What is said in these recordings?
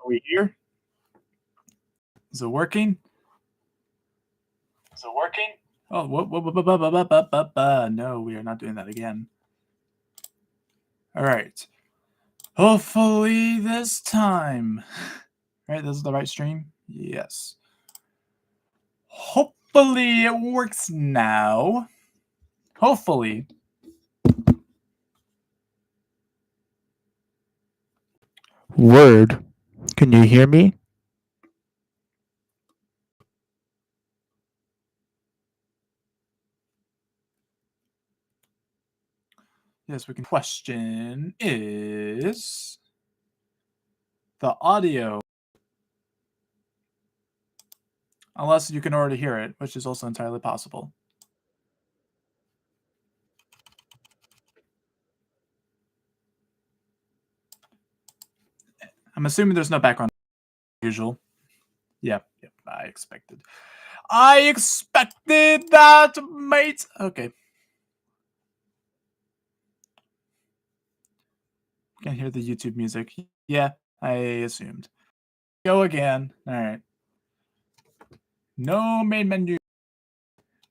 Are we here? Is it working? Oh, no, we are not doing that again. All right. Hopefully this time. Right, this is the right stream? Yes. Hopefully it works now. Hopefully. Word. Can you hear me? Yes, we can. Question is the audio. Unless you can already hear it, which is also entirely possible. I'm assuming there's no background usual. Yep, I expected. I expected that, mate. Okay. Can't hear the YouTube music. Yeah, I assumed. Go again. All right. No main menu.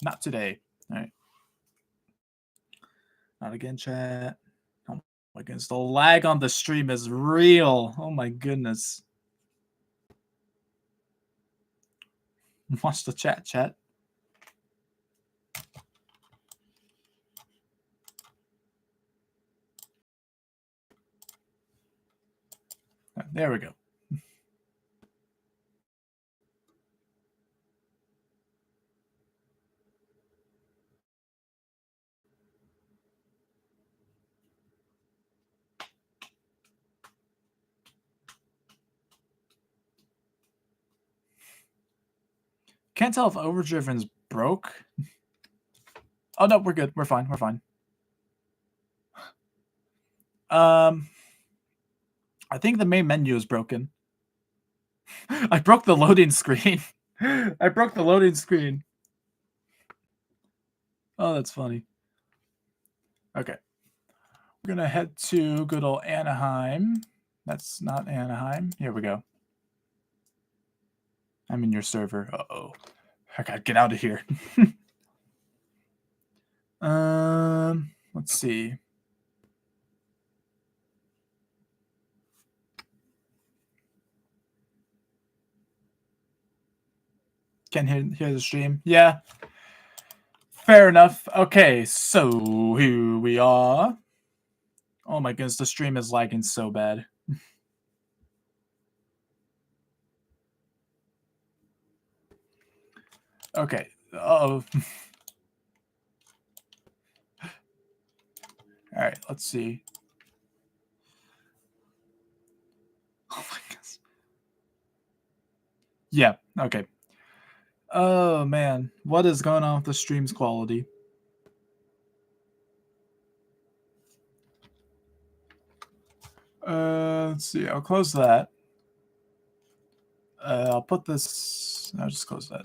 Not today. All right. Not again, chat. Oh my goodness. The lag on the stream is real. Oh my goodness. Watch the chat. There we go. Can't tell if Overdriven's broke. Oh no, we're good. We're fine. I think the main menu is broken. I broke the loading screen. Oh, that's funny. Okay. We're going to head to good old Anaheim. That's not Anaheim. Here we go. I'm in your server. Uh-oh. I gotta get out of here. Let's see. Can hear the stream? Yeah. Fair enough. Okay, so here we are. Oh my goodness, the stream is lagging so bad. Okay. Oh. All right, let's see. Oh my goodness. Yeah, okay. Oh man, what is going on with the stream's quality? Let's see. I'll close that. I'll put this. I'll just close that.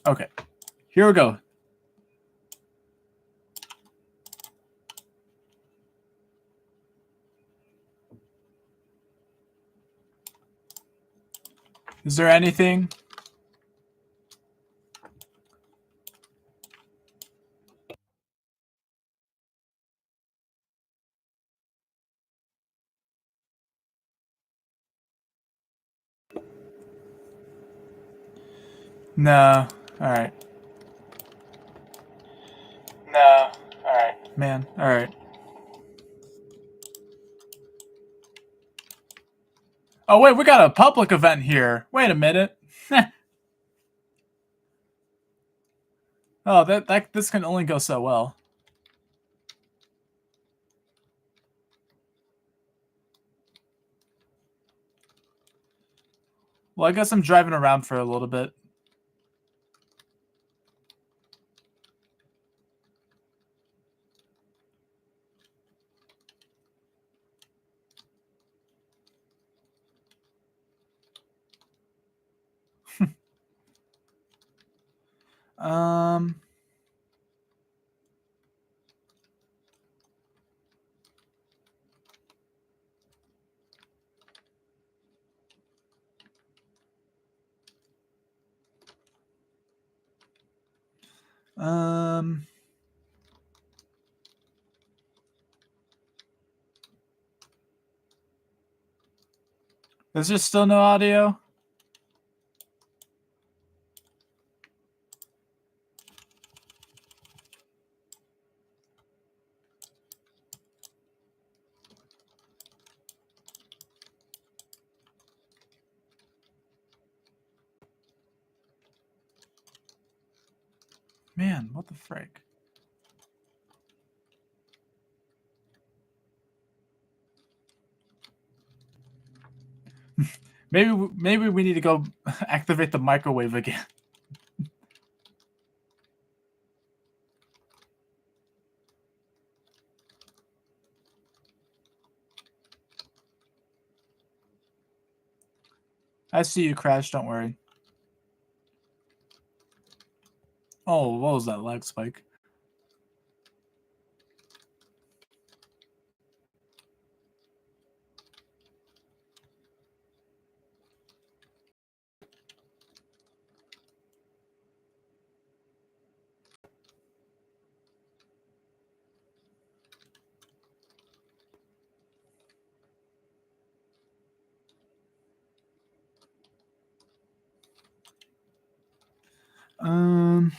Okay. Here we go. Is there anything? No. All right. Man. All right. Oh wait, we got a public event here. Wait a minute. Oh, this can only go so well. Well, I guess I'm driving around for a little bit. Um. Um. Is there still no audio? Man, what the frick? Maybe we need to go activate the microwave again. I see you, Crash. Don't worry. Oh, what was that lag spike? Um.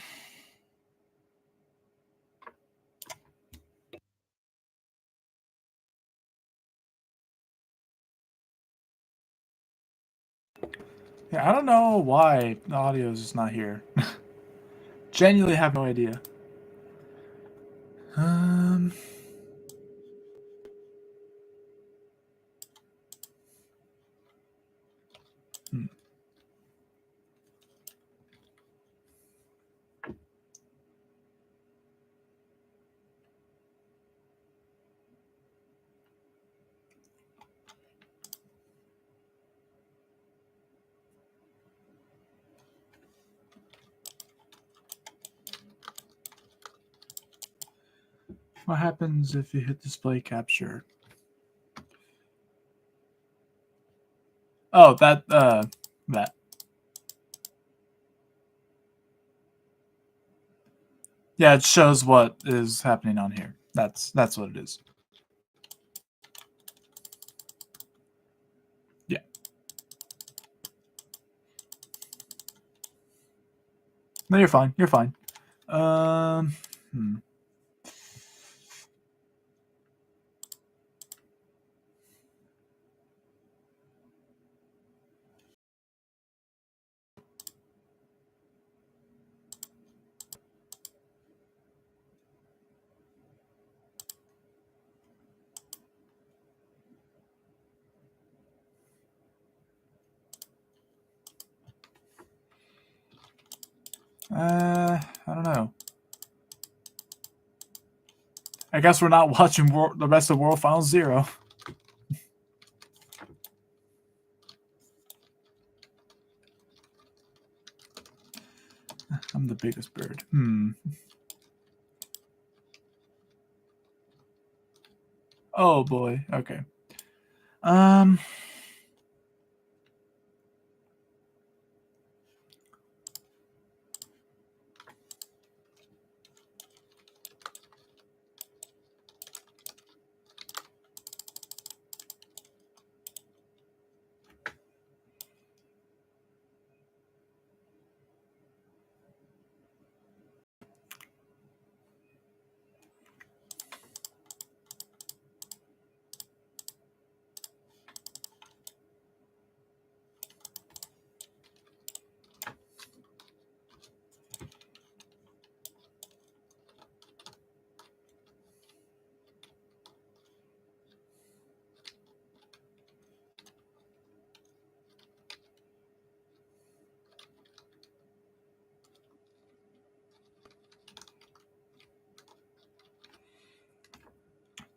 Yeah, I don't know why the audio is just not here. Genuinely have no idea. Um. Hmm. What happens if you hit display capture? Oh, that. Yeah, it shows what is happening on here. That's what it is. Yeah. No, you're fine. You're fine. Hmm. I don't know. I guess we're not watching the rest of World Finals Zero. I'm the biggest bird. Oh boy. Okay. Um.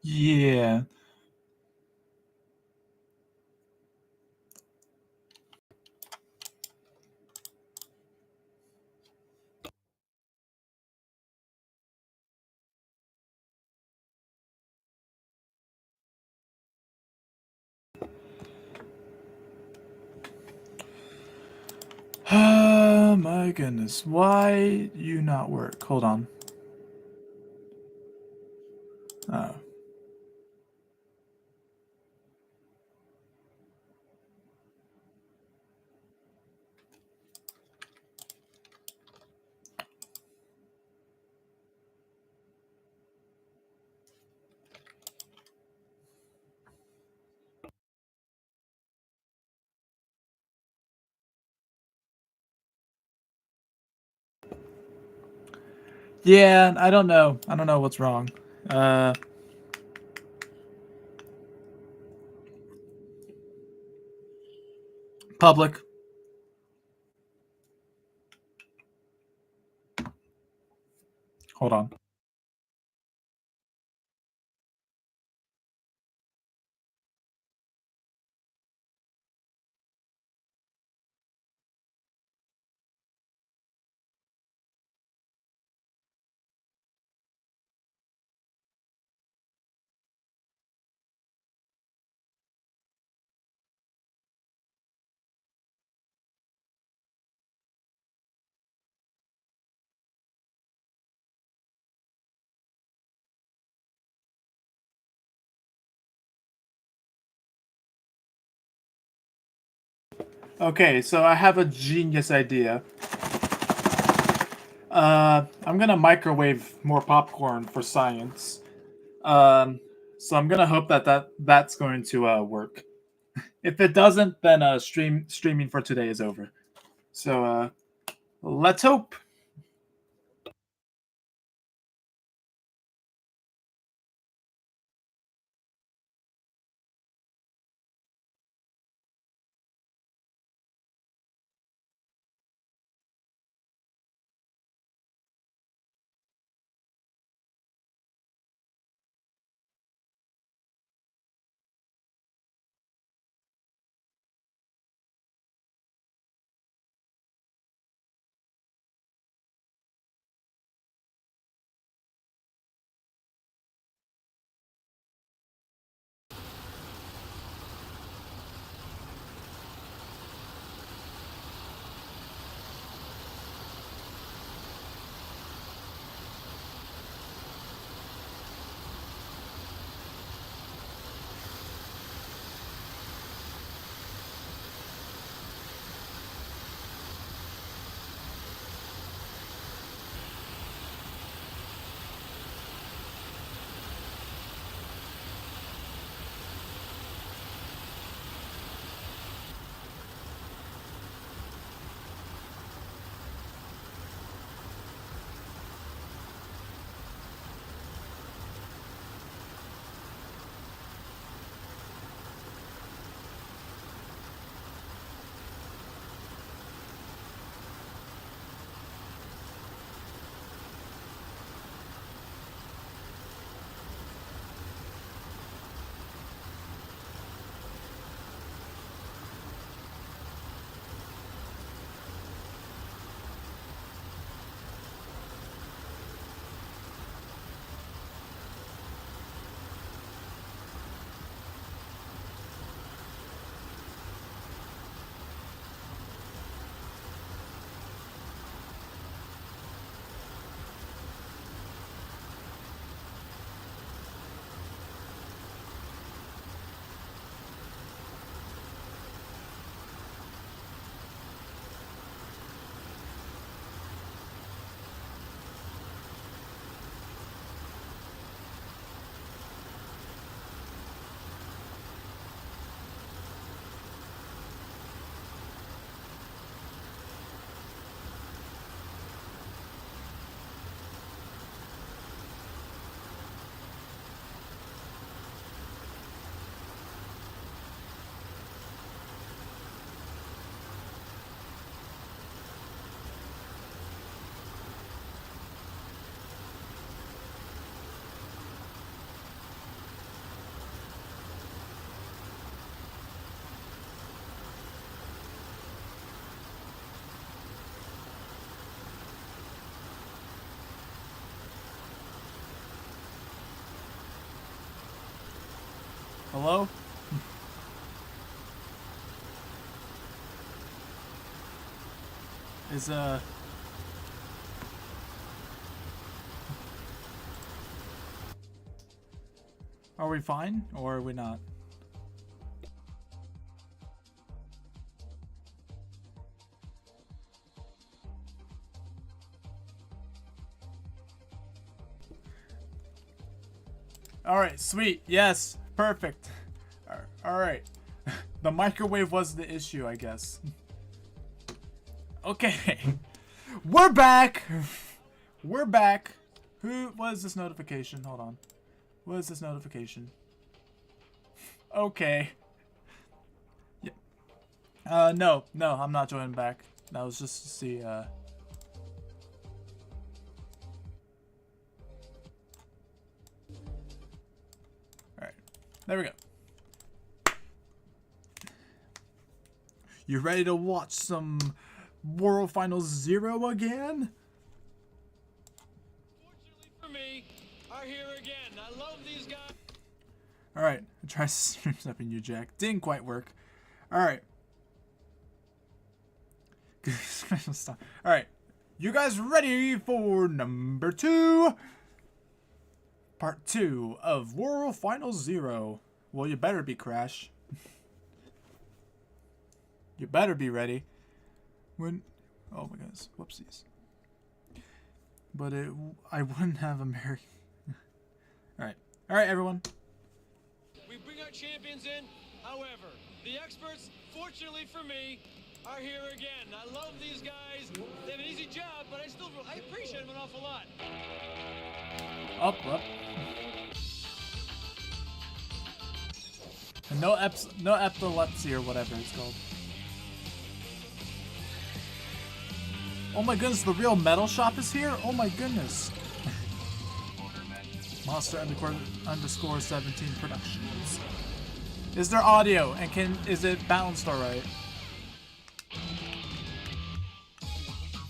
Yeah. Oh my goodness. Why you not work? Hold on. Oh. Yeah, I don't know. I don't know what's wrong. Public. Hold on. Okay, so I have a genius idea. I'm gonna microwave more popcorn for science. So I'm gonna hope that's going to work. If it doesn't, then streaming for today is over. So let's hope. Hello? Is Are we fine or are we not? All right, sweet. Yes, perfect. All right. The microwave was the issue, I guess. Okay. We're back. We're back. What is this notification? Hold on. What is this notification? Okay. Yeah. No, I'm not joining back. That was just to see, Alright. There we go. You ready to watch some World Finals 0 again? Fortunately for me, are here again. I love these guys. Alright, I tried to stream something you, Jack. Didn't quite work. Alright. Alright. You guys ready for number 2? Part 2 of World Finals 0. Well, you better be, Crash. You better be ready. Oh my goodness. Whoopsies. But I wouldn't have American. Alright. Alright, everyone. We bring our champions in. However, the experts, fortunately for me, are here again. I love these guys. They have an easy job, but I appreciate them an awful lot. Up. And no epilepsy or whatever it's called. Oh my goodness, the real metal shop is here? Oh my goodness. Monster _ 17 Productions. Is there audio and is it balanced alright?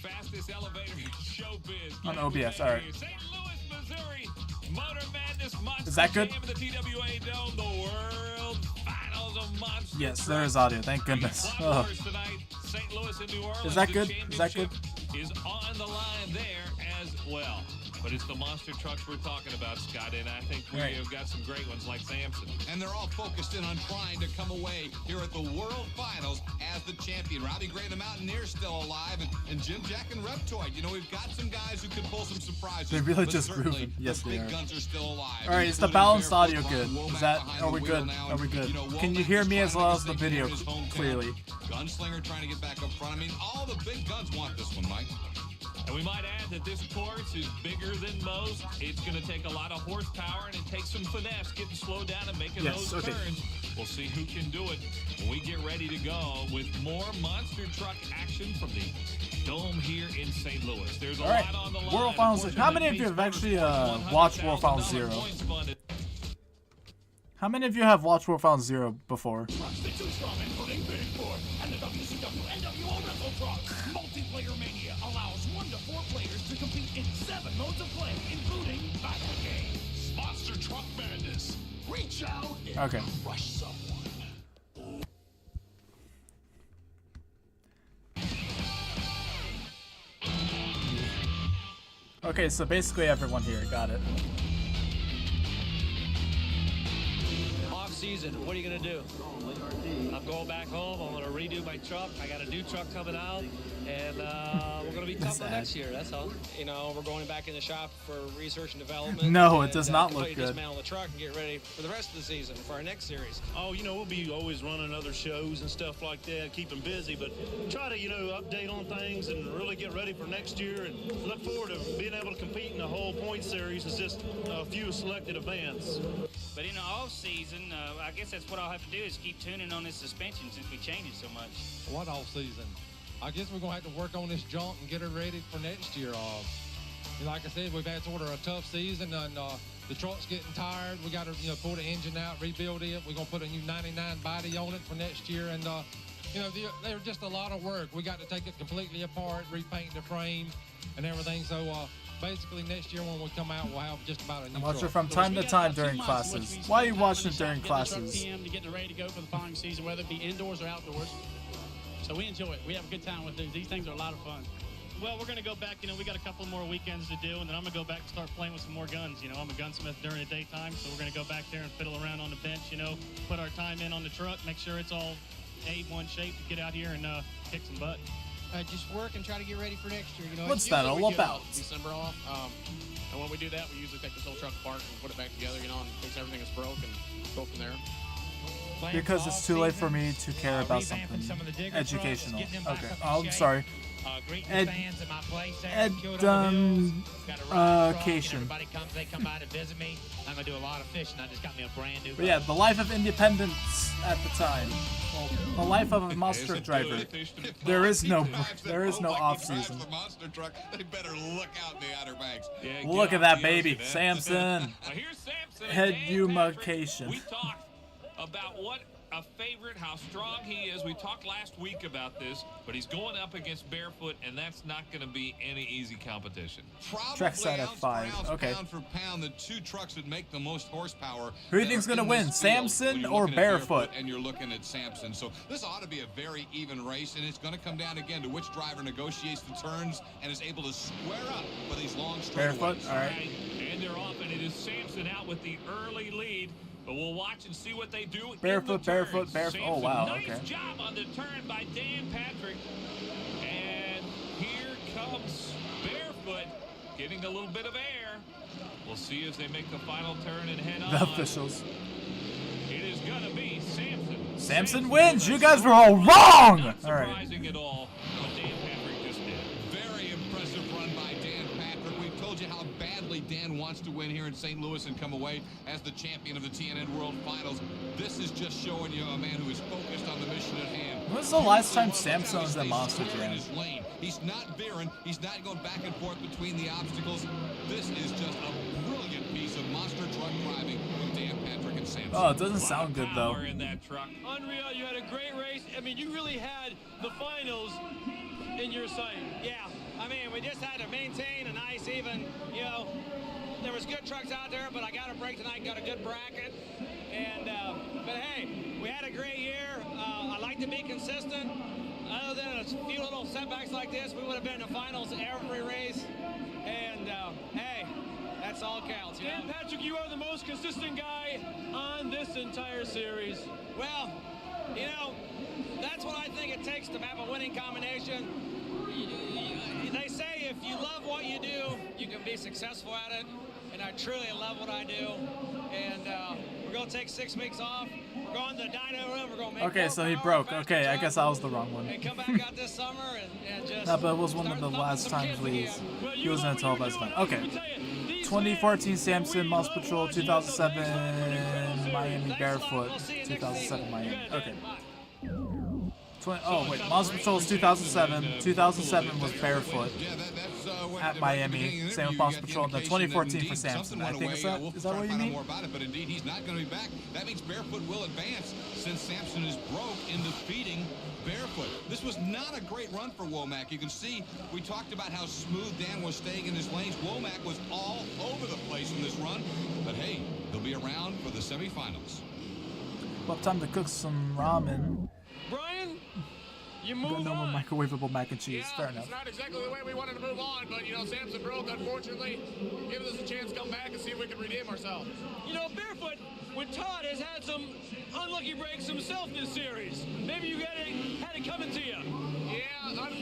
Fastest elevator in showbiz. On OBS, alright. St. Louis, Missouri. Motor Madness Monster Is that good? Jam in the TWA Dome, the World Finals of Monster Yes, there is audio, thank goodness. Oh. Tonight, St. Louis and New Orleans. Is that the good? Is that good? championship Is on the line there as well. But it's the monster trucks we're talking about, Scott, and I think we have got some great ones like Samson. And they're all focused in on trying to come away here at the World Finals as the champion. Robbie Gray, the Mountaineer's still alive, and Jim Jack and Reptoid. You know, we've got some guys who can pull some surprises. They really but just certainly grooving. Yes, the they big are. guns are still alive. All right, is the balanced audio good? Is that? Are we good? Are we good? Can you hear me as well as the video clearly? Gunslinger trying to get back up front. I mean, all the big guns want this one, Mike. And we might add that this course is bigger than most. It's going to take a lot of horsepower, and it takes some finesse getting slowed down and making those turns. We'll see who can do it when we get ready to go with more monster truck action from the Dome here in St. Louis. There's a lot on the line. World Finals. How many of you have actually watched World Finals 0? How many of you have watched World Finals 0 before? Multiplayer Mania allows 1 to 4 players to compete in 7 modes of play, including battle games. Monster Truck Madness. Reach out and crush someone. Okay, so basically everyone here got it. Off season, what are you gonna do? I'm going back home. I'm gonna redo my truck. I got a new truck coming out, and we're gonna be tough for next year. That's all. You know, we're going back in the shop for research and development. No, it does not look good. Dismantle the truck and get ready for the rest of the season for our next series. Oh, you know, we'll be always running other shows and stuff like that, keep them busy, but try to, you know, update on things and really get ready for next year and look forward to being able to compete in the whole point series. It's just a few selected events. But in the off season, I guess that's what I'll have to do is keep tuning on this suspension since we changed it so much. What off season? I guess we're gonna have to work on this junk and get it ready for next year. Like I said, we've had sort of a tough season, and the truck's getting tired. We got to, you know, pull the engine out, rebuild it. We're gonna put a new 99 body on it for next year, and you know, they're just a lot of work. We got to take it completely apart, repaint the frame and everything. So basically next year when we come out, we'll have just about a new Watch it truck. from time to time during classes. Why are you watching it during classes? PM to get ready to go for the following season, whether it be indoors or outdoors. So we enjoy it. We have a good time with these. These things are a lot of fun. Well, we're going to go back. We got a couple more weekends to do, and then I'm going to go back and start playing with some more guns. I'm a gunsmith during the daytime, so we're going to go back there and fiddle around on the bench, put our time in on the truck, make sure it's all A1 shape to get out here and kick some butt. Just work and try to get ready for next year. What's that all about? December off, and when we do that, we usually take this whole truck apart and put it back together, and fix everything that's broke and go from there. Because it's too late for me to care about something educational. Okay. Oh, I'm sorry. Education. They come by to visit me. I'm gonna do a lot of fishing. I just got me a brand new. But yeah, the life of independence at the time. Well, the life of a monster truck driver. There is no off season. The monster truck. They better look out in the Outer Banks. Look at that baby, Samson. Here's Samson. Education. We talked about what a favorite, how strong he is. We talked last week about this, but he's going up against Barefoot, and that's not going to be any easy competition. Track set at 5. Okay. Pound for pound, the two trucks that make the most horsepower. Who do you think's going to win, Samson or Barefoot? And you're looking at Samson. So this ought to be a very even race, and it's going to come down again to which driver negotiates the turns and is able to square up for these long straightaways. Barefoot, all right. And they're off, and it is Samson out with the early lead. But we'll watch and see what they do. Barefoot. Oh, wow, nice okay. job on the turn by Dan Patrick. And here comes Barefoot getting a little bit of air. We'll see as they make the final turn and head on. The officials. It is going to be Samson. Samson wins. You guys were all wrong. Not All right. surprising at all what Dan Patrick just did. Very impressive run by Dan Patrick. We've told you how badly Dan wants to win here in St. Louis and come away as the champion of the TNN World Finals. This is just showing you a man who is focused on the mission at hand. When was the last time Samson was at Monster Jam? He's not veering. He's not going back and forth between the obstacles. This is just a brilliant piece of monster truck driving from Dan Patrick and Samson. Oh, it doesn't sound good though. In that truck. Unreal, you had a great race. I mean, you really had the finals in your sight. Yeah, I mean, we just had to maintain a nice even, there was good trucks out there, but I got a break tonight, got a good bracket. And, but hey, we had a great year. I like to be consistent. Other than a few little setbacks like this, we would have been in the finals every race. And, hey, that's all counts. Dan Patrick, you are the most consistent guy on this entire series. Well, that's what I think it takes to have a winning combination. They say if you love what you do, you can be successful at it. And I truly love what I do. And we're going to take 6 weeks off. We're going to the dyno room. We're going to make Okay, so he broke. Okay, I guess I was the wrong one. and come back out this summer and just. No, but it was one of the last times he was in a televised event. Okay. 2014 Samson, Moss Patrol, 2007 Miami Barefoot, 2007 Miami. Okay. Oh wait, Moss Patrol is 2007. 2007 was Barefoot at Miami. Same with Moss Patrol. The 2014 for Samson. I think is that what you mean? More about it, but indeed he's not going to be back. That means Barefoot will advance since Samson is broke in defeating Barefoot. This was not a great run for Womack. You can see we talked about how smooth Dan was staying in his lanes. Womack was all over the place in this run, but hey, he'll be around for the semifinals. Well, time to cook some ramen. Brian, you move no more microwavable mac and cheese. Fair enough. It's not exactly the way we wanted to move on, but Samson broke, unfortunately. Give us a chance to come back and see if we can redeem ourselves. Barefoot, when Todd has had some unlucky breaks himself this series, maybe you had it coming to you. Yeah, I've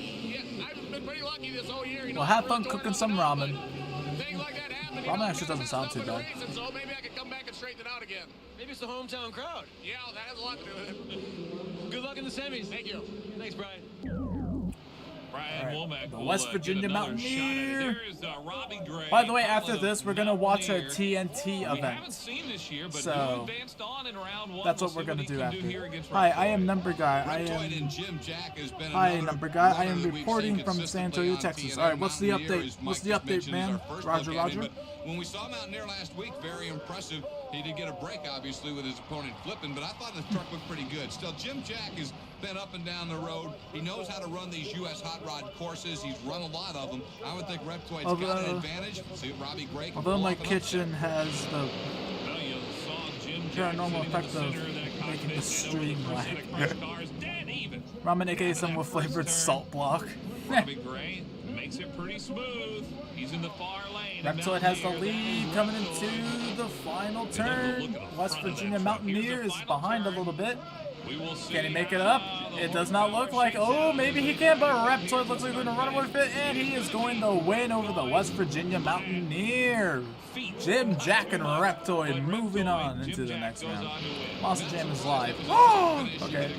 been pretty lucky this whole year. Well, have fun cooking some ramen. Things like that happen. Ramen actually doesn't sound too bad. So maybe I could come back and straighten it out again. Maybe it's the hometown crowd. Yeah, that has a lot to do with it. Good luck in the semis. Thank you. Thanks, Brian. Brian Womack the will, West Virginia get another Mountaineer. shot at it. There is Robbie Gray. By the way, after this, we're gonna watch a TNT We event. haven't seen this year, but So who advanced on in round 1? that's what we're gonna do after. Hi, I am Number Guy. Hi, Number Guy. I am reporting from San Antonio, Texas. All right, what's the update? What's the update, man? Roger, Roger. When we saw Mountaineer last week, very impressive. He did get a break, obviously, with his opponent flipping, but I thought the truck looked pretty good. Still, Jim Jack has been up and down the road. He knows how to run these U.S. hot rod courses. He's run a lot of them. I would think Reptoid's got an advantage. See what Robbie Gray can Although my kitchen has the paranormal effect of making the stream lag. Dead even. Ramen, aka someone with flavored salt block. Robbie Gray makes it pretty smooth. He's in the far lane. Reptoid has the lead coming into the final turn. West Virginia Mountaineer is behind a little bit. Can he make it up? It does not look like. Oh, maybe he can, but Reptoid looks like he's going to run away with it, and he is going to win over the West Virginia Mountaineer. Jim Jack and Reptoid moving on into the next round. Monster Jam is live. Oh, okay.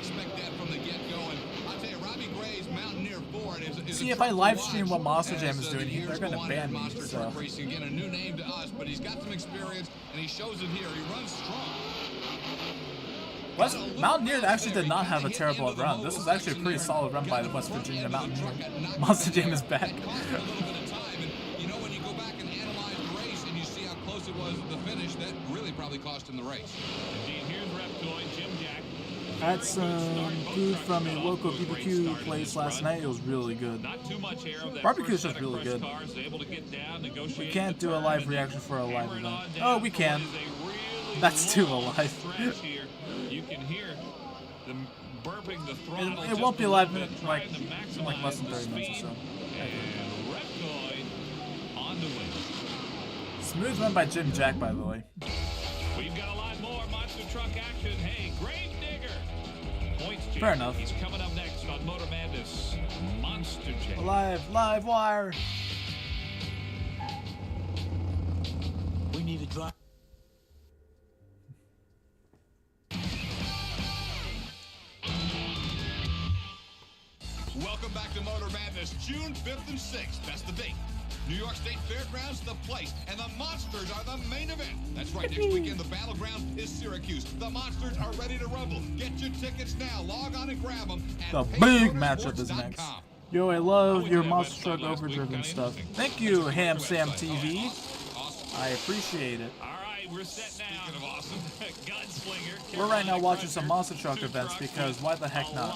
See, if I live stream what Monster Jam is doing, they're gonna ban me. So. Again, a new name to us, but he's got some experience and he shows it here. He runs strong. Mountaineer actually did not have a terrible run. This was actually a pretty solid run by the West Virginia Mountaineer. Monster Jam is back. You know, when you go back and analyze the race and you see how close it was at the finish, that really probably cost him the race. Indeed, here's Reptoid, Jim Jack. I had some food from a local BBQ place last night. It was really good. Barbecue is just really good. We can't do a live reaction for a live event. Oh, we can. That's too alive. You can hear the burping the throttle. It won't be live in like less than 30 minutes or so. Reptoid on the win. Smooth run by Jim Jack, by the way. We've got a lot more monster truck action. Hey, Gravedigger. Points Jim. Fair enough. He's coming up next on Motor Madness Monster Jam. Live wire. We need to drop. Welcome back to Motor Madness, June 5th and 6th. That's the date. New York State Fairgrounds, the place, and the Monsters are the main event. That's right, next weekend, the battleground is Syracuse. The Monsters are ready to rumble. Get your tickets now. Log on and grab them. The big matchup is next. Yo, I love your Monster Truck Overdriven stuff. Thank you, Ham Sam TV. I appreciate it. We're set now. Speaking of awesome, Gunslinger. We're right now watching some Monster Truck events because why the heck not?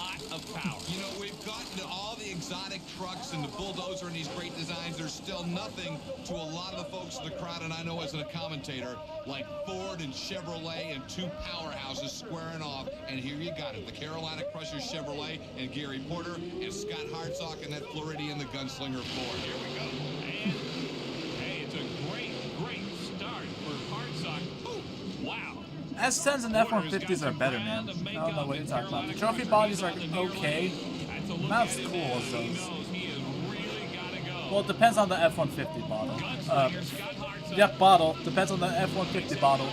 You know, we've gotten to all the exotic trucks and the bulldozer and these great designs. There's still nothing to a lot of the folks in the crowd, and I know as a commentator, like Ford and Chevrolet and two powerhouses squaring off. And here you got it, the Carolina Crushers Chevrolet and Gary Porter and Scott Hartsock and that Floridian, the Gunslinger Ford. Here we go. And, hey, it's a great start for Hartsock. Wow. S10s and F-150s are better, man. I don't know what you're talking about. The trophy bodies are okay. Not as cool as those. Well, it depends on the F-150 bottle. Yep, bottle. Depends on the F-150 bottle.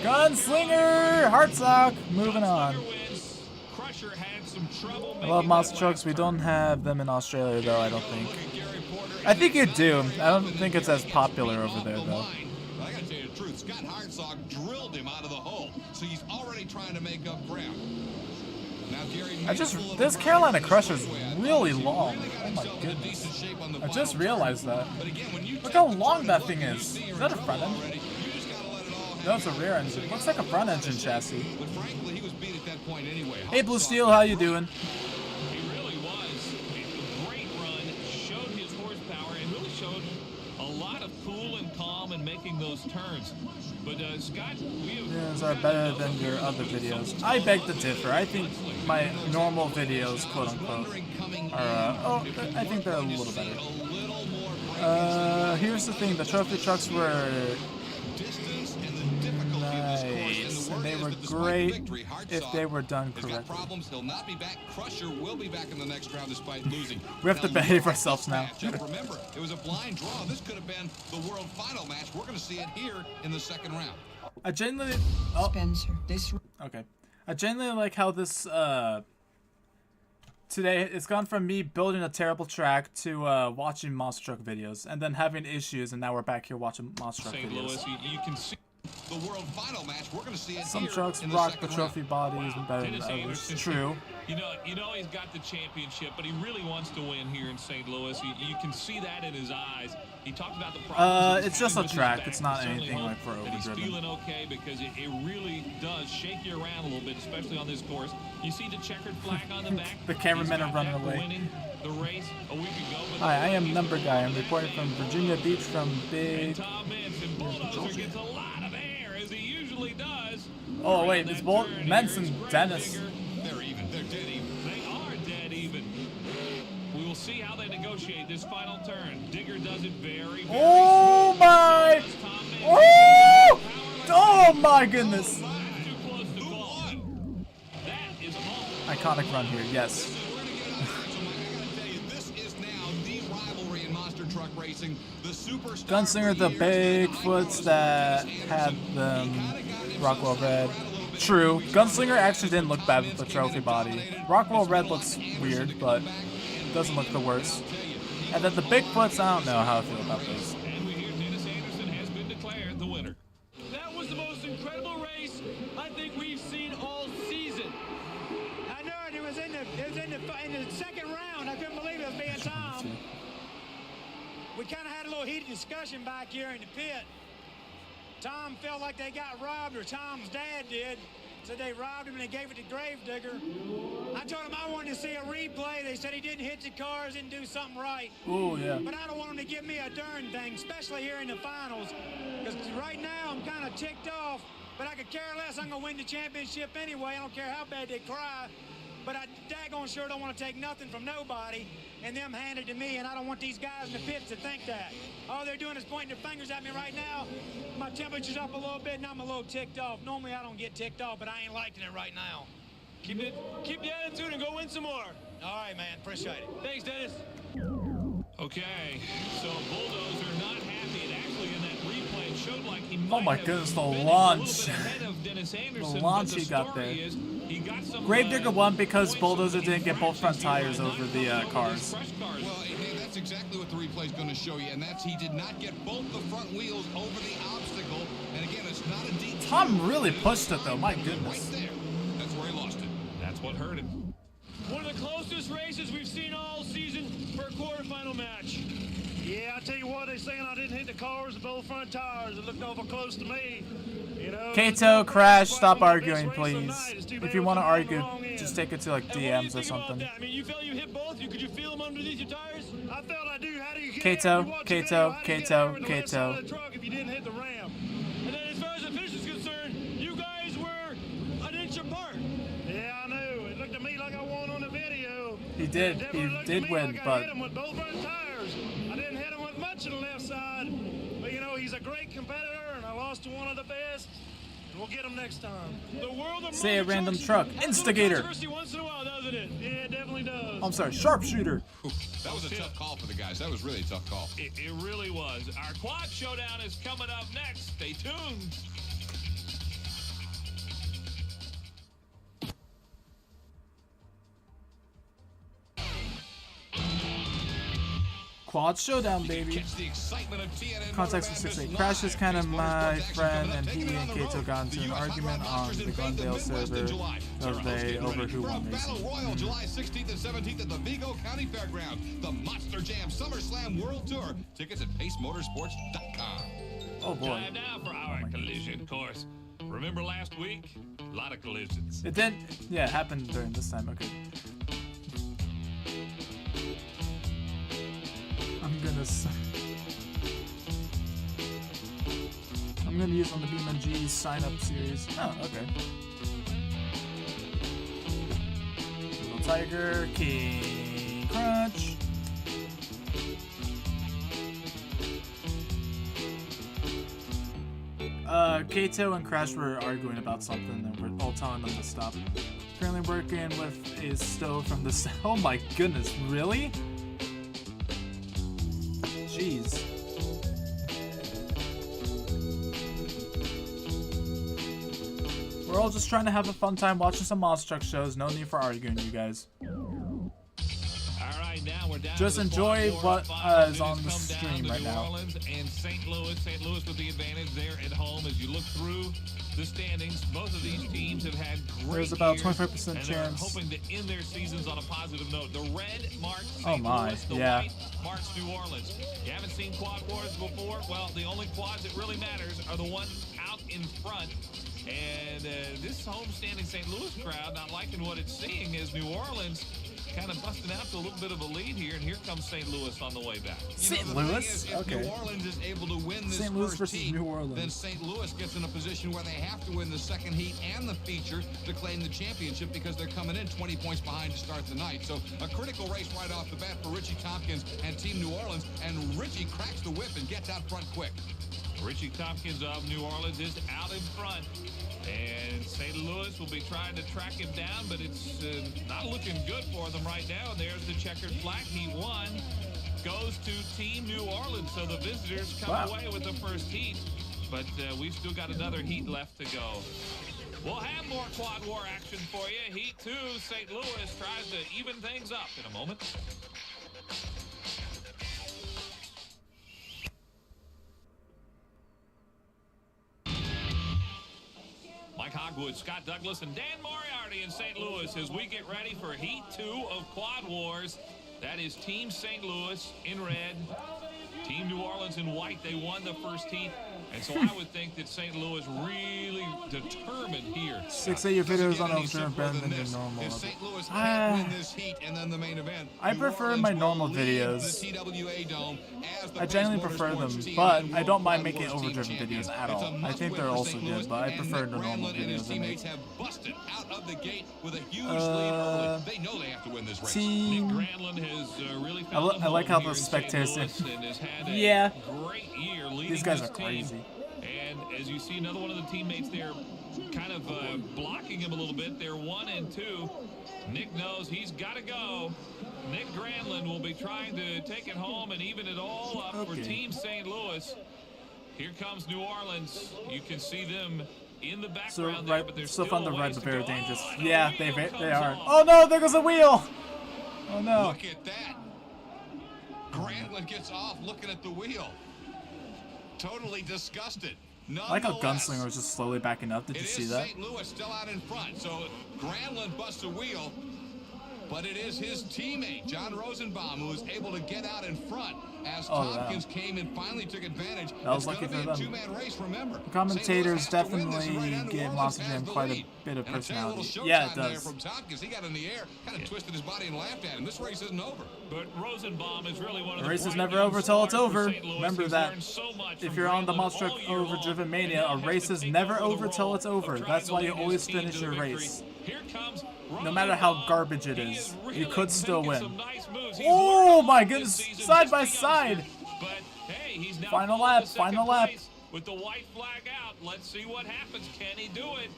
Gunslinger! Hartsock! Moving on. I love monster trucks. We don't have them in Australia, though, I don't think. I think you do. I don't think it's as popular over there, though. I gotta tell you the truth, Scott Hartsock drilled him out of the hole, so he's already trying to make up ground. Now, Gary, this Carolina Crusher's really long. Oh my goodness. I just realized that. Look how long that thing is. Is that a front end? No, it's a rear engine. Looks like a front engine chassis. But frankly, he was beat at that point anyway. Hey, Blue Steel, how you doing? He really was. A great run, showed his horsepower, and really showed a lot of cool and calm in making those turns. But Scott, videos are better than your other videos. I beg to differ. I think my normal videos, quote unquote, are I think they're a little better. Here's the thing: the trophy trucks were nice, and they were great if they were done correctly. He'll not be back. Crusher will be back in the next round despite losing. We have to behave ourselves now. Remember, it was a blind draw. This could have been the world final match. We're going to see it here in the second round. I genuinely okay. I genuinely like how this today it's gone from me building a terrible track to watching monster truck videos and then having issues, and now we're back here watching monster truck St. videos. Louis, you can see the world final match. We're going to see it Some here trucks in rock the second trophy round. bodies better than Dennis others. Anderson, True. You know he's got the championship, but he really wants to win here in St. Louis. You can see that in his eyes. He talked about the problems. It's just a track. It's not anything like for He's overdriven. feeling okay because it really does shake you around a little bit, especially on this course. You see the checkered flag on the back. The cameramen are running away. Winning the race a week ago. Hi, I am Number Guy. I'm reporting from Virginia Beach from Big. Tom Benson, bulldozer, gets a lot of air as he usually does. Oh wait, it's both Benson, Dennis. They're even. They're initiate this final turn. Digger does it very Oh my! Oh! Oh my goodness! Iconic run here, yes. Gunslinger, the Bigfoots that had them Rockwell Red. True. Gunslinger actually didn't look bad with the trophy body. Rockwell Red looks weird, but doesn't look the worst. And then the Bigfoots, I don't know how I feel about those. And we hear Dennis Anderson has been declared the winner. That was the most incredible race I think we've seen all season. I know it. It was in the second round. I couldn't believe it was being Tom. We kind of had a little heated discussion back here in the pit. Tom felt like they got robbed, or Tom's dad did. Said they robbed him and they gave it to Gravedigger. I told him I wanted to see a replay. They said he didn't hit the cars, didn't do something right. Oh, yeah. But I don't want him to give me a darn thing, especially here in the finals. Because right now I'm kind of ticked off, but I could care less. I'm going to win the championship anyway. I don't care how bad they cry. But I daggone sure don't want to take nothing from nobody and them hand it to me, and I don't want these guys in the pits to think that. All they're doing is pointing their fingers at me right now. My temperature's up a little bit, and I'm a little ticked off. Normally I don't get ticked off, but I ain't liking it right now. Keep the attitude and go win some more. All right, man. Appreciate it. Thanks, Dennis. Okay, so Bulldozer not happy. It actually in that replay it showed like he Oh my goodness, the launch. The launch he got there. Gravedigger won because Bulldozer didn't get both front tires over the cars. Well, that's exactly what the replay is going to show you, and that's he did not get both the front wheels over the obstacle. And again, it's not a deep. Tom really pushed it though, my goodness. Right there. That's where he lost it. That's what hurt him. One of the closest races we've seen all season for a quarterfinal match. Yeah, I tell you what, they're saying I didn't hit the cars, both front tires. It looked awful close to me. You know, Kato, Crash, stop arguing, please. If you want to argue, just take it to like DMs or something. I mean, you felt you hit both. Could you feel them underneath your tires? I felt I do. How do you get Kato, if you watch Kato, the video, how do you get Kato, over the left side of Kato. the truck if you didn't hit the ram? And then as far as the finish is concerned, you guys were an inch apart. Yeah, I know. It looked to me like I won on the video. He did. He did win, I but hit him with both front tires. I didn't hit him with much on the left side. But, you know, he's a great competitor, and I lost to one of the best. And we'll get him next time. The world of say a motor random trucks truck. has Instigator. controversy once in a while, doesn't it? Yeah, it definitely does. I'm sorry, sharpshooter. That was a tough call for the guys. That was really a tough call. It really was. Our quad showdown is coming up next. Stay tuned. Quad showdown, baby. Context for 6-8. Crash is kind of my friend, and he and Kato got into an argument on the Glendale server over who won racing. Battle Royal, July 16th and 17th at the Vigo County Fairgrounds. The Monster Jam SummerSlam World Tour. Tickets at PaceMotorsports.com. Oh boy. Time now for our collision course. Remember last week? A lot of collisions. It didn't. Yeah, it happened during this time. Okay. I'm gonna use on the BeamNG sign up series. Oh, okay. Little Tiger, King Crunch. Kato and Crash were arguing about something, and we're all telling them to stop. Currently working with a stove from the. Oh my goodness, really? Jeez. We're all just trying to have a fun time watching some monster truck shows. No need for arguing, you guys. Now we're down just to the enjoy what is on the come stream down right to New now. Orleans and St. Louis. St. Louis with the advantage there at home as you look through the standings. Both of these teams have had great There's about years, 25% and they're chance. hoping to end their seasons on a positive note. The red marks St. Oh my, Louis, the yeah. white marks New Orleans. You haven't seen quad wars before? Well, the only quads that really matters are the ones out in front. And this homestanding St. Louis crowd not liking what it's seeing as New Orleans kind of busting out to a little bit of a lead here, and here comes St. Louis on the way back. St. The Louis? thing is, if Okay. New Orleans is able to win this St. Louis first versus heat, New Orleans. then St. Louis gets in a position where they have to win the second heat and the feature to claim the championship because they're coming in 20 points behind to start the night. So a critical race right off the bat for Richie Tompkins and Team New Orleans, and Richie cracks the whip and gets out front quick. Richie Tompkins of New Orleans is out in front. And St. Louis will be trying to track him down, but it's not looking good for them right now. And there's the checkered flag. Heat 1 goes to Team New Orleans. So the visitors come away with the first heat. But we've still got another heat left to go. We'll have more Quad War action for you. Heat 2, St. Louis tries to even things up in a moment. Mike Hogwood, Scott Douglas, and Dan Moriarty in St. Louis as we get ready for Heat 2 of Quad Wars. That is Team St. Louis in red, Team New Orleans in white. They won the first heat, and so I would think that St. Louis really determined here. 6 of your videos on Ultra better than your normal. If St. Louis can't win this heat and then the main event, I New prefer Orleans my will normal leave videos. the TWA Dome as the I generally Pace prefer them, Motorsports team but and I don't mind World making Quad Wars overdriven team videos champion. at It's a all. I must think win they're for also St. good, Louis, but I and prefer Nick the normal Granlund and his videos I teammates make. have busted out of the gate with a huge lead early. They know they have to win this race. Team. Nick Granlund has really I like how the spectators. Yeah. Great year leading These guys this are team. crazy. And as you see, another one of the teammates there kind of blocking him a little bit. They're 1 and 2. Nick knows he's got to go. Nick Granlund will be trying to take it home and even it all up for Team St. Louis. Here comes New Orleans. You can see them in the So background there, right, but they're stuff still on the a right, ways but to very go. dangerous. Oh, and a Yeah, wheel they comes are. off. Oh no, there goes a wheel. Oh no. Look at that. Granlund gets off looking at the wheel. Totally disgusted. I like how Gunslinger was just slowly backing up. Did you see that? St. Louis still out in front, so Granlund busts a wheel, but it is his teammate, John Rosenbaum, who was able to get out in front as Tompkins came and finally took advantage. That was It's lucky gonna for be a them. two-man race, remember. The commentators St. Louis has to win this, and definitely right now, New give Orleans Monster has Jam the quite a lead. bit of And I'll tell you a little personality. Yeah, it showtime there does. from Tompkins. He got in the air, kind of twisted his body and laughed at him. This race isn't over. But Rosenbaum is really one of The the race is bright never young over till it's stars for over. St. Louis. Remember He's that. learned so much If from you're on the Granlund Monster all Truck year long, Overdriven Mania, and a now race has to is take never the over till role it's over. of trying That's to why you lead his always team finish to your the victory. race. Here comes No matter how Rosenbaum. garbage it He is, really you could still making win. some nice moves. He's Oh learned my this goodness, season side just by a side. youngster. But hey, he's now Final pulled lap, the second final lap. place with the white flag out. Let's see what happens. Can he do it?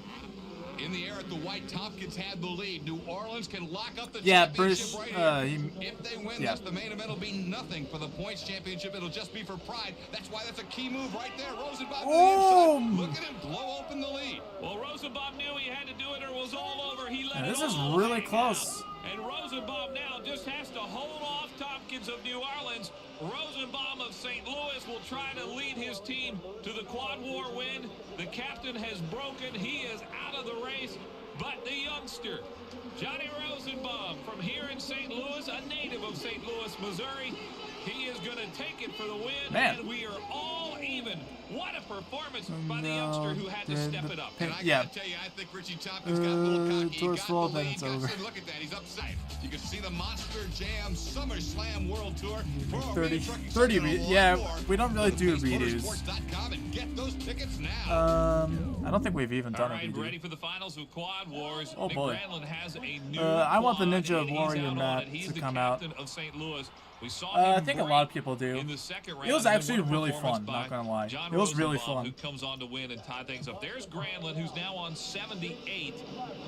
In the air at the white, Tompkins had the lead. New Orleans can lock up the Yeah, championship British. right here. If they win yeah. this, the main event will be nothing for the points championship. It'll just be for pride. That's why that's a key move right there. Rosenbaum to the inside. Look at him blow open the lead. Well, Rosenbaum knew he had to do it or it was all over. He let Yeah, it this is all really hang close. out. And Rosenbaum now just has to hold off Tompkins of New Orleans. Rosenbaum of St. Louis will try to lead his team to the Quad War win. The captain has broken. He is out of the race. But the youngster, Johnny Rosenbaum, from here in St. Louis, a native of St. Louis, Missouri, he is going to take it for the win. Man. And we are all even. What a performance by the youngster who had to step it up. And I yeah. gotta tell you, I think Richie Tompkins got a little cocky. He towards got fall, the then lead. it's Got over. to look at that. He's upside. You can see the Monster Jam SummerSlam World Tour. For 30, Trucking 30 Sunday, a lot yeah, more. we don't really Go do to redos. PaceMotorsports.com and get those tickets now. I don't think we've even All done right, a redo. ready for the finals of Quad Wars. Oh, Nick boy. Granlund has a new I want the quad, Ninja and he's Warrior out on map it. He's to the come out. captain of St. Louis. We saw I him think a break lot of people do. in the second round. It was and then actually what a really performance fun, by not gonna lie. John It was really Rosenbaum, fun. who comes on to win and tie things up. There's Granlund, who's now on 78.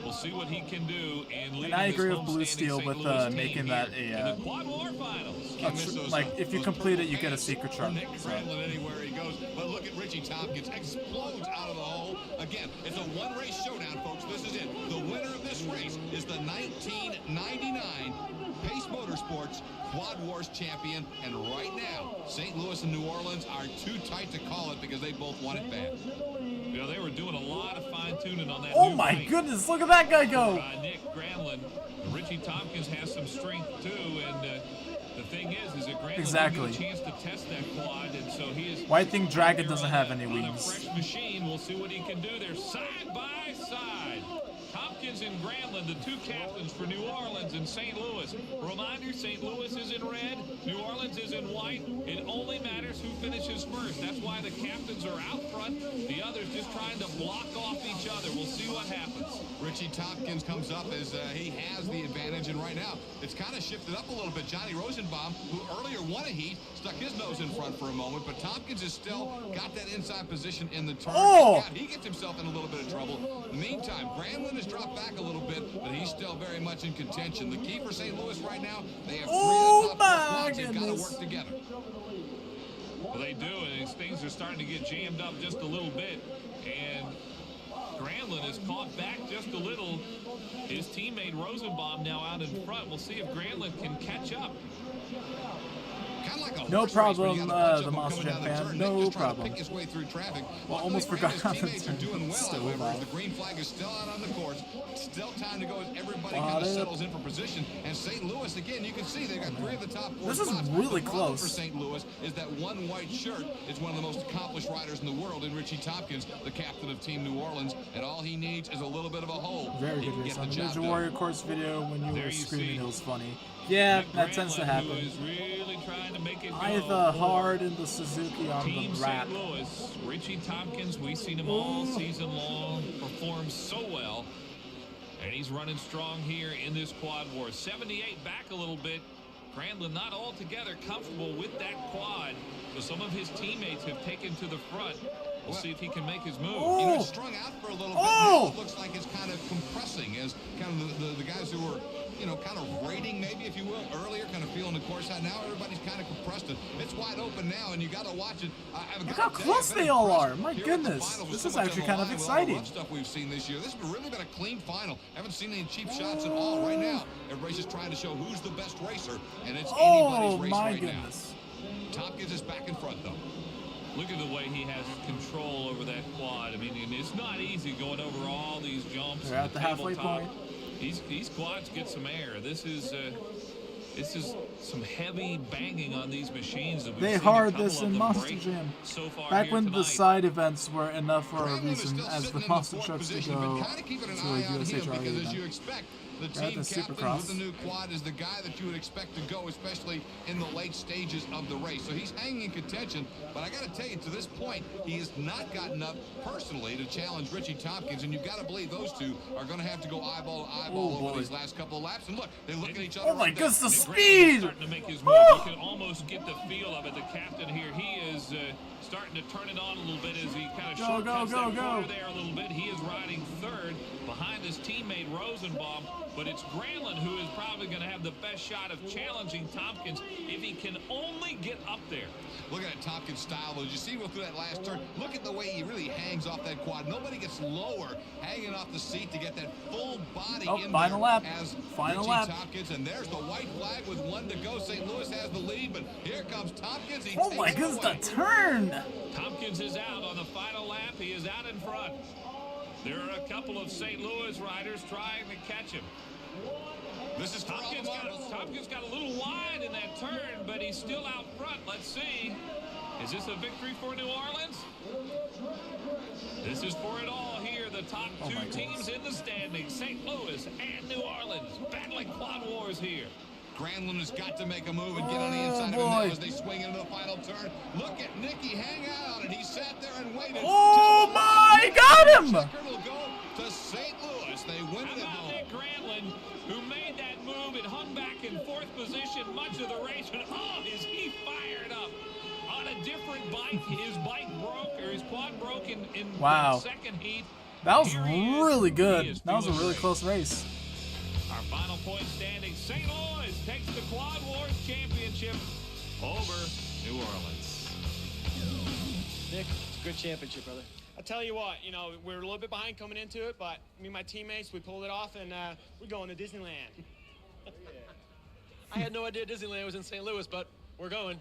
We'll see what he can do. And I agree with Blue Steel with making that a Quad War finals. like if you complete it, you get a secret truck. Nick So. Granlund anywhere he goes. But look at Richie Tompkins. Explodes out of the hole. Again, it's a one-race showdown, folks. This is it. The winner of this race is the 1999 Pace Motorsports Quad Wars champion. And right now, St. Louis and New Orleans are too tight to call it because they both won it bad. You know, they were doing a lot of fine-tuning on that. Oh new my paint. goodness! Look at that guy go! Nick Granlund. Richie Tompkins has some strength too, and the thing is that Granlund Exactly. didn't get a chance to test that quad, and so he is. Why I think Dragon here doesn't on have a- any on a wings. fresh machine. We'll see what he can do. They're side by side. Tompkins Tompkins and Granlund, the two captains for New Orleans and St. Louis. Reminder, St. Louis is in red, New Orleans is in white. It only matters who finishes first. That's why the captains are out front. The others just trying to block off each other. We'll see what happens. Richie Tompkins comes up as he has the advantage, and right now it's kind of shifted up a little bit. Johnny Rosenbaum, who earlier won a heat, stuck his nose in front for a moment, but Tompkins has still got that inside position in the turn. Oh! He gets himself in a little bit of trouble. In the meantime, Granlund has dropped back a little bit, but he's still very much in contention. The key for St. Louis right now, they have three of the top four squads. They've got to work together. Well, they do, and things are starting to get jammed up just a little bit, and Granlund has caught back just a little. His teammate Rosenbaum now out in front. We'll see if Granlund can catch up. No problem, the Monster Jam fan. No problem. Well, almost forgot how to doing well, however. The green flag is still out on the course. Still time to go as everybody kind of settles in for position. And St. Louis, again, you can see they've got three of the top four. This is really close. For St. Louis is that one white shirt. It's one of the most accomplished riders in the world in Richie Tompkins, the captain of Team New Orleans. And all he needs is a little bit of a hole. Very good race. On the Ninja Warrior course video, when you were screaming, it was funny. Yeah, that tends to happen. Really trying to make it Either hard in the Suzuki on Team the wrap. St. Louis, Richie Tompkins, we've seen him all season long perform so well. And he's running strong here in this quad war. 78 back a little bit. Granlund not altogether comfortable with that quad. So some of his teammates have taken to the front. We'll see if he can make his move. You know, it's strung out for a little bit. Now it looks like it's kind of compressing as kind of the guys who were, you know, kind of raiding maybe, if you will, earlier, kind of feeling the course out. Now everybody's kind of compressed it. It's wide open now, and you got to watch it. Look how close they all are. My goodness. This is actually kind of exciting. Stuff we've seen this year. This has really been a clean final. Haven't seen any cheap shots at all right now. Everybody's just trying to show who's the best racer, and it's anybody's race right goodness. Now. Tompkins is back in front, though. Look at the way he has control over that quad. I mean, it's not easy going over all these jumps. They're at the halfway point. These quads get some air. This is some heavy banging on these machines. That they hard this in Monster Jam. So far back when tonight. The side events were enough for a reason, as the monster trucks to go to a USA Rally event. The team captain with the new quad is the guy that you would expect to go, especially in the late stages of the race. So he's hanging in contention, but I got to tell you, to this point, he has not gotten up personally to challenge Richie Tompkins, and you've got to believe those two are going to have to go eyeball to eyeball over these last couple of laps. And look, they look at each other. Oh my goodness, the speed! Starting to make his move. You can almost get the feel of it. The captain here, he is starting to turn it on a little bit as he kind of shortcuts that corner there a little bit. He is riding third behind his teammate Rosenbaum, but it's Granlund who is probably going to have the best shot of challenging Tompkins if he can only get up there. Look at that Tompkins style, though. Did you see him go through that last turn? Look at the way he really hangs off that quad. Nobody gets lower hanging off the seat to get that full body in final there lap. as Final Richie lap. Tompkins. And there's the white flag with one to go. St. Louis has the lead, but here comes Tompkins. He oh my goodness, the turn! Tompkins is out on the final lap. He is out in front. There are a couple of St. Louis riders trying to catch him. This is Tompkins got a little wide in that turn, but he's still out front. Let's see. Is this a victory for New Orleans? This is for it all here. The top two teams in the standings, St. Louis and New Orleans, battling quad wars here. Granlund has got to make a move and get on the inside of him now as they swing into the final turn. Look at Nicky hang out on it. He sat there and waited. Oh my, got him! Will go to St. Louis. They win it at home. Nick Granlund, who made that move and hung back in fourth position much of the race, and oh, is he fired up on a different bike. His bike broke, or his quad broke in the second heat. That was really good. That was a really close race. Our final point standing, St. Louis takes the Quad Wars Championship over New Orleans. Nick, it's a good championship, brother. I'll tell you what, you know, we're a little bit behind coming into it, but me and my teammates, we pulled it off, and we're going to Disneyland. I had no idea Disneyland was in St. Louis, but we're going.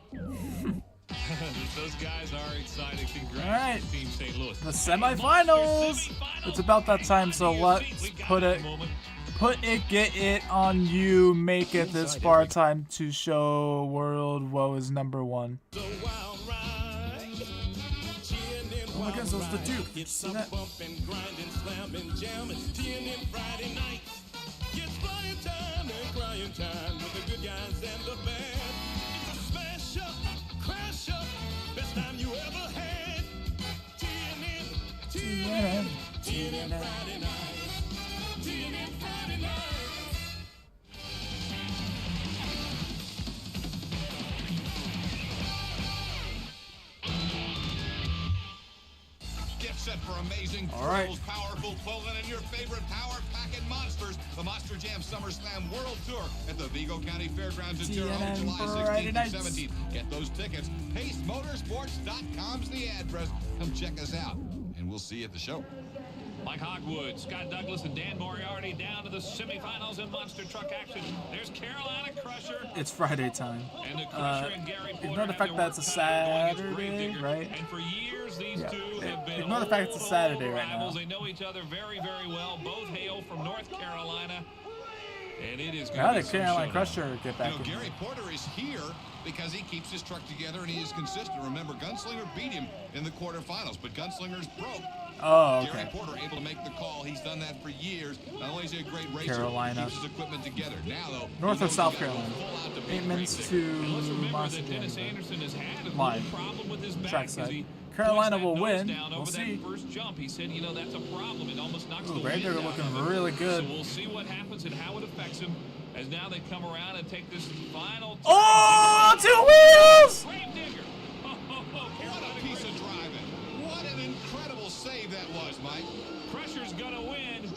Those guys are excited. Congrats, all right. Team St. Louis. The semifinals. It's about that time, so let's get it on you. Make it this far. Time to show world woe is number one. McKenzie was the Duke. It's See some that? bumping, grinding, slamming, jamming, TNN Friday nights. It's flying time and crying time with the good guys and the bad. It's a smash up, crash up, best time you ever had. TNN Friday nights. TNN Friday nights. Get set for amazing All right. thrills, powerful clothing, and your favorite power-packing monsters. The Monster Jam SummerSlam World Tour at the Vigo County Fairgrounds in Terre Haute, July 16th and 17th. Get those tickets. PaceMotorsports.com's the address. Come check us out, and we'll see you at the show. Mike Hogwood, Scott Douglas, and Dan Moriarty down to the semifinals in monster truck action. There's Carolina Crusher. It's Friday time. And the Crusher and Gary Porter Ignore the have fact their that it's a work cut out going against Saturday, Gravedigger. right? And for years, these Yeah. two have been Ignore the fact it's a Saturday old right now. rivals. They know each other very, very well. Both hail from North Carolina. And it is How going to did be some Carolina showdown. Crusher get back You know, in? Gary Porter is here because he keeps his truck together and he is consistent. Remember, Gunslinger beat him in the quarterfinals, but Gunslinger's broke. Oh, Gary okay. Porter able to make the call. He's done that for years. Not only is he a great racer, Carolina. he keeps his equipment together. Now, though, North he or knows South he's gotta go Carolina? full out to beat 8 minutes Gravedigger. to And let's remember Monster that Dennis Jam. Anderson has had a Live. little problem with his back as Trackside. he Carolina points will that win. nose down We'll over see. that first jump. He said, you know, that's a problem. It almost knocks Ooh, the Gravedigger wind out looking of him. really good. So we'll see what happens and how it affects him as now they come around and take this final. Oh, 2 wheels! Gravedigger. What a piece of driving. What an incredible save that was, Mike. Crusher's gonna win.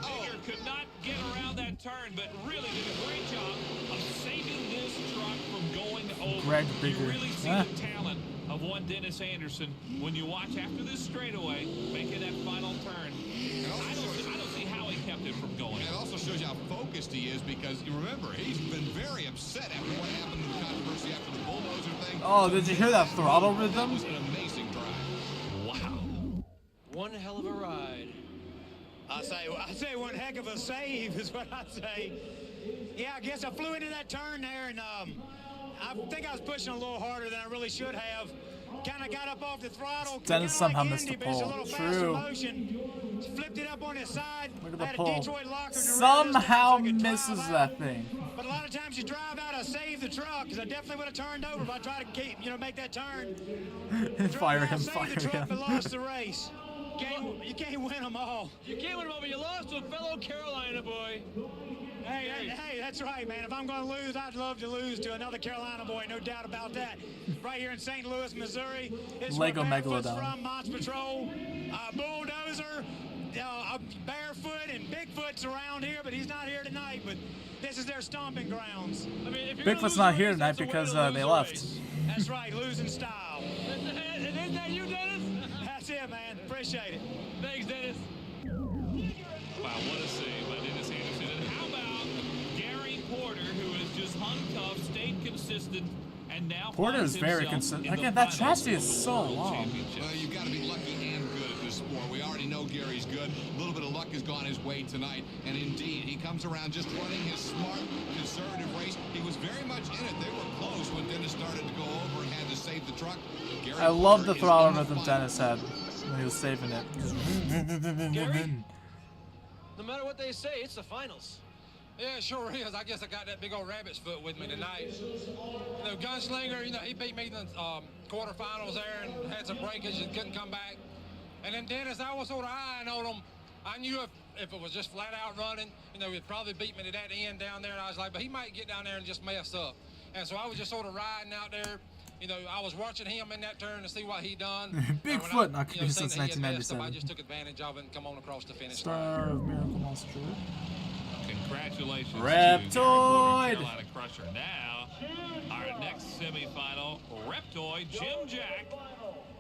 Digger could not get around that turn, but really did a great job of saving this truck from going over. Greg You Bigger. really see Huh? the talent of one Dennis Anderson when you watch after this straightaway, making that final turn. I don't see how he kept it from going. And it also shows you how focused he is because, you remember, he's been very upset after what happened to the controversy after the bulldozer thing. Oh, did you hear that throttle That rhythm? was an amazing drive. Wow. One hell of a ride. I say one heck of a save is what I'd say. Yeah, I guess I flew into that turn there, and I think I was pushing a little harder than I really should have. Kind of got up off the throttle. Dennis somehow like missed the Indy, but it's a pole. little faster True. motion. Flipped it up on his side. Look at the Had a pole. Detroit locker to run this Somehow down so I could misses drive that out. thing. But a lot of times you drive out, I save the truck because I definitely would have turned over if I tried to keep, make that turn. Fire Drove him, out, saved fire the truck, but him. lost the race. You can't win them all. You can't win them all, but you lost to a fellow Carolina boy. Hey, that's right, man. If I'm going to lose, I'd love to lose to another Carolina boy, no doubt about that. Right here in St. Louis, Missouri. It's Lego where Barefoot's Megalodon. from, Monster Patrol, Bulldozer, Barefoot, and Bigfoot's around here, but he's not here tonight. But this is their stomping grounds. I mean, if you're Bigfoot's gonna not lose a here race, tonight that's a way because to lose they a left. race. That's right, losing style. Isn't that you, Dennis? That's it, man. Appreciate it. Thanks, Dennis. Wow, what a save by Dennis Anderson. And how about Gary Porter, who has just hung tough, stayed consistent, and now Porter finds is very himself consistent. in the Again, that finals chassis of is the so World long. Championship. Well, you've got to be lucky and good at this sport. We already know Gary's good. A little bit of luck has gone his way tonight. And indeed, he comes around just running his smart, conservative race. He was very much in it. They were close when Dennis started to go over and had to save the truck. Gary I love Porter the is throttle in the rhythm final. Dennis had when he was saving it. Just No matter what they say, it's the finals. Yeah, it sure is. I guess I got that big old rabbit's foot with me tonight. Gunslinger, he beat me in the quarterfinals there and had some breakage and couldn't come back. And then Dennis, I was sort of eyeing on him. I knew if it was just flat out running, he'd probably beat me to that end down there. And I was like, but he might get down there and just mess up. And so I was just sort of riding out there. I was watching him in that turn to see what he done. Bigfoot, not seen since that he had messed up, 1997. I just took advantage of it and come on across the finish line. Star of Miracle Monster. Congratulations to Reptoid! Gary Porter, Carolina Crusher. Now, our next semifinal, Reptoid, Jim Jack,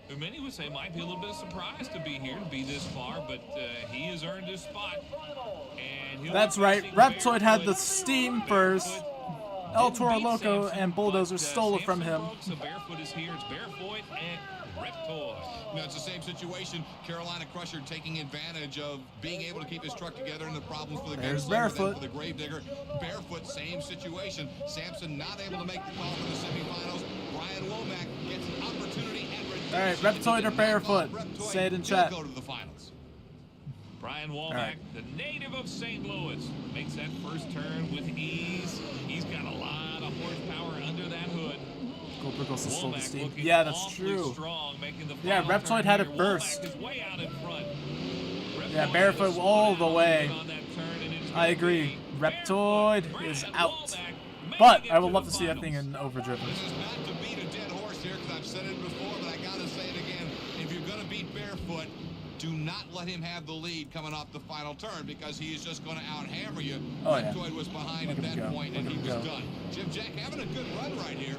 who many would say might be a little bit surprised to be here, to be this far, but he has earned his spot. And he'll That's be right. facing Reptoid had the Barefoot. steam first. Barefoot El Toro Loco and Bulldozer stole it from him. So Barefoot is here. It's Barefoot and Reptoid. You know, it's the same situation. Carolina Crusher taking advantage of being able to keep his truck together and the problems for the There's Gunslinger, Barefoot. then for the Gravedigger. Barefoot, same situation. Samson not able to make the call for the semifinals. Brian Womack gets an opportunity and All right, Reptoid or Barefoot? Say it in chat. Go to the finals. Brian Womack, right. the native of St. Louis, makes that first turn with ease. He's got a lot of horsepower under that hood. Goldberg stole the Womack steam. looking Yeah, that's awfully true. strong, making the Yeah, final Reptoid turn had it here. first. Womack is way out in front. Yeah, Reptoid Barefoot is all the out way. on that turn, and it's I gonna agree. be Reptoid Barefoot, is Brian out. Womack But making I it would to love the to see that thing finals. in Overdriven. This is not to beat a dead horse here because I've said it before, but I got to say it again. If you're going to beat Barefoot, do not let him have the lead coming off the final turn because he is just going to out-hammer you. Oh, yeah. Reptoid was behind Look at at him that go. point, and Look he at was him go. done. Jim Jack having a good run right here.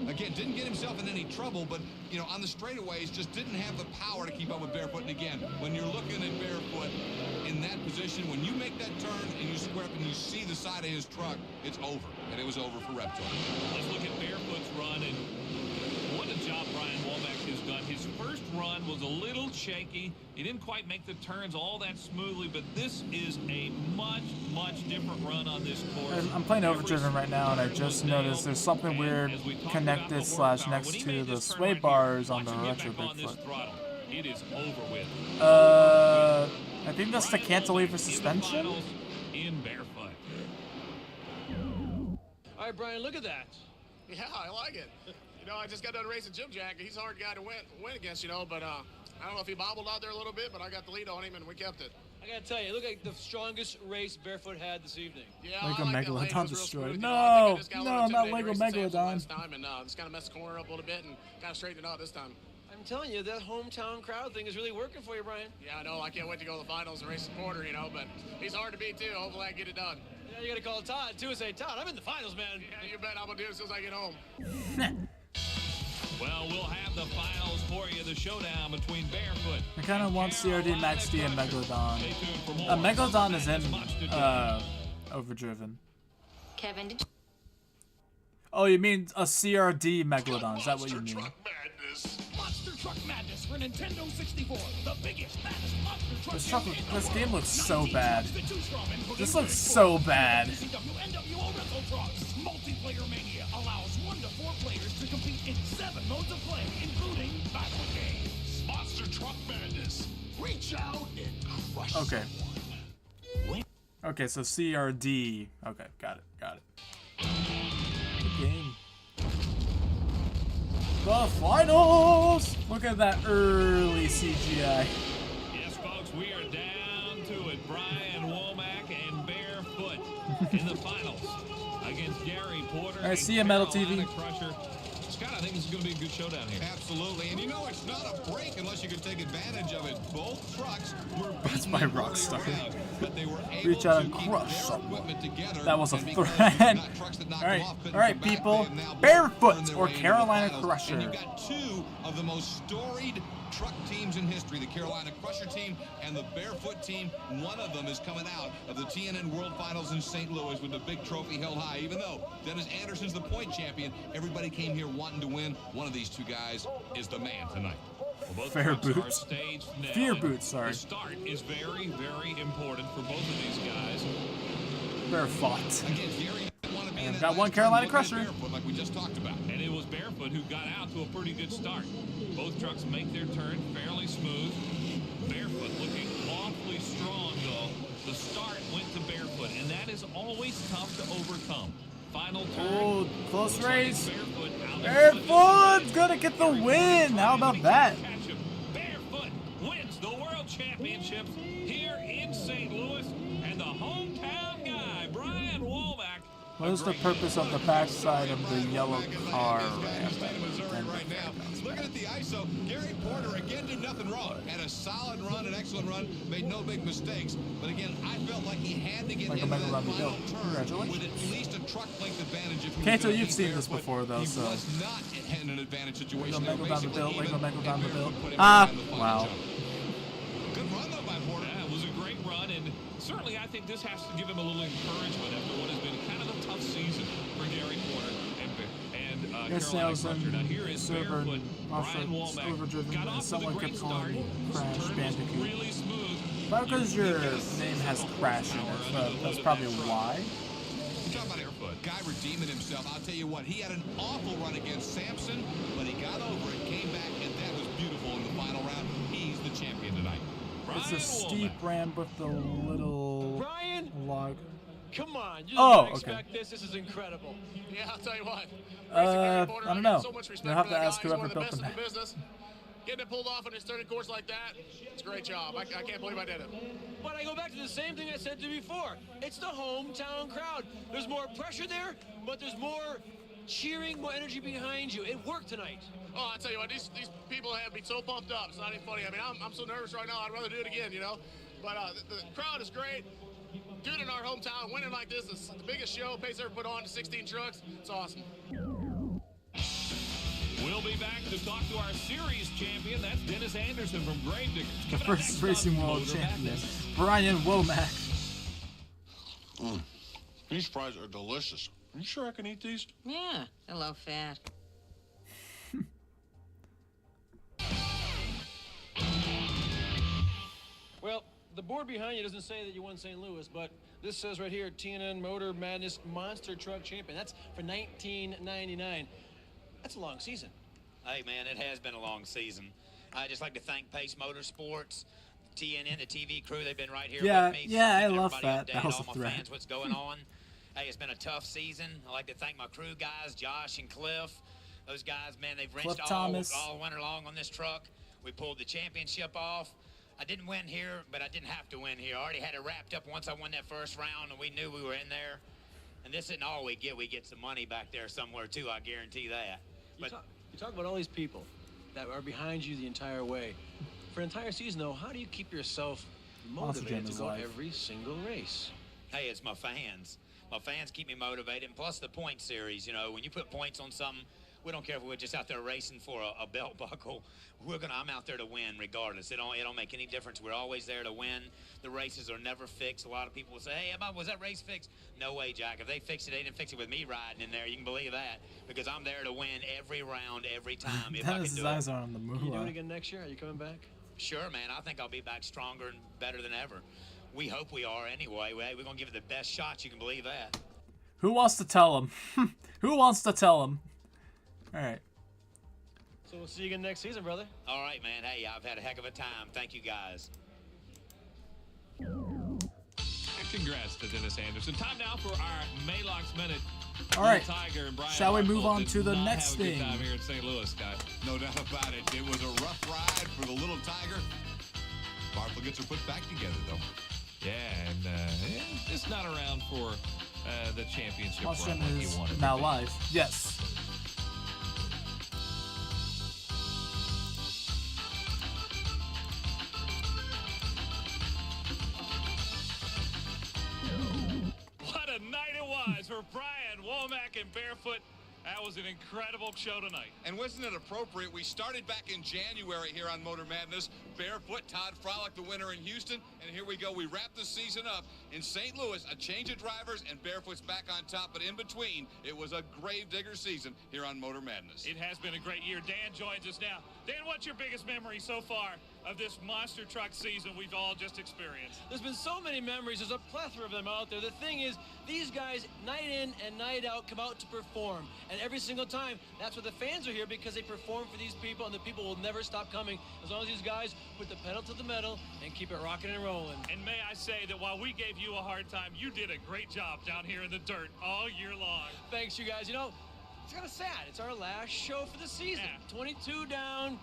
Again, didn't get himself in any trouble, but, you know, on the straightaways, just didn't have the power to keep up with Barefoot. And again, when you're looking at Barefoot in that position, when you make that turn and you square up and you see the side of his truck, it's over. And it was over for Reptoid. Let's look at Barefoot's run, and what a job Brian Womack has done. His first run was a little shaky. He didn't quite make the turns all that smoothly, but this is a much, much different run on this course. I'm playing Every Overdriven right now, and I turn just was nailed. noticed there's something And weird as we talked connected about / before, next when he to made the this turn sway right here, bars on watch the him get Retro back on this Bigfoot. throttle. It is over with. I think that's the cantilever suspension. In Barefoot. All right, Brian, look at that. Yeah, I like it. You know, I just got done racing Jim Jack. He's a hard guy to win against, you know, but I don't know if he bobbled out there a little bit, but I got the lead on him and we kept it. I gotta tell you, look like the strongest race Barefoot had this evening. Yeah, Lego I like that lane. It Megalodon was real destroyed. smooth. You No, know, I think I just got a no, little not intimidated Lego racing Samson Megalodon. last time and just kind of messed the corner up a little bit and kind of straightened it out this time. I'm telling you, that hometown crowd thing is really working for you, Brian. Yeah, I know. I can't wait to go to the finals and race the Porter, you know, but he's hard to beat too. Hopefully I can get it done. Yeah, you gotta call Todd too and say, Todd, I'm in the finals, man. Yeah, you bet I'm gonna do it as soon as I get home. Well, we'll have the finals for you. The showdown between Barefoot. I kind of want CRD, Max D, and Megalodon. Stay tuned for more. Megalodon is in Much to do. Overdriven. Kevin, did Oh, you mean a CRD Megalodon? Is that what you mean? Monster Truck Madness for Nintendo 64. The biggest, baddest monster truck This game looks so bad. to choose from, including This looks so bad. WCW NWO Wrestle Trucks. Multiplayer Mania allows 1 to 4 players to compete in 7 modes of play, including battle games. Monster Truck Madness. Reach out and crush Okay. someone. Okay, so CRD. Okay, got it. Good game. The finals! Look at that early CGI. Yes, folks, we are down to it. Brian Womack and Barefoot in the finals against Gary Porter. All right, and see ya, Metal Carolina TV. Crusher. Scott, I think this is going to be a good showdown here. Absolutely. And you know, it's not a break unless you can take advantage of it. Both trucks were That's beaten my in Rockstar. early rounds, but they were able Reach out to and keep crush their someone. equipment together. That was a And because threat. they're not trucks that knocked All them right, off, couldn't all right, come back. people. They have now Barefoot earned their or way into the Carolina finals. Crusher? And you've got 2 of the most storied truck teams in history, the Carolina Crusher team and the Barefoot team. One of them is coming out of the TNN World Finals in St. Louis with the big trophy held high. Even though Dennis Anderson's the point champion, everybody came here wanting to win. One of these 2 guys is the man tonight. Well, both Fair trucks are boots. staged now, Fear and boots, sorry. The start is very, very important for both of these guys. They're fought. Again, Gary didn't want to be in And that got one last Carolina turn looking at Crusher. Barefoot like we just talked about. And it was Barefoot who got out to a pretty good start. Both trucks make their turn fairly smooth. Barefoot looking awfully strong, though. The start went to Barefoot, and that is always tough to overcome. Final turn. Oh, close Looks like race. Barefoot out in front. Barefoot's gonna get the win. How about that? Catch him. Barefoot wins the World Championships here in St. Louis, and the hometown guy, Brian Womack. What is the purpose of the backside of the yellow car ramp? Right now, looking at the ISO, Gary Porter again did nothing wrong. Had a solid run, an excellent run, made no big mistakes. But again, I felt like he had to get Like a into that Megalodon to final go. turn Congratulations. with at least a truck length advantage. If he Kato, was you've beat seen this Barefoot. before, though, He so. was not in an advantage situation. Lego They were Megalodon to basically build, Lego even, Megalodon and to build. Barefoot put him Ah, behind the final wow. jump. Good run though by Porter. Yeah, it was a great run, and certainly I think this has to give him a little encouragement after what has been kind of a tough season. Yes, Carolina Nelson, Crusher. Now here is server barefoot also Brian Womack. overdriven, Got and off to someone the great kept calling start. me First Crash turn was Bandicoot. really smooth. Probably because your name has Crash in it, that's probably why. You talk about a guy redeeming himself. I'll tell you what, he had an awful run against Sampson, but he got over it, came back, and that was beautiful in the final round. He's the champion tonight. It's a steep ramp with the little Brian? log. Come on, you Oh, didn't okay. expect this. This is incredible. Yeah, I'll tell you what. I don't know. So much respect You'll have for to that ask guy. He's whoever one of the built best the in the map. business. Getting it pulled off on his turning course like that, it's a great job. I can't believe I did it. But I go back to the same thing I said to you before. It's the hometown crowd. There's more pressure there, but there's more cheering, more energy behind you. It worked tonight. Oh, I tell you what, these people have me so pumped up. It's not even funny. I mean, I'm so nervous right now. I'd rather do it again, you know. But the crowd is great. Doing it in our hometown, winning like this is the biggest show Pace ever put on. 16 trucks. It's awesome. We'll be back to talk to our series champion. That's Dennis Anderson from Gravedigger. The first Racing World Champion, Brian Womack. These fries are delicious. You sure I can eat these? Yeah, they're low fat. Well, the board behind you doesn't say that you won St. Louis, but this says right here, TNN Motor Madness Monster Truck Champion. That's for 1999. That's a long season. Hey, man, it has been a long season. I'd just like to thank Pace Motorsports, TNN, the TV crew. They've been right here with me. Yeah, I keeping love everybody that. That updated, was all a my threat. fans, what's going on. Hey, it's been a tough season. I'd like to thank my crew guys, Josh and Cliff. Those guys, man, they've wrenched Cliff Thomas. all winter long on this truck. We pulled the championship off. I didn't win here, but I didn't have to win here. I already had it wrapped up once I won that first round, and we knew we were in there. And this isn't all we get. We get some money back there somewhere, too. I guarantee that. But You talk about all these people that are behind you the entire way. For an entire season, though, how do you keep yourself motivated to go every single race? Hey, it's my fans. My fans keep me motivated, and plus the point series. You know, when you put points on something, we don't care if we're just out there racing for a belt buckle. I'm out there to win regardless. It don't make any difference. We're always there to win. The races are never fixed. A lot of people will say, hey, was that race fixed? No way, Jack. If they fixed it, they didn't fix it with me riding in there. You can believe that, because I'm there to win every round, every time. If I can His do eyes it. are on the You doing it moolah. again next year? Are you coming back? Sure, man. I think I'll be back stronger and better than ever. We hope we are anyway. We're going to give it the best shot. You can believe that. Who wants to tell him? Who wants to tell him? All right. So we'll see you again next season, brother. All right, man. Hey, I've had a heck of a time. Thank you, guys. Congrats to Dennis Anderson. Time now for our Maylocks Minute. All right. Tiger and Brian Shall we move Hartwell on did to the not next have a good thing? time here in St. Louis, Scott. No doubt about it. It was a rough ride for the little Tiger. Bartlett gets her put back together, though. Yeah, and just not around for the championship run Austin like he is wanted. now live. Yes. What a night it was for Brian Womack and Barefoot. That was an incredible show tonight. And wasn't it appropriate? We started back in January here on Motor Madness. Barefoot, Todd Frolick, the winner in Houston. And here we go. We wrap the season up in St. Louis. A change of drivers, and Barefoot's back on top. But in between, it was a Gravedigger season here on Motor Madness. It has been a great year. Dan joins us now. Dan, what's your biggest memory so far of this monster truck season we've all just experienced? There's been so many memories. There's a plethora of them out there. The thing is, these guys, night in and night out, come out to perform. And every single time, that's what the fans are here, because they perform for these people, and the people will never stop coming as long as these guys put the pedal to the metal and keep it rocking and rolling. And may I say that while we gave you a hard time, you did a great job down here in the dirt all year long. Thanks, you guys. You know, it's kind of sad. It's our last show for the season. 22 down.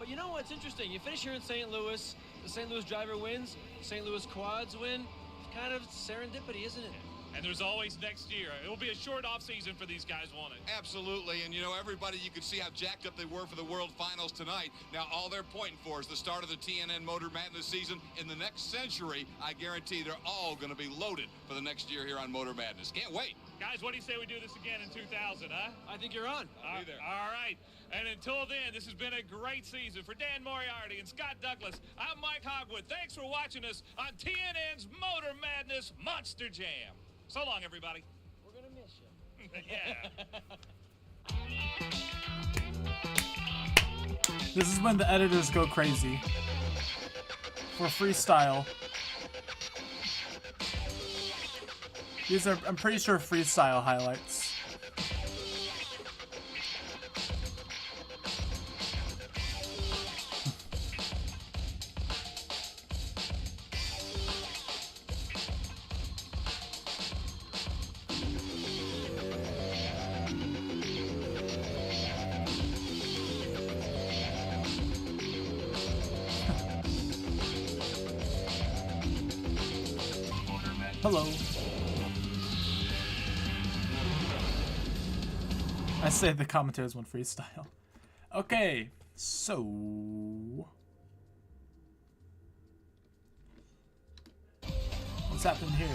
But you know what's interesting? You finish here in St. Louis, the St. Louis driver wins, the St. Louis quads win. It's kind of serendipity, isn't it? And there's always next year. It will be a short off season for these guys, won't it? Absolutely, and you know, everybody, you could see how jacked up they were for the World Finals tonight. Now, all they're pointing for is the start of the TNN Motor Madness season. In the next century, I guarantee they're all going to be loaded for the next year here on Motor Madness. Can't wait. Guys, what do you say we do this again in 2000, huh? I think you're on. All right. And until then, this has been a great season. For Dan Moriarty and Scott Douglas, I'm Mike Hogwood. Thanks for watching us on TNN's Motor Madness Monster Jam. So long, everybody. We're going to miss you. Yeah. This is when the editors go crazy. For freestyle. These are, I'm pretty sure, freestyle highlights. Hello. I say the commentators went freestyle. Okay, so what's happening here?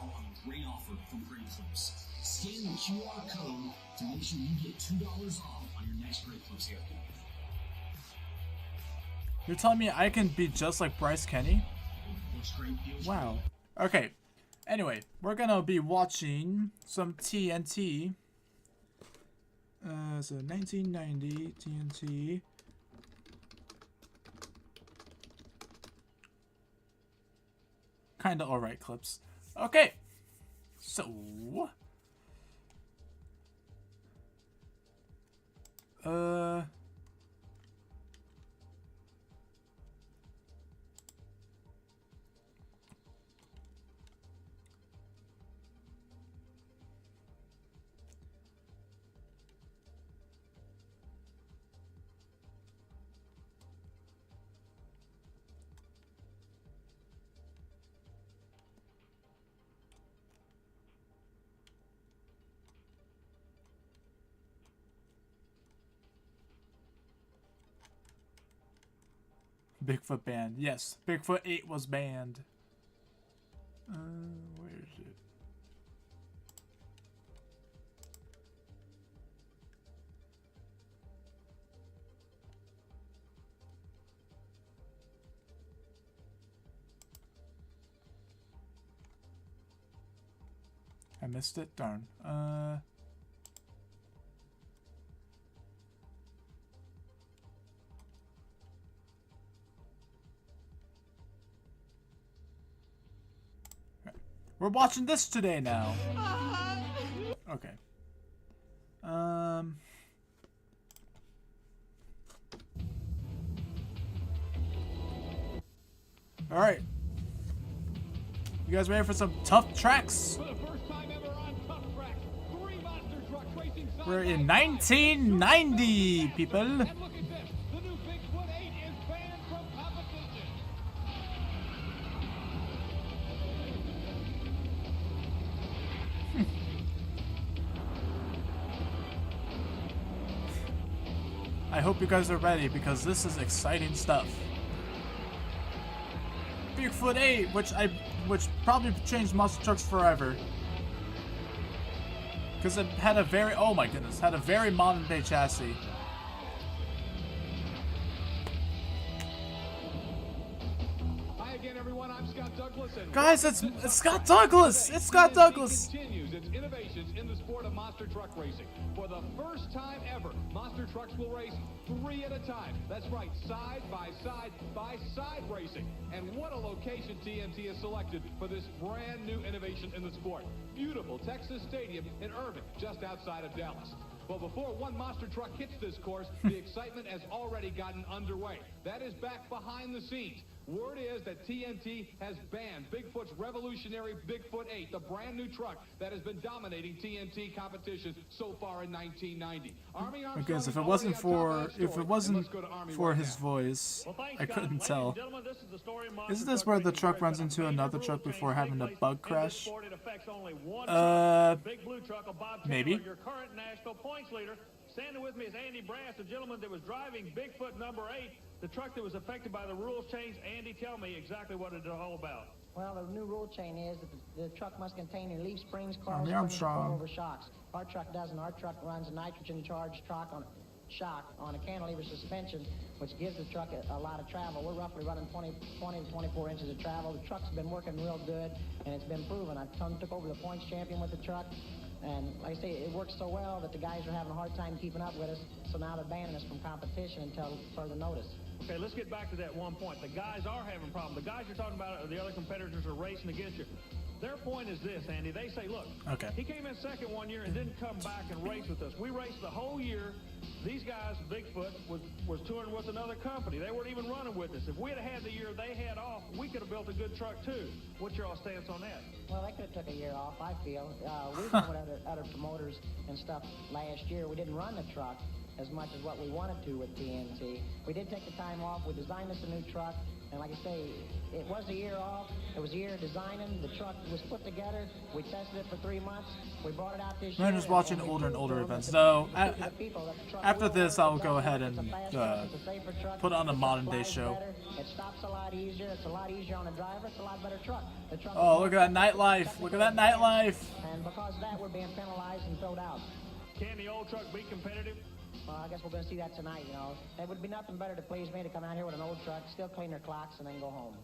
A great offer from Great Clips. Scan the QR code to make sure you get $2 off on your next Great Clips haircut. You're telling me I can be just like Bryce Kenny? Wow. Okay. Anyway, we're gonna be watching some TNT. So 1990 TNT. Kinda alright clips. Okay. So. Bigfoot banned. Yes, Bigfoot 8 was banned. Where is it? I missed it? Darn. We're watching this today now. Okay. Alright. You guys ready for some tough tracks? We're in 1990, people. I hope you guys are ready because this is exciting stuff. Bigfoot 8, which probably changed monster trucks forever. Because it had a very, oh my goodness, had a very modern day chassis. Hi again, everyone. I'm Scott Douglas. And guys, it's Scott Douglas. It's Scott Douglas. Continues its innovations in the sport of monster truck racing. For the first time ever, monster trucks will race 3 at a time. That's right, side by side racing. And what a location TNT has selected for this brand new innovation in the sport. Beautiful Texas Stadium in Irving, just outside of Dallas. But before one monster truck hits this course, the excitement has already gotten underway. That is back behind the scenes. Word is that TNT has banned Bigfoot's revolutionary Bigfoot 8, the brand new truck that has been dominating TNT competitions so far in 1990. Because if it wasn't for his voice, I couldn't tell. Isn't this where the truck runs into another truck before having a bug crash? Maybe. Standing with me is Andy Brass, the gentleman that was driving Bigfoot number 8, the truck that was affected by the rules change. Andy, tell me exactly what it's all about. Well, the new rule change is that the truck must contain a leaf springs, Armstrong. over shocks. Our truck doesn't. Our truck runs a nitrogen-charged truck on shock on a cantilever suspension, which gives the truck a lot of travel. We're roughly running 20 to 24 inches of travel. The truck's been working real good, and it's been proven. I took over the points champion with the truck, and like I say, it works so well that the guys are having a hard time keeping up with us, so now they're banning us from competition until further notice. Okay, let's get back to that one point. The guys are having problems. The guys you're talking about, the other competitors are racing against you. Their point is this, Andy. They say, look, he came in second one year and didn't come back and race with us. We raced the whole year. These guys, Bigfoot, was touring with another company. They weren't even running with us. If we had the year they had off, we could have built a good truck too. What's your stance on that? Well, they could have took a year off, I feel. We went with other promoters and stuff last year. We didn't run the truck as much as what we wanted to with TNT. We did take the time off. We designed us a new truck. And like I say, it was a year off. It was a year designing. The truck was put together. We tested it for 3 months. We brought it out this year. I'm just watching older and older events. So after this, I'll go ahead and put on a modern day show. It stops a lot easier. It's a lot easier on the driver. It's a lot better truck. Oh, look at that nightlife. Look at that nightlife. And because of that, we're being penalized and thrown out. Can the old truck be competitive? Well, I guess we're going to see that tonight, you know. It would be nothing better to please me to come out here with an old truck, still clean their clocks, and then go home.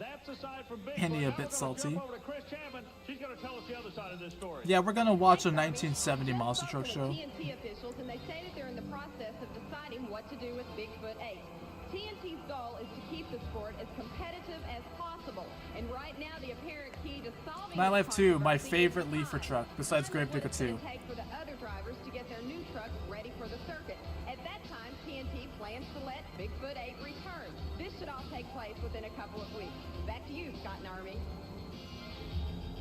That's aside from Bigfoot. Andy a bit salty. Over to Chris Chapman. She's going to tell us the other side of this story. Yeah, we're going to watch a 1970 monster truck show. TNT officials, and they say that they're in the process of deciding what to do with Bigfoot 8. TNT's goal is to keep the sport as competitive as possible, and right now the apparent key to solving Nightlife 2, my favorite Leafer truck, besides Gravedigger 2. take for the other drivers to get their new trucks ready for the circuit. At that time, TNT plans to let Bigfoot 8 return. This should all take place within a couple of weeks. Back to you, Scott and Army.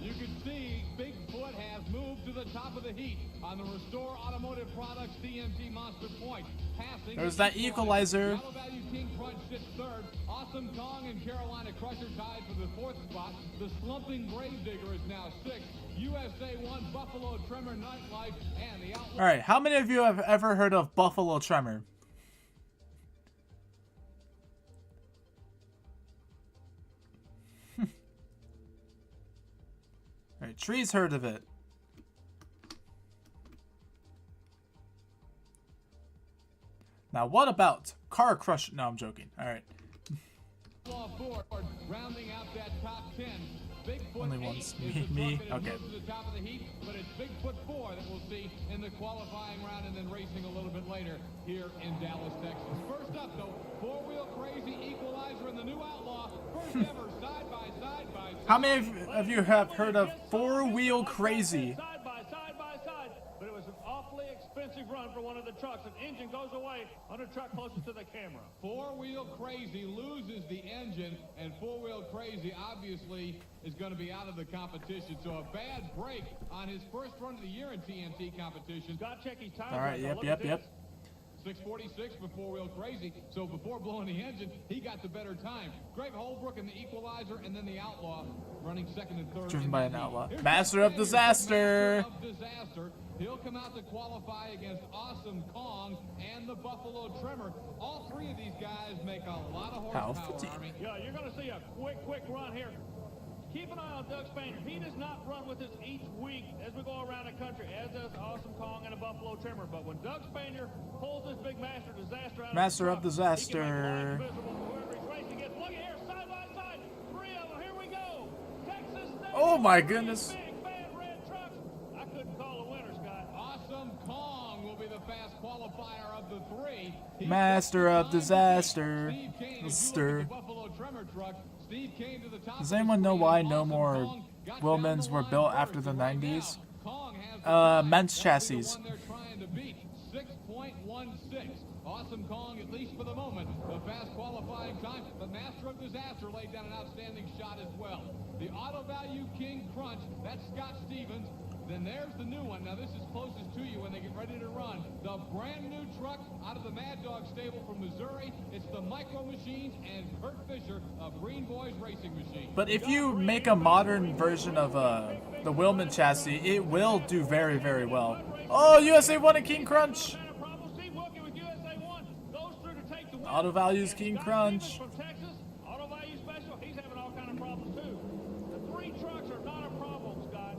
You can see Bigfoot has moved to the top of the heat on the Restore Automotive Products TNT Monster Point. Passing There's that equalizer. Yellow Value King Crunch sits third. Awesome Kong and Carolina Crusher tied for the fourth spot. The slumping Gravedigger is now sixth. USA 1, Buffalo Tremor, Nightlife, and the Outlaw. All right, how many of you have ever heard of Buffalo Tremor? All right, Tree's heard of it. Now, what about Car Crush? No, I'm joking. All right. Rounding out that top 10. Bigfoot Only once. Me. Okay. To the top of the heat, but it's Bigfoot 4 that we'll see in the qualifying round and then racing a little bit later here in Dallas, Texas. First up, though, four-wheel crazy equalizer in the new Outlaw. First ever side-by-side. How many of you have heard of four-wheel crazy? Side by side, but it was an awfully expensive run for one of the trucks. An engine goes away on a truck closest to the camera. Four-wheel crazy loses the engine, and four-wheel crazy obviously is going to be out of the competition. So a bad break on his first run of the year in TNT competition. Got check his time. All right, yep. 6:46 for four-wheel crazy. So before blowing the engine, he got the better time. Greg Holbrook in the equalizer, and then the Outlaw running second and third. Driven by an Outlaw. Master of Disaster. He'll come out to qualify against Awesome Kong and the Buffalo Tremor. All three of these guys make a lot of horsepower, Army. Yeah, you're going to see a quick run here. Keep an eye on Doug Spanier. He does not run with us each week as we go around the country, as does Awesome Kong and the Buffalo Tremor. But when Doug Spanier pulls this big Master Disaster out Master of of the truck, he can make Disaster. life miserable for whoever he's racing against. Look here, side by side. Three of them. Here we go. Texas State. Oh my goodness. Big, bad red trucks. I couldn't call a winner, Scott. Awesome Kong will be the fast qualifier of the three. Master of Disaster. The Buffalo Tremor truck. Steve came to the top. Does anyone know why no more Wilmans were built after the 90s? Men's chassis. They're trying to beat 6.16. Awesome Kong, at least for the moment, the fast qualifying time. But Master of Disaster laid down an outstanding shot as well. The Auto Value King Crunch, that's Scott Stevens. Then there's the new one. Now this is closest to you when they get ready to run. The brand new truck out of the Mad Dog stable from Missouri. It's the Micro Machines and Kurt Fisher of Green Boys Racing Machine. But if you make a modern version of the Wilman chassis, it will do very, very well. Oh, USA 1 and King Crunch. Auto Values King Crunch. From Texas, Auto Value Special, he's having all kind of problems too. The three trucks are not a problem, Scott.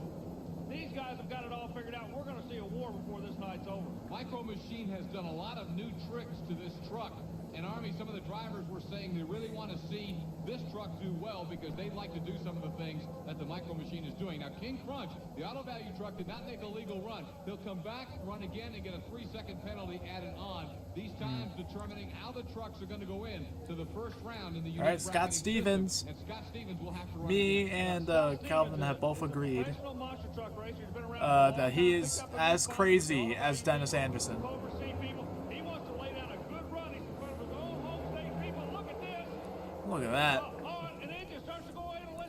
These guys have got it all figured out. We're going to see a war before before this night's over. Micro Machine has done a lot of new tricks to this truck. And Army, some of the drivers were saying they really want to see this truck do well because they'd like to do some of the things that the Micro Machine is doing. Now, King Crunch, the auto value truck, did not make a legal run. He'll come back, run again, and get a 3-second penalty added on. These times determining how the trucks are going to go in to the first round in the All right, Scott Stevens. And Scott Stevens will have to run. Me and Calvin have both agreed that he is as crazy as Dennis Anderson. Look at that.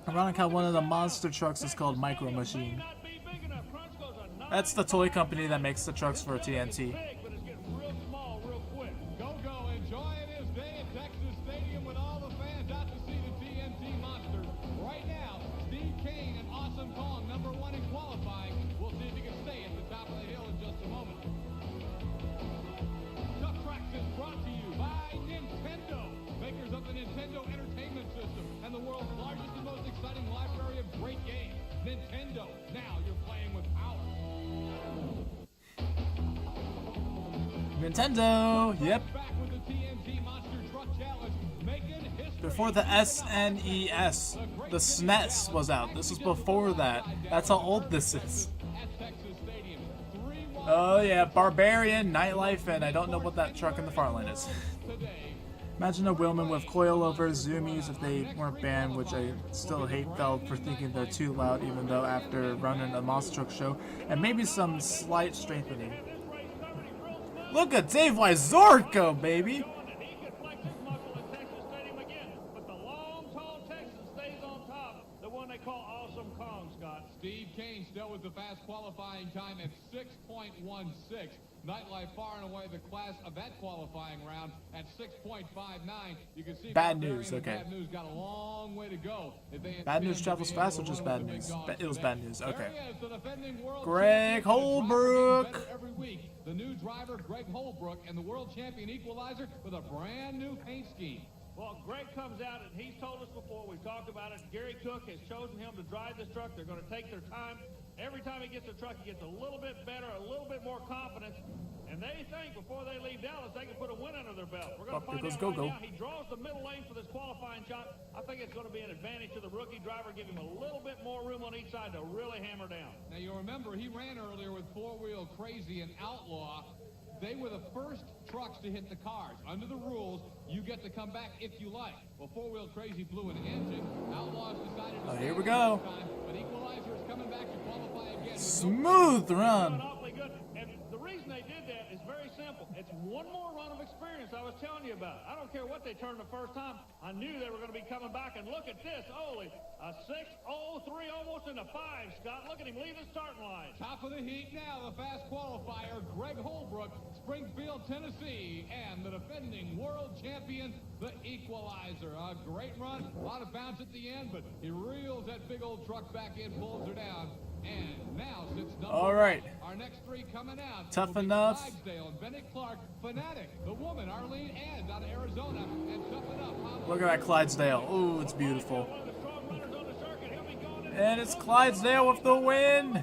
Ironic how one of the monster trucks is called Micro Machine. That's the toy company that makes the trucks for TNT. Go, enjoy this day at Texas Stadium with all the fans out to see the TNT Monsters. Right now, Steve Kane and Awesome Kong, #1 in qualifying. We'll see if he can stay at the top of the hill in just a moment. Tough Tracks is brought to you by Nintendo, makers of the Nintendo Entertainment System and the world's largest and most exciting library of great games. Nintendo, now you're playing with power. Nintendo, yep. Before the SNES, the SNES was out. This was before that. That's how old this is. Oh yeah, Barbarian, Nightlife, and I don't know what that truck in the far line is. Imagine a Wheelman with coilover zoomies if they weren't banned, which I still hate Feld for thinking they're too loud, even though after running a monster truck show, and maybe some slight strengthening. Look at Dave Wyzorko, baby! Steve Kane still with the fast qualifying time at 6.16. Nightlife far and away the class of that qualifying round at 6.59. You can see bad news, okay. Bad news got a long way to go. Bad news travels fast or just bad news? It was bad news, okay. Greg Holbrook! Every week, the new driver Greg Holbrook and the world champion equalizer with a brand new paint scheme. Well, Greg comes out, and he's told us before, we've talked about it, Gary Cook has chosen him to drive this truck. They're going to take their time. Every time he gets the truck, he gets a little bit better, a little bit more confidence. And they think before they leave Dallas, they can put a win under their belt. We're going to find out right now. He draws the middle lane for this qualifying shot. I think it's going to be an advantage to the rookie driver, give him a little bit more room on each side to really hammer down. Now, you'll remember, he ran earlier with Four-Wheel Crazy and Outlaw. They were the first trucks to hit the cars. Under the rules, you get to come back if you like. Well, Four-Wheel Crazy blew an engine. Outlaws decided to here we go. But Equalizer is coming back to qualify again. Smooth run. And the reason they did that is very simple. It's one more run of experience I was telling you about. I don't care what they turned the first time. I knew they were going to be coming back. And look at this. Holy, a 6.03, almost in the 5, Scott. Look at him leave the starting line. Top of the heat now, the fast qualifier, Greg Holbrook, Springfield, Tennessee, and the defending world champion, the Equalizer. A great run, a lot of bounce at the end, but he reels that big old truck back in, pulls her down. And now sits number all right. one. Our next three coming out. Tough enough. Clydesdale and Bennett Clark, Fanatic, the woman, Arlene Ann out of Arizona, and Tough Enough. Look at that Clydesdale. Ooh, it's beautiful. And it's Clydesdale with the win.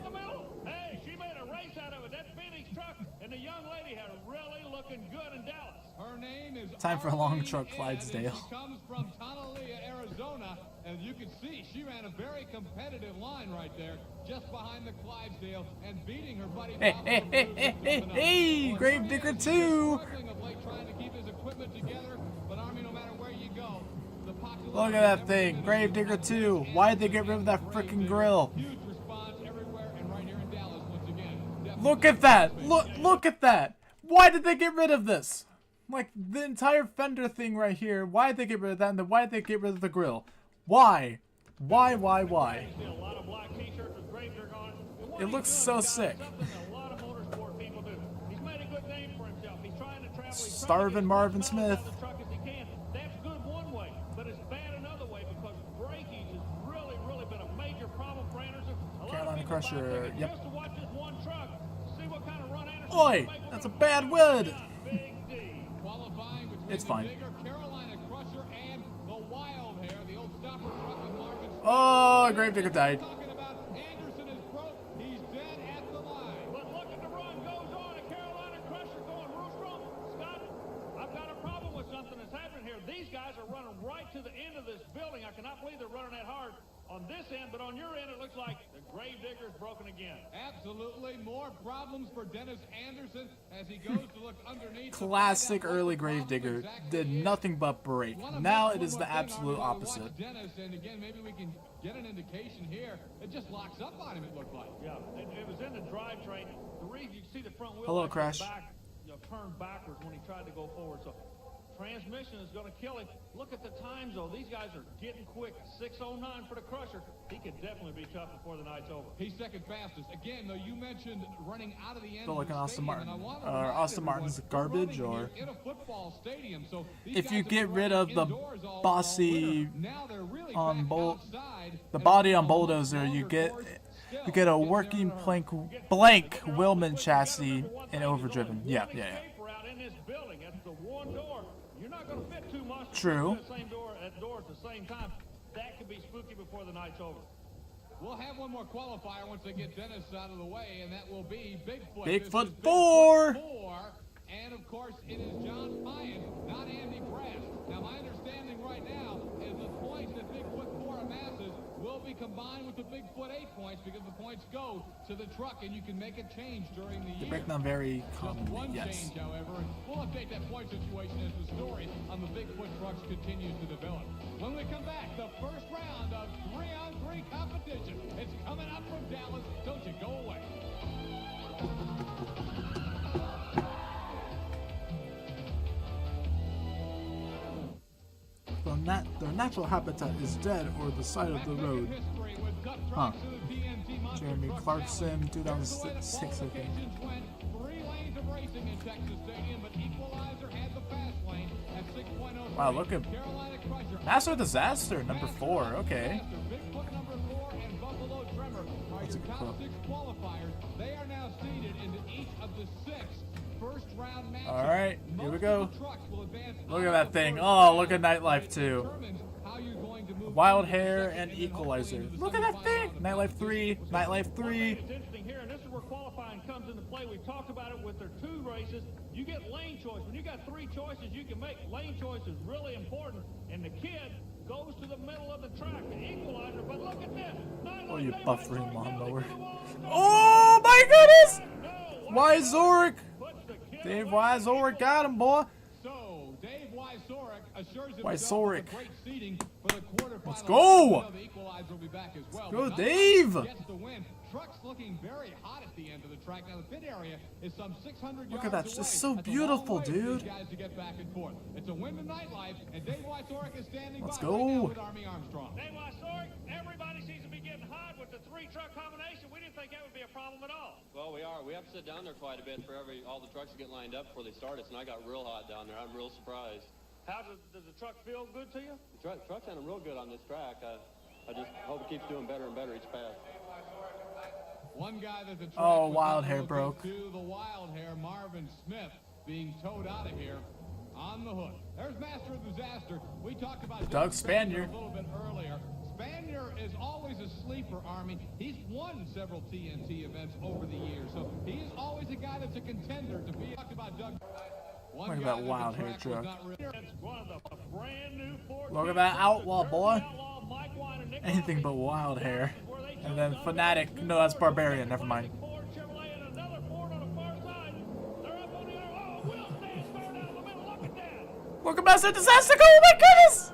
Hey, she made a race out of it. That Phoenix truck and the young lady had really looking good in Dallas. Her name is time for a long truck, Clydesdale. She comes from Tonalea, Arizona, and you can see she ran a very competitive line right there, just behind the Clydesdale, and beating her buddy. Hey, Gravedigger 2. Trying to keep his equipment together, but Army, no matter where you go, the look at that thing, Gravedigger 2. Why'd they get rid of that freaking grill? Huge response everywhere, and right here in Dallas once again. Look at that! Look at that! Why did they get rid of this? Like the entire fender thing right here. Why did they get rid of that? And then why did they get rid of the grill? Why? Why? It looks so sick. Starving Marvin Smith. That's good one way, but it's bad another way because braking has really been a major problem for Anderson. Carolina Crusher, yep. Just to watch this one truck, see what kind of run Anderson. Oi, that's a bad word. It's fine. Carolina Crusher and the Wild Hair, the old stopper truck with Marvin. Oh, Gravedigger died. Anderson is broke. He's dead at the line. But look at the run goes guys are running right to the end of this building. I cannot believe they're running that hard on this end, but on your end, it looks like the Gravedigger's broken again. Absolutely. More problems for Dennis Anderson as he goes to look underneath. Classic early Gravedigger. Did nothing but break. Now it is the absolute opposite. Dennis, and again, maybe we can get an indication here. It just locks up on him, it looked like. Yeah, it was in the drivetrain. The reason you see the front wheel Hello, Crash. back, turned backwards when he tried to go forward. So transmission is going to kill him. Look at the times, though. These guys are getting quick. 6:09 for the Crusher. He could definitely be tough before the night's over. He's second fastest. Again, though, you mentioned running out of the end. Feel like an Austin Martin. Or Austin Martin's garbage, or in a football stadium. So if you get rid of the bossy on the body on bulldozer, you get a working blank Willman chassis and overdriven. Yeah. True. At door at the same time. That could be spooky before the night's over. We'll have one more qualifier once they get Dennis out of the way, and that will be Bigfoot. Bigfoot 4. And of course, it is John Pyan, not Andy Brass. Now, my understanding right now is the points that Bigfoot 4 amasses will be combined with the Bigfoot 8 points because the points go to the truck, and you can make a change during the year. They break down very Just commonly, one yes. change, however, and we'll update that point situation as the story on the Bigfoot trucks continues to develop. When we come back, the first round of 3-on-3 competition. It's coming up from Dallas. Don't you go away. Their natural habitat is dead or the side of the road. Huh. Jeremy Clarkson, 2006, I think. 3 lanes of racing in Texas Stadium, but Equalizer had the fast lane at 6.03. Wow, look at Master Disaster, number 4. Okay. Bigfoot number 4 and Buffalo Tremor are your top 6 qualifiers. They are now seeded into each of the 6 first round matches. All right, here we go. Look at that thing. Oh, look at Nightlife 2. Wild Hair and Equalizer. Look at that thing. Nightlife 3, Nightlife 3. It's interesting here, and this is where qualifying comes into play. We've talked about it with their 2 races. You get lane choice. When you got 3 choices you can make, lane choice is really important. And the kid goes to the middle of the track, the Equalizer. But look at this. Oh, you buffering lawnmower. Oh my goodness! Wyzorek! Dave Wyzorek got him, boy. So, Dave Wyzorek assures Wyzorek. himself of great seating for the quarterfinals. Let's go! The Equalizer will be back as well. Go, But Dave! Gets the win. Truck's looking very hot at the end of the track. Now, the pit area is some 600 Look yards at that. away. It's so That's a beautiful, long way for dude. these guys to get back and forth. It's a win to Nightlife, and Dave Wyzorek is standing Let's by go. right now with Army Armstrong. Dave Wyzorek, everybody seems to be getting hot with the 3-truck combination. We didn't think that would be a problem at all. Well, we are. We have to sit down there quite a bit for all the trucks to get lined up before they start us, and I got real hot down there. I'm real surprised. How does the truck feel good to you? The truck's sounding real good on this track. I just hope it keeps doing better and better each pass. One guy that the track Oh, was Wild not Hair looking broke. to, the Wild Hair, Marvin Smith, being towed out of here on the hook. There's Master of Disaster. We talked about Doug Spanier. a little bit earlier. Spanier is always a sleeper, Army. He's won several TNT events over the years, so he's always a guy that's a contender to be. Talked about Doug. Look at that Wild Hair truck. Look Look at that outlaw, boy. Anything but Wild Hair. And then Fanatic. No, that's Barbarian. Never mind. Look at Master Disaster. Oh my goodness!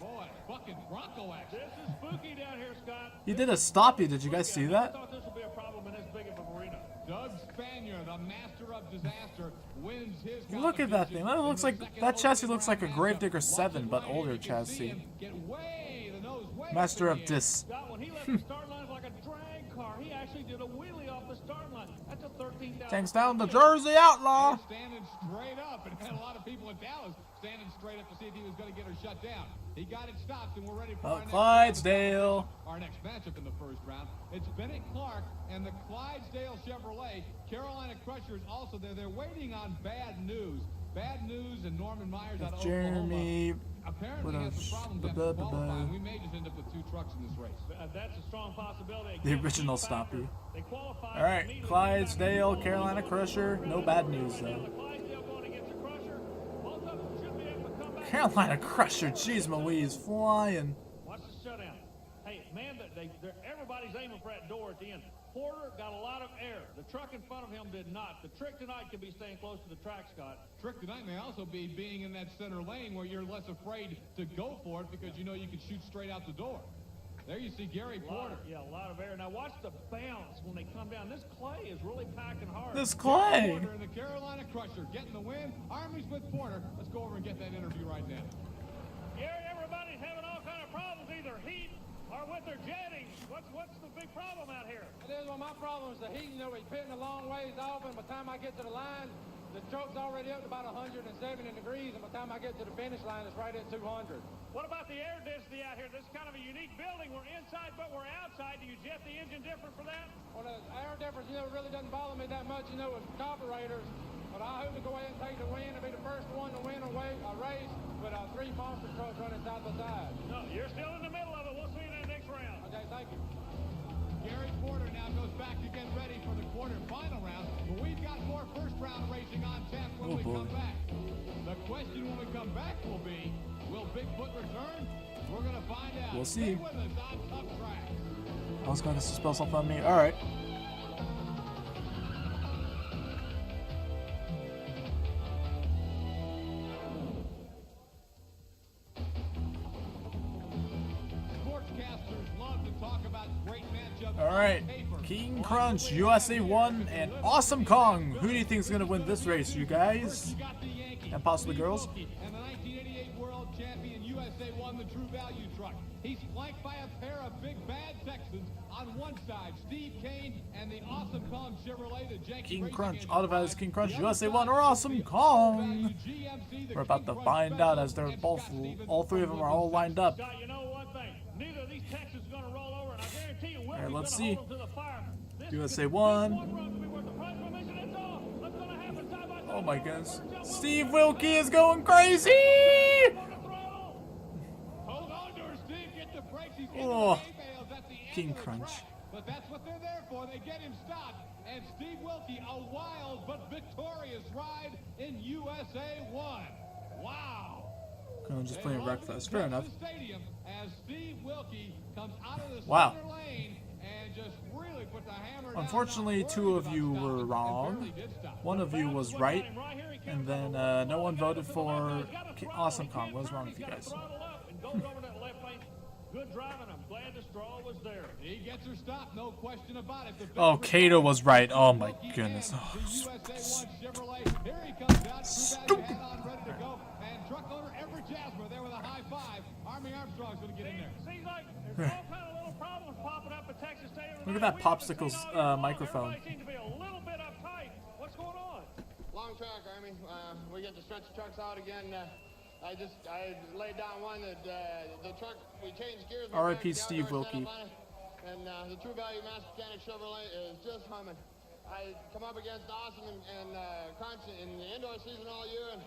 Boy, fucking Bronco action. This is spooky down here, Scott. He did a stoppie. Did you guys see I that? thought this would be a problem in this big of a arena. Doug Spanier, the Master of Disaster, wins his. Look at that thing. That looks like that chassis looks like a Gravedigger 7, but older chassis. Master of Dis. Scott, when he left the start line like a drag car, he actually did a wheelie off the start line. That's a 13,000. Tanks down the Jersey Outlaw. Standing straight up, and had a lot of people in Dallas standing straight up to see if he was going to get her shut down. He got it stopped, and we're ready for Clydesdale. Our next matchup in the first round. It's Bennett Clark and the Clydesdale Chevrolet. Carolina Crusher is also there. They're waiting on bad news. Bad news and Norman Myers out of Jeremy apparently has some problems after qualifying. We may just end up with 2 trucks in this race. That's a strong possibility. The original Stompy. They qualified. All right, Clydesdale, Carolina Crusher. No bad news though. Carolina Crusher, jeez Louise, flying. Watch the shutdown. Hey, man, everybody's aiming for that door at the end. Porter got a lot of air. The truck in front of him did not. The trick tonight could be staying close to the track, Scott. Trick tonight may also be being in that center lane where you're less afraid to go for it because you know you can shoot straight out the door. There you see Gary Porter. A lot of air. Now watch the bounce when they come down. This clay is really packing hard. This clay. Porter in the Carolina Crusher getting the win. Army's with Porter. Let's go over and get that interview right now. Gary, everybody's having all kind of problems, either heat or with their jetting. What's the big problem out here? It is, well, my problem is the heat. You know, we're pitting a long ways off, and by the time I get to the line, the truck's already up to about 170 degrees, and by the time I get to the finish line, it's right at 200. What about the air density out here? This is kind of a unique building. We're inside, but we're outside. Do you jet the engine different for that? Well, the air difference, you know, really doesn't bother me that much, you know, with carburetors. But I hope to go ahead and take the win and be the first one to win a race with 3 monster trucks running side by side. No, you're still in the middle of it. We'll see you in the next round. Okay, thank you. Gary Porter now goes back to get ready for the quarterfinal round, but we've got more first round racing on tap when we come back. The question when we come back will be, will Bigfoot return? We're going to find out. We'll see. Stay with us on Tough Track. I was going to spell something on me. All right. Sportscasters love to talk about great matchups. All right. King Crunch, USA 1, and Awesome Kong. Who do you think is going to win this race, you guys? And possibly girls? And the 1988 World Champion USA 1, the True Value truck. He's flanked by a pair of big bad Texans on one side, Steve Kane and the Awesome Kong Chevrolet, the Jenkins King Racing Crunch, engine. Autovalis King Crunch, USA 1, or Awesome Kong. We're about to find out as they're both, all 3 of them are all lined up. Scott, you know one thing. Neither of these Texans are going to roll over, and I guarantee you, All right, let's Wilkie's see. going to hold them to the fire. USA 1. Oh my goodness. Steve Wilkie is going crazy! Hold on to her, Steve. Get the brakes. He's getting Oh, the hay bales at the end King of the Crunch. track. But that's what they're there for. They get him stopped. And Steve Wilkie, a wild but victorious ride in USA 1. Wow. I'm just playing breakfast. Fair enough. The stadium as Steve Wilkie comes out of the Wow. center lane and just really put the hammer down. Unfortunately, 2 of you were wrong. 1 of you was right. And then no one voted for Awesome Kong. What was wrong with you guys? Good driving. I'm glad the straw was there. He gets her stopped, no question about it. Oh, Kato was right. Oh my goodness. Oh, USA 1 Chevrolet. Here he comes out. Stupid. Head on, ready to go. And truck owner Everett Jasper there with a high 5. Army Armstrong's going to get in there. Seems like there's all kind of little problems popping up at Texas State. Look at that Popsicle's microphone. Everybody seems to be a little bit uptight. What's going on? Long track, Army. We get to stretch the trucks out again. I laid down one that the truck, we changed gears. R.I.P. Steve Wilkie. And the True Value Master Mechanic Chevrolet is just humming. I come up against Awesome and Crunch in the indoor season all year and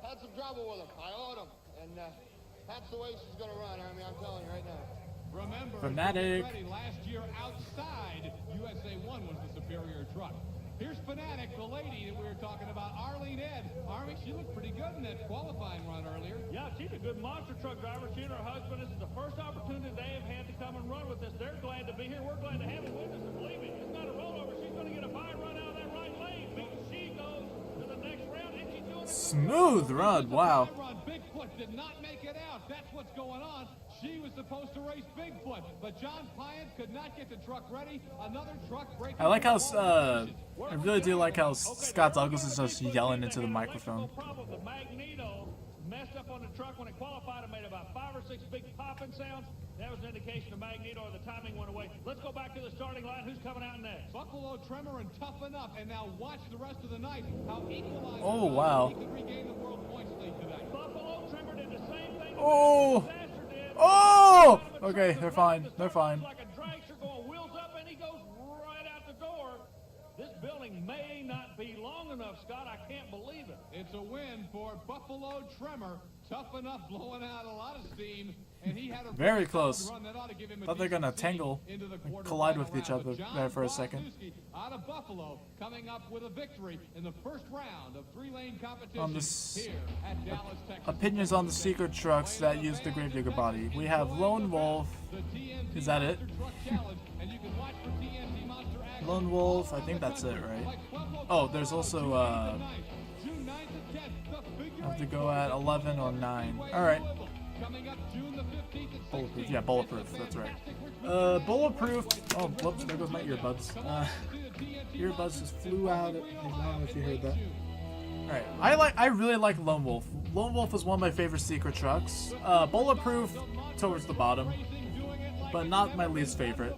had some trouble with them. I owed them. And that's the way she's going to run, Army. I'm telling you right now. Remember, Fanatic. Last year outside USA 1 was the superior truck. Here's Fanatic, the lady that we were talking about, Arlene Ed. Army, she looked pretty good in that qualifying run earlier. Yeah, she's a good monster truck driver. She and her husband, this is the first opportunity they have had to come and run with us. They're glad to be here. We're glad to have them with us. And believe me, it's not a rollover. She's going to get a fine run out of that right lane. Because she goes to the next round and she's doing it. Smooth run. Wow. Bigfoot did not make it out. That's what's going on. She was supposed to race Bigfoot, but John Pyant could not get the truck ready. Another truck breaking. I like how, I really do like how Scott Douglas is just yelling into the microphone. The Magneto messed up on the truck when it qualified and made about 5 or 6 big popping sounds. That was an indication of Magneto, or the timing went away. Let's go back to the starting line. Who's coming out next? Buffalo Tremor and Toughen Up, and now watch the rest of the night. How equalized. Oh, wow. He could regain the world points lead tonight. Buffalo Tremor did the same thing. Oh! Oh! Okay, they're fine. They're fine. Like a dragster going wheels up, and he goes right out the door. This building may not be long enough, Scott. I can't believe it. It's a win for Buffalo Tremor. tough enough, blowing out a lot of steam, and he had a Very close. run that ought to give him a Thought they're gonna tangle, into the and collide with each quarterfinal other round. But there for a John second. Brosnowski out of Buffalo, coming up with a victory in the first round of three-lane competition On this, here at Dallas, Texas. opinions on the secret trucks that use the Gravedigger body. We have Lone Wolf. Is that it? Lone Wolf. I think that's it, right? Oh, there's also I have to go at 11 or 9. All right. Bulletproof. Yeah, bulletproof. That's right. Bulletproof. Oh, whoops! There goes my earbuds. Earbuds just flew out. I don't know if you heard that. All right. I really like Lone Wolf. Lone Wolf is one of my favorite secret trucks. Bulletproof towards the bottom, but not my least favorite.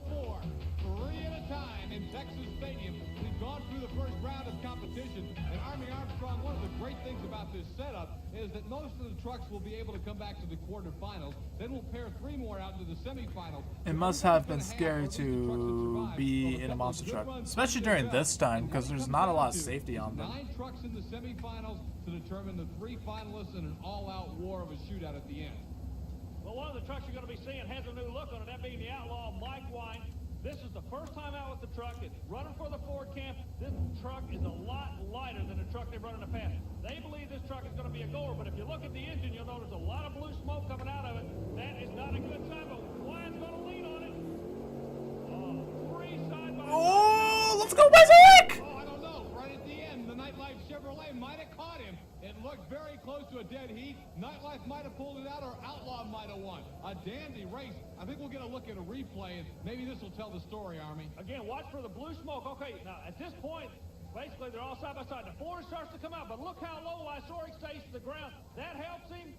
This setup is that most of the trucks will be able to come back to the quarterfinals. Then we'll pair 3 more out into the semifinals. It must have been scary to be in a monster truck, especially during this time, because there's not a lot of safety on them. 9 trucks in the semifinals to determine the 3 finalists in an all-out war of a shootout at the end. Well, one of the trucks you're going to be seeing has a new look on it, that being the Outlaw Mike Wine. This is the first time out with the truck. It's running for the Ford camp. This truck is a lot lighter than the truck they've run in the past. They believe this truck is going to be a goer, but if you look at the engine, you'll notice a lot of blue smoke coming out of it. That is not a good sign, but Wine's going to lean on it. 3 side by side. Oh, let's go, Weswick! Oh, I don't know. Right at the end, the Nightlife Chevrolet might have caught him. It looked very close to a dead heat. Nightlife might have pulled it out, or Outlaw might have won. A dandy race. I think we'll get a look at a replay, and maybe this will tell the story, Army. Again, watch for the blue smoke. Okay, now at this point, basically they're all side by side. The Ford starts to come out, but look how low Lysorix stays to the ground. That helps him.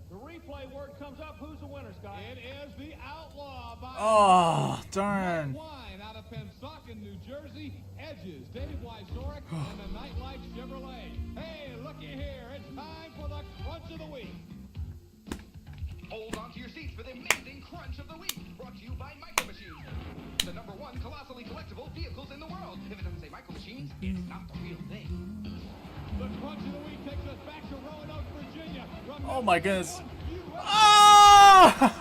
The replay word comes up. Who's the winner, Scott? It is the Outlaw by Oh, darn. Wine out of Pensacola, New Jersey. Edges, Dave Wysorek and the Nightlife Chevrolet. Hey, looky here. It's time for the Crunch of the Week. Hold on to your seats for the amazing Crunch of the Week. Brought to you by Micro Machines. The #1 colossally collectible vehicles in the world. If it doesn't say Micro Machines, it's not the real thing. The Crunch of the Week takes us back to Roanoke, Virginia. Oh my goodness. Oh! Bad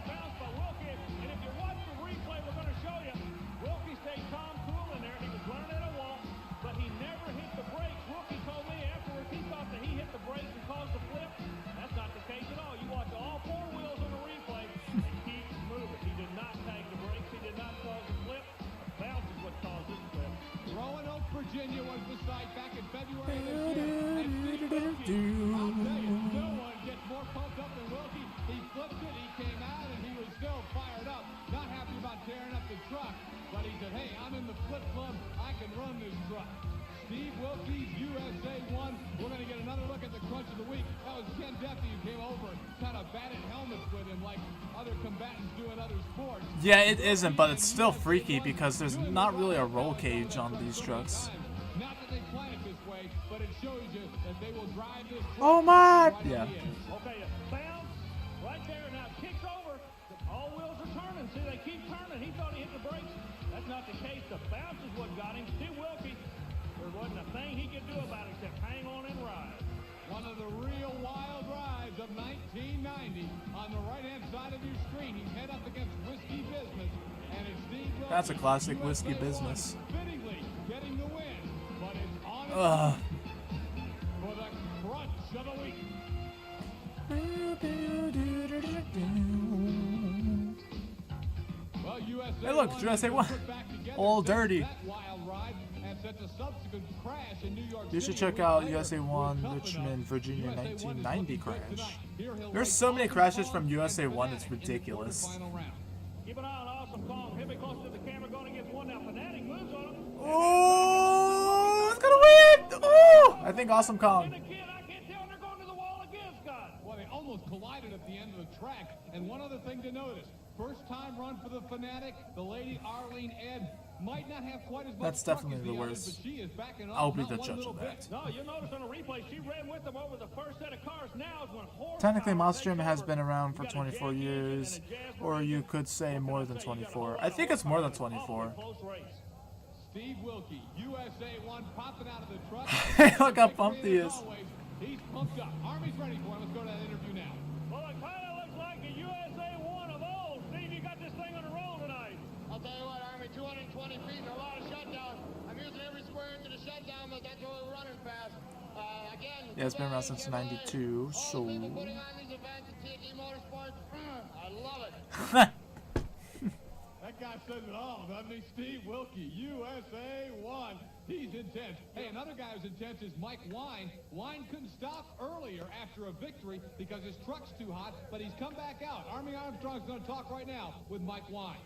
bounce by Wilkie, and if you watch the replay, we're going to show you. Wilkie stayed calm, cool in there. He was running at a wall, but he never hit the brakes. Wilkie told me afterwards he thought that he hit the brakes and caused the flip. That's not the case at all. You watch all 4 wheels on the replay, and keep moving. He did not tag the brakes. He did not cause the flip. The bounce is what caused this flip. Roanoke, Virginia was the site back in February of this year. And Steve Wilkie, I'll tell you, no one gets more pumped up than Wilkie. He flipped it, he came out, and he was still fired up. Not happy about tearing up the truck, but he said, hey, I'm in the flip club. I can run this truck. Steve Wilkie's USA 1. We're going to get another look at the Crunch of the Week. That was Ken Duffy who came over, kind of batted helmets with him like other combatants do in other sports. Yeah, it isn't, but it's still freaky because there's not really a roll cage on these trucks. Not that they plan it this way, but it shows you that they will drive this truck Oh my! right Yeah. Okay, a bounce right there. Now it kicks over. All wheels are turning. See, they keep turning. He thought he hit the brakes. That's not the case. The bounce is what got him. Steve Wilkie, there wasn't a thing he could do about it except hang on and ride. One of the real wild rides of 1990. On the right-hand side of your screen, he's head up against Whiskey Business, and it's Steve Wilkie. That's a classic USA Whiskey Business. Fittingly getting the win, but it's on Ugh. for the Crunch of the Week. Well, USA Hey, look, USA 1. All dirty. that wild ride and sets a subsequent crash in New York You should City. check out USA 1 Richmond, Virginia 1990 crash. There's so many crashes from USA 1, it's ridiculous. Keep an eye on Awesome Kong. He'll be close to the camera going against one now. Fanatic moves on him. Oh, it's gonna win! Oh, I think Awesome Kong. Well, they almost collided at the end of the track. And one other thing to notice, first time run for the Fanatic, the lady Arlene Ed might not have quite as much That's truck definitely as the the others, worst. but she is backing up I'll be not the one judge little of bit. that. No, you'll notice on the replay, she ran with them over the first set of cars. Now is when horsepower Technically, Monster takes Jam has over. been around for You got a 24 Jazz engine years, and a Jazz or you could say more than 24. I think it's more than 24. close race. Steve Wilkie, USA 1, popping out of the truck. Look how pumped he is. He's pumped up. Army's ready for him. Let's go to that interview now. Well, it kind of looks like the USA 1 of old. Steve, you got this thing on the roll tonight. I'll tell you what, Army, 220 feet and a lot of shutdown. I'm using every square inch of the shutdown, but that's why we're running fast. Again, yeah, it's been around since '92, so. putting on these events at TNT Motorsports, I love it. That guy says it all, doesn't he? Steve Wilkie, USA 1. He's intense. Hey, another guy who's intense is Mike Wine. Wine couldn't stop earlier after a victory because his truck's too hot, but he's come back out. Army Armstrong's going to talk right now with Mike Wine.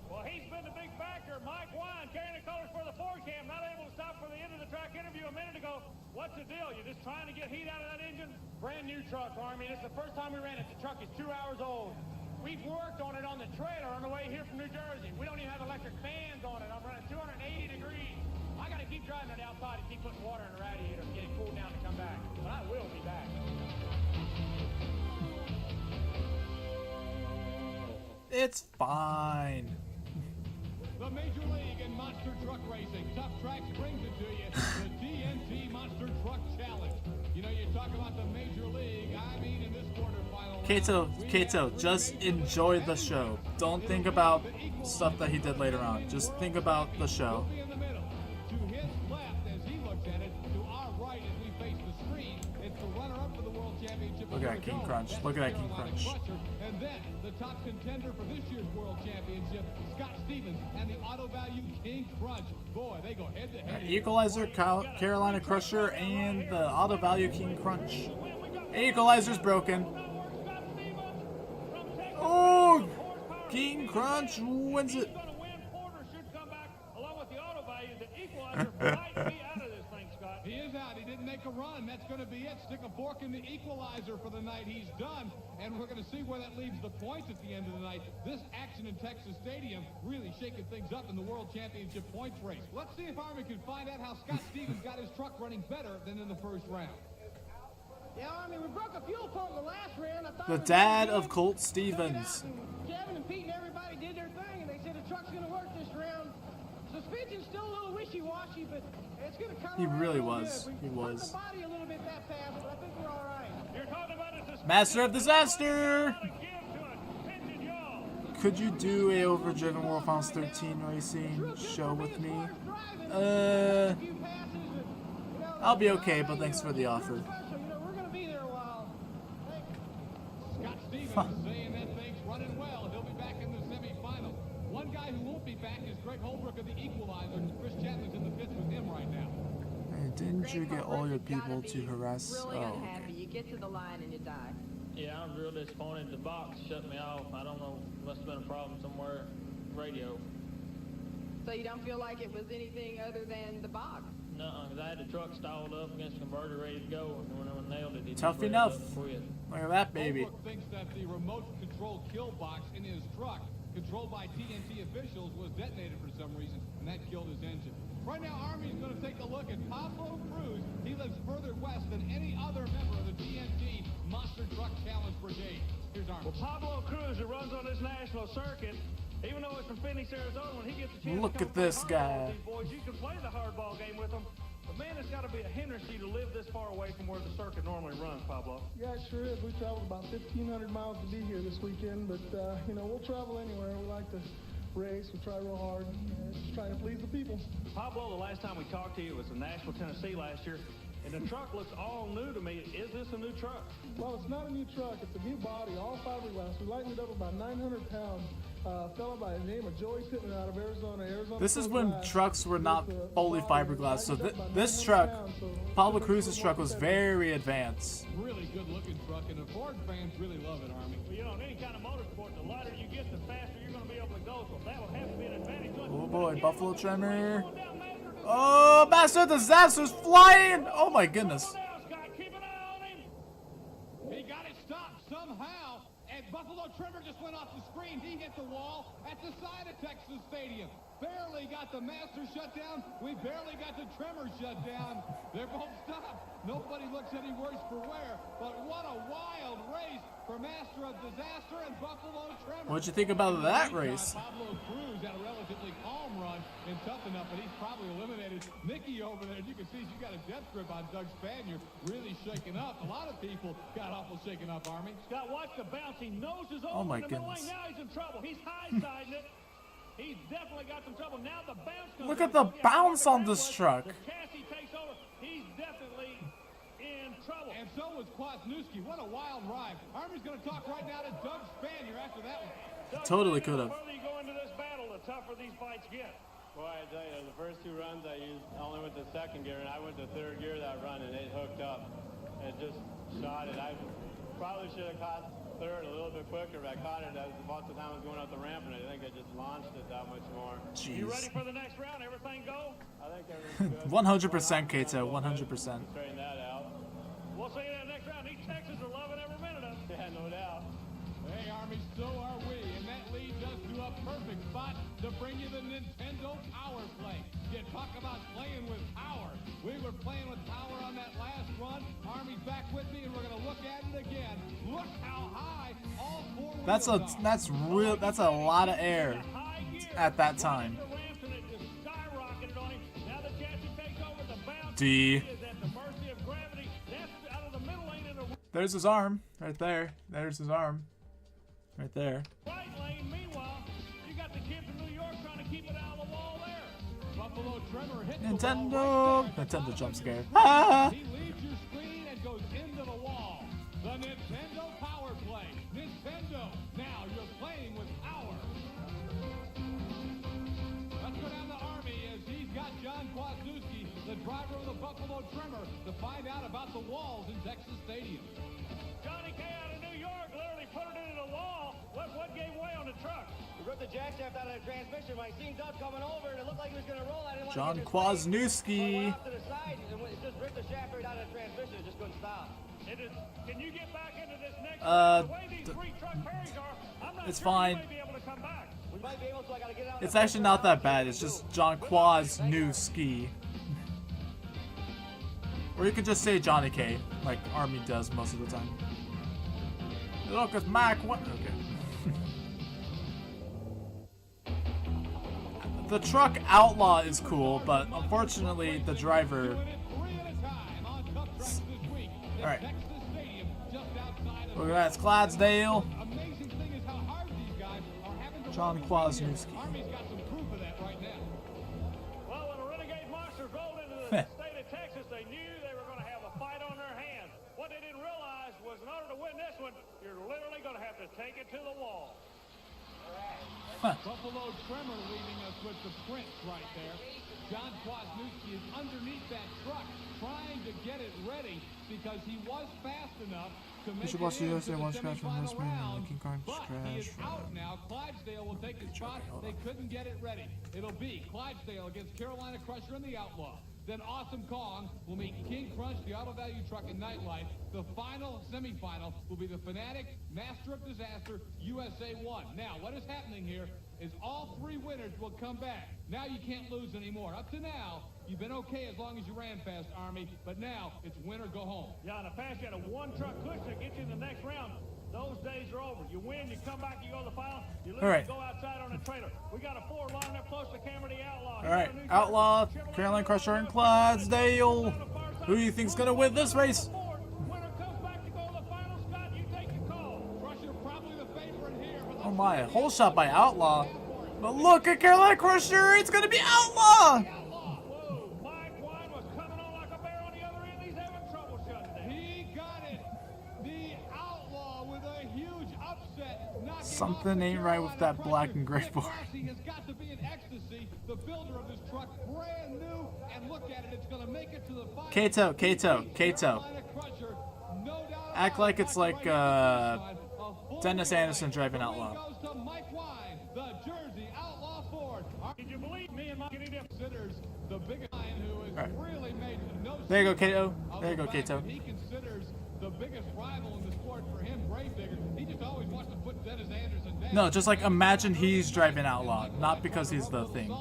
Well, he's been the big factor. Mike Wine carrying the colors for the Ford Cam, not able to stop for the end of the track interview a minute ago. What's the deal? You're just trying to get heat out of that engine? Brand new truck, Army. This is the first time we ran it. The truck is 2 hours old. We've worked on it on the trailer on the way here from New Jersey. We don't even have electric fans on it. I'm running 280 degrees. I got to keep driving it outside and keep putting water in the radiator and get it cooled down to come back. But I will be back. It's fine. The Major League in Monster Truck Racing. Tough Tracks brings it to you. The TNT Monster Truck Challenge. You know, you talk about the Major League. I mean, in this quarterfinal. Kato, just enjoy the show. Don't think about stuff that he did later on. Just think about the show. In the middle. To his left, as he looks at it, to our right as we face the screen, it's the runner-up for the World Championship. Look at that King Crunch. Look at that King Crunch. And then the top contender for this year's World Championship, Scott Stevens and the Auto Value King Crunch. Boy, they go head-to-head. Equalizer, Carolina Crusher, and the Auto Value King Crunch. Equalizer's broken. Oh, King Crunch wins it. He is out. He didn't make a run. That's going to be it. Stick a fork in the equalizer for the night. He's done. And we're going to see where that leaves the points at the end of the night. This action in Texas Stadium really shaking things up in the World Championship points race. Let's see if Army can find out how Scott Stevens got his truck running better than in the first round. Yeah, I mean, we broke a fuel pump in the last round. I thought The dad of Colt Stevens. Kevin and Pete and everybody did their thing, and they said the truck's going to work this round. Suspension's still a little wishy-washy, but it's going to come He around really real was. good. He was. The body a little bit that fast, but I think we're all right. You're talking about a suspension. Master of Disaster! Could you do a Overdriven World Finals 13 racing show with me? I'll be okay, but thanks for the offer. Scott Stevens saying that thing's running well. He'll be back in the semifinal. One guy who won't be back is Greg Holbrook of the Equalizer. Chris Chapman's in the pits with him right now. Hey, didn't you get all your people to harass? Really Oh, unhappy. okay. You get to the line and you die. Yeah, I'm real disappointed. The box shut me off. I don't know. Must have been a problem somewhere. Radio. So you don't feel like it was anything other than the box? No, because I had the truck stalled up against the converter ready to go, and when I nailed it, Tough enough. Look at that baby. Holbrook thinks that the remote control kill box in his truck, controlled by TNT officials, was detonated for some reason, and that killed his engine. Right now, Army's going to take a look at Pablo Cruz. He lives further west than any other member of the TNT Monster Truck Challenge Brigade. Here's Army. Well, Pablo Cruz, who runs on this national circuit, even though it's from Phoenix, Arizona, when he gets a chance Look to at this guy. these boys, you can play the hardball game with them. But man, it's got to be a hindrance to you to live this far away from where the circuit normally runs, Pablo. Yeah, it sure is. We traveled about 1,500 miles to be here this weekend, but you know, we'll travel anywhere. We like to race. We try real hard, just trying to please the people. Pablo, the last time we talked to you, it was in Nashville, Tennessee last year, and the truck looks all new to me. Is this a new truck? Well, it's not a new truck. It's a new body, all fiberglass. We lightened it up about 900 pounds. A fellow by the name of Joey Pittman out of Arizona. This is when trucks were not fully fiberglass. So this truck, Pablo Cruz's truck, was very advanced. Really good looking truck, and the Ford fans really love it, Army. Well, you know, in any kind of motorsport, the lighter you get, the faster you're going to be able to go. So that will have to be an advantage. Oh boy, Buffalo Tremor. Oh, Master of Disaster's flying! Oh my goodness. He got it stopped somehow, and Buffalo Tremor just went off the screen. He hit the wall at the side of Texas Stadium. barely got the Master shut down. We barely got the Tremor shut down. They're both stopped. Nobody looks any worse for wear. But what a wild race for Master of Disaster and Buffalo Tremor. What'd you think about that race? Pablo Cruz had a relatively calm run and tough enough, but he's probably eliminated. Nikki over there, you can see she's got a death grip on Doug Spanier, really shaken up. A lot of people got awful shaken up, Army. Scott, watch the bounce. He knows his Oh own my in the middle lane. goodness. Now he's in trouble. He's high-siding it. He's definitely got some trouble. Now the bounce comes Look in. at the So, yeah, bounce on whatever this that was, truck. The chassis takes over. He's definitely in trouble. And so was Kwasniewski. What a wild ride. Army's going to talk right now to Doug Spanier after that one. Totally could have. The further you go into this battle, the tougher these fights get. Boy, I tell you, the first two runs I used, I only went to second gear, and I went to third gear that run, and it hooked up. It just shot it. I probably should have caught third a little bit quicker, but I caught it as lots of time I was going up the ramp, and I think I just launched it that much more. Jeez. You ready for the next round? Everything go? I think everything's good. 100% Kato, 100%. Straighten that out. We'll see you in the next round. These Texans are loving every minute of it. Yeah, no doubt. Hey, Army, so are we. And that leads us to a perfect spot to bring you the Nintendo Power Play. You talk about playing with power. We were playing with power on that last run. Army's back with me, and we're going to look at it again. Look how high all four That's a lot of air at that time. D. There's his arm right there. There's his arm right there. Right lane, meanwhile, you got the kid from New York trying to keep it out of the wall there. Buffalo Tremor hit Nintendo. Nintendo jump scare. Ah! He leaves your screen and goes into the wall. The Nintendo Power Play. Nintendo. Now you're playing with power. Let's go down to Army as he's got John Kwasniewski, the driver of the Buffalo Tremor, to find out about the walls in Texas Stadium. Johnny K out of New York literally put it into the wall. What gave way on the truck? We ripped the jack shaft out of the transmission. When I seen Doug coming over, and it looked like he was going to roll. I didn't want John to get his Kwasniewski. off to the side, and it just ripped the shaft right out of the transmission. It just couldn't stop. Can you get back into this next The way these three truck pairs are? I'm not It's sure fine. you may be able to come back. We might be able to. I got to get out. It's actually not that bad. It's just John Kwasniewski. Or you could just say Johnny K, like Army does most of the time. Look, it's Mac. What? Okay. The truck Outlaw is cool, but unfortunately the driver. Alright. Look at that, it's Clydesdale. John Kwasniewski. Well, when the Renegade Monsters rolled into the state of Texas, they knew they were going to have a fight on their hands. What they didn't realize was in order to win this one, you're literally going to have to take it to the wall. Buffalo Tremor leading us with the Prince right there. John Kwasniewski is underneath that truck trying to get it ready because he was fast enough to make it into the semifinal round. But he is out now. Clydesdale will take his shot. They couldn't get it ready. It'll be Clydesdale against Carolina Crusher and the Outlaw. Then Awesome Kong will meet King Crunch, the Auto Value Truck and Nightlife. The final semifinal will be the Fanatic Master of Disaster USA 1. Now, what is happening here is all three winners will come back. Now you can't lose anymore. Up to now, you've been okay as long as you ran fast, Army, but now it's win or go home. Yeah, in the past, you had a one-truck cushion that gets you in the next round. Those days are over. You win, you come back, you go to the final, you lose, Right. you go outside on a trailer. We got a four lining up close to the camera, the Outlaw. Alright, Outlaw, Carolina Crusher, and Clydesdale. Who do you think's gonna win this race? Oh my, a whole shot by Outlaw. But look at Carolina Crusher, it's gonna be Outlaw! He got it. The Outlaw with a huge upset. Something ain't right with that black and gray board. He has got to be in ecstasy. The builder of this truck, brand new, and look at it. It's going to make it to the final. Kato. Act like it's like Dennis Anderson driving Outlaw. Goes to Mike Wine, the Jersey Outlaw Ford. Did you believe me and Mike considers the biggest line who has really made no There you go, sense Kato. of There you the go, fact Kato. that he considers the biggest rival in the sport for him, Gravedigger. He just always wants to put Dennis Anderson down. No, just like imagine he's driving Outlaw, not because he's the thing.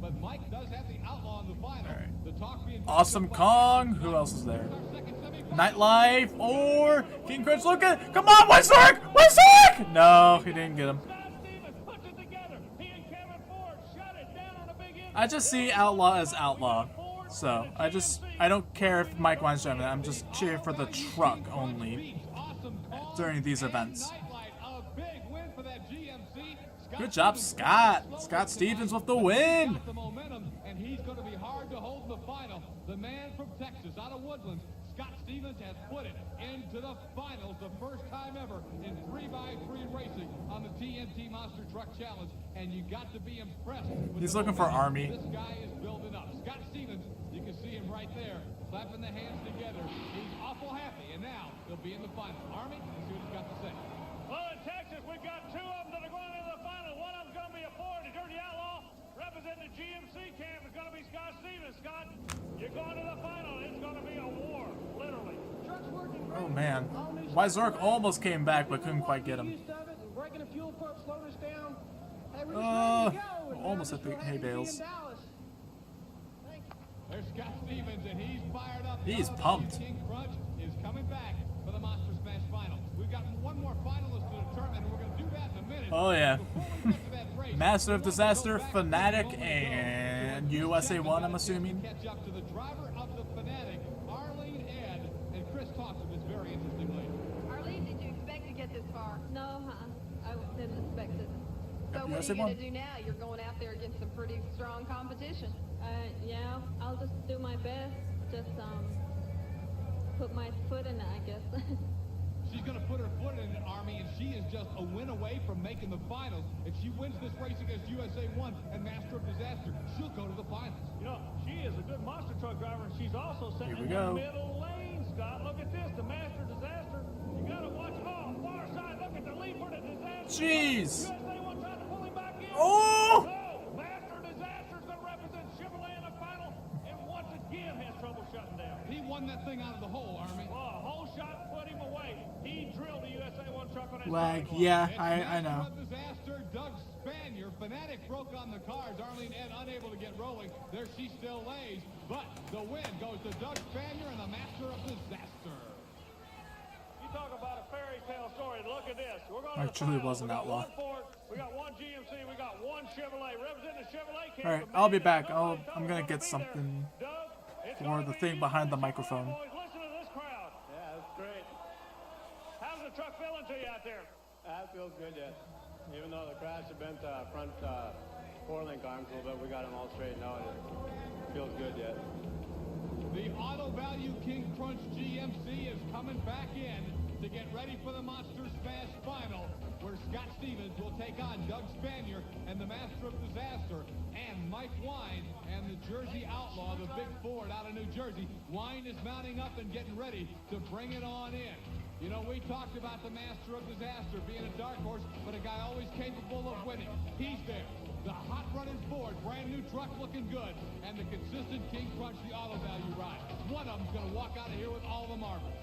But Mike does have the Outlaw in the final. Right. The talk being Awesome Kong. Who else is there? Nightlife or King Crunch. Look at, come on, Westbrook! Westbrook! No, he didn't get him. I just see Outlaw as Outlaw, so I don't care if Mike Wine's driving it. I'm just cheering for the truck only during these events. Good job, Scott. Scott Stevens with the win. And he's going to be hard to hold in the final. The man from Texas, out of Woodlands, Scott Stevens, has put it into the finals, the first time ever in 3x3 racing on the TNT Monster Truck Challenge. And you got to be impressed. He's looking for Army. This guy is building up. Scott Stevens, you can see him right there, clapping the hands together. He's awful happy, and now he'll be in the final. Army, let's see what he's got to say. Well, in Texas, we've got two of them that are going into the final. One of them's going to be a Ford, a Dirty Outlaw. Representing the GMC camp is going to be Scott Stevens. Scott, you're going to the final. It's going to be a war, literally. Oh man, Wyzork almost came back but couldn't quite get him. Almost at the hay bales. There's Scott Stevens, and he's fired up. He's pumped. King Crunch is coming back for the Monster Smash final. We've got one more finalist to determine, and we're going to do that in a minute. Oh yeah. Master of Disaster, Fanatic, and USA 1, I'm assuming. Catch up to the driver of the Fanatic, Arlene Ed, and Chris talks to this very interesting lady. Arlene, did you expect to get this far? No, I didn't expect it. So what USA are you going 1. to do now? You're going out there against some pretty strong competition. Yeah, I'll just do my best. Just put my foot in it, I guess. She's going to put her foot in it, Army, and she is just a win away from making the finals. If she wins this race against USA 1 and Master of Disaster, she'll go to the finals. You know, she is a good monster truck driver, and she's also sitting in the middle lane, Scott. Look at this, the Master Disaster. You got to watch it all. Far side, look at the lead for the Disaster. Jeez. USA 1 trying to pull him back in. Oh! No, Master Disaster's going to represent Chevrolet in the final, and once again has trouble shutting down. He won that thing out of the hole, Army. Well, a whole shot put him away. He drilled the USA 1 truck on that Lag, yeah, I know. Disaster, Doug Spanier. Fanatic broke on the cars. Arlene Ed unable to get rolling. There she still lays. But the win goes to Doug Spanier and the Master of Disaster. You talk about a fairy tale story. Look at this. We're going I truly was an outlaw. We got one GMC. We got one Chevrolet. Representing the Chevrolet camp. All right, I'll be back. I'm gonna get something for the thing behind the microphone. Listen to this crowd. Yeah, that's great. How's the truck feeling to you out there? That feels good yet. Even though the crash had bent the front four-link arms a little bit, we got them all straightened out. It feels good yet. The Auto Value King Crunch GMC is coming back in to get ready for the Monster Smash final, where Scott Stevens will take on Doug Spanier and the Master of Disaster, and Mike Wine and the Jersey Outlaw, the big Ford out of New Jersey. Wine is mounting up and getting ready to bring it on in. You know, we talked about the Master of Disaster being a dark horse, but a guy always capable of winning. He's there. The hot running Ford, brand new truck looking good, and the consistent King Crunch, the Auto Value ride. One of them's going to walk out of here with all the marbles.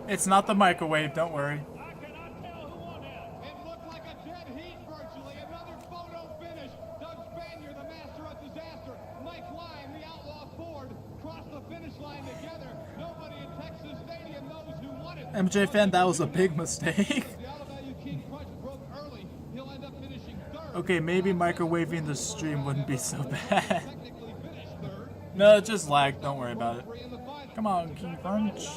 It's not the microwave, don't worry. It looked like a dead heat virtually. Another photo finish. Doug Spanier, the Master of Disaster. Mike Wine, the Outlaw Ford, crossed the finish line together. Nobody in Texas Stadium knows who won it. MJ fan, that was a big mistake. The Auto Value King Crunch broke early. He'll end up finishing third. Okay, maybe microwaving the stream wouldn't be so bad. No, it just lagged. Don't worry about it. Come on, King Crunch.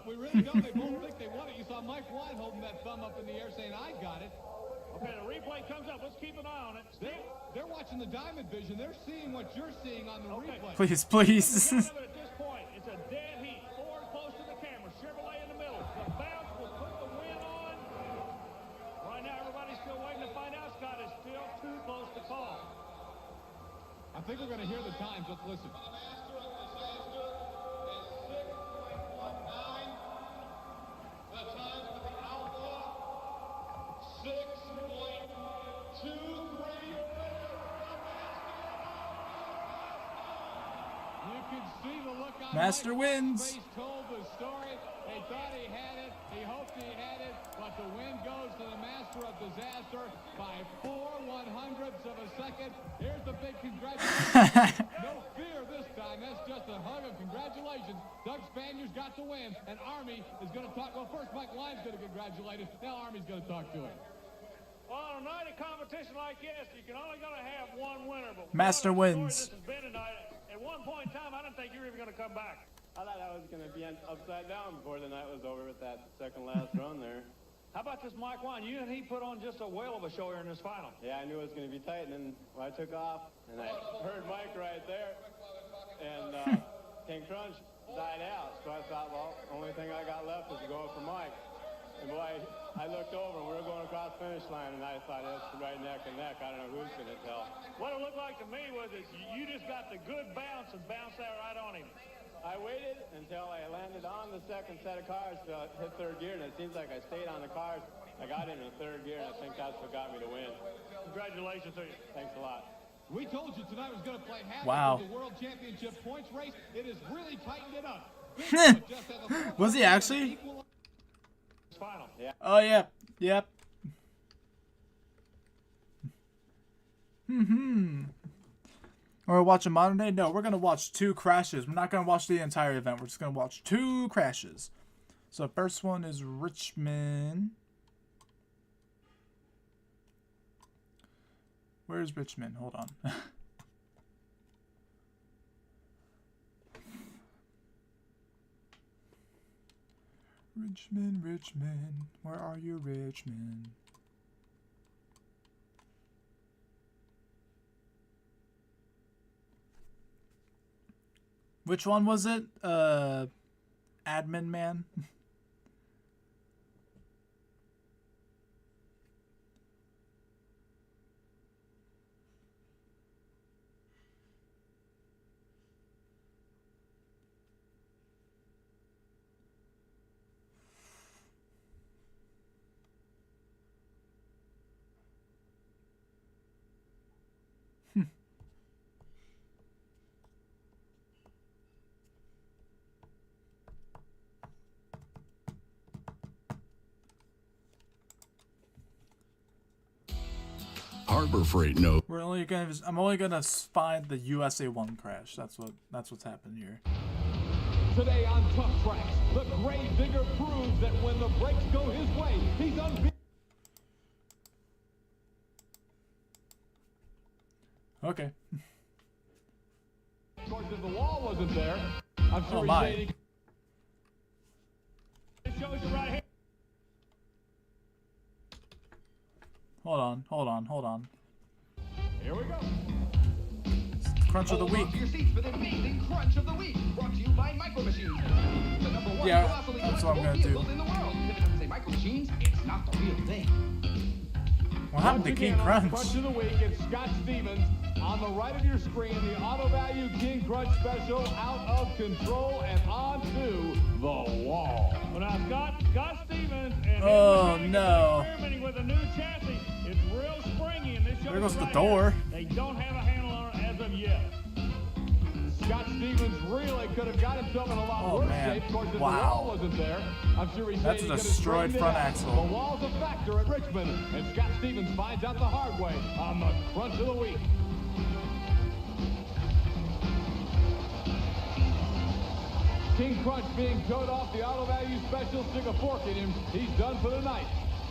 We really don't. They both think they won it. You saw Mike Wine holding that thumb up in the air saying, I got it. Okay, the replay comes up. Let's keep an eye on it. They're watching the Diamond Vision. They're seeing what you're seeing on the replay. Please, please. point. It's a dead heat. Ford close to the camera. Chevrolet in the middle. The bounce will put the win on. Right now, everybody's still waiting to find out. Scott is still too close to call. I think we're going to hear the times. Let's listen. Master wins. Told the story. They thought he had it. He hoped he had it. But the win goes to the master of disaster by 4/100ths of a second. Here's the big congratulations. No fear this time. That's just a hug of congratulations. Doug Spaniard's got the win. And Army is going to talk. Well, first Mike Lyon's going to congratulate him. Now Army's going to talk to him. Well, on a night of competition like this, you can only going to have one winner. But Master wins. This has been tonight. At one point in time, I didn't think you were even going to come back. I thought I was going to be upside down before the night was over with that second last run there. How about this Mike Wine? You and he put on just a whale of a show here in this final. Yeah, I knew it was going to be tight, and then when I took off, and I heard Mike right there, and King Crunch died out. So I thought, well, only thing I got left is to go up for Mike. And boy, I looked over, and we were going across the finish line, and I thought it's right neck and neck. I don't know who's going to tell. What it looked like to me was that you just got the good bounce and bounced that right on him. I waited until I landed on the second set of cars to hit third gear, and it seems like I stayed on the cars. I got into third gear, and I think that's what got me to win. Congratulations to you. Thanks a lot. We told you tonight was going to play havoc with the World Championship points race. It has really tightened it up. Was he actually? Final. Yeah. Oh, yeah. Yep. We're watching modern day? No, we're going to watch 2 crashes. We're not going to watch the entire event. We're just going to watch 2 crashes. So first one is Richmond. Where's Richmond? Hold on. Richmond, Richmond. Where are you, Richmond? Which one was it? Admin Man? Harbor Freight no. I'm only gonna find the USA 1 crash. That's what's happened here. Today on Tough Tracks, the Grave Digger proves that when the brakes go his way, he's unbeatable. Okay. Of course, if the wall wasn't there, I'm sure my. It shows you right here. Hold on. Here we go. Crunch of the week. Your seats for the amazing Crunch of the Week, brought to you by Micro Machines. The number one colossally that's what I'm gonna vehicles do. in the world. If it doesn't say Micro Machines, it's not the real thing. What happened to King Crunch? Crunch of the Week, it's Scott Stevens. On the right of your screen, the Auto Value King Crunch Special, Out of Control and onto the wall. Well, now Scott Stevens and oh no! experimenting with a new chassis. It's real springy, and this shows There goes the right door. here, they don't have a handle on it as of yet. Scott Stevens really could have got himself in a lot worse shape. Of course, if the wall wasn't there, I'm sure he's That's a destroyed front axle. The wall's a factor at Richmond, and Scott Stevens finds out the hard way on the Crunch of the Week. King Crunch being towed off the Auto Value Special. Stick a fork in him. He's done for the night.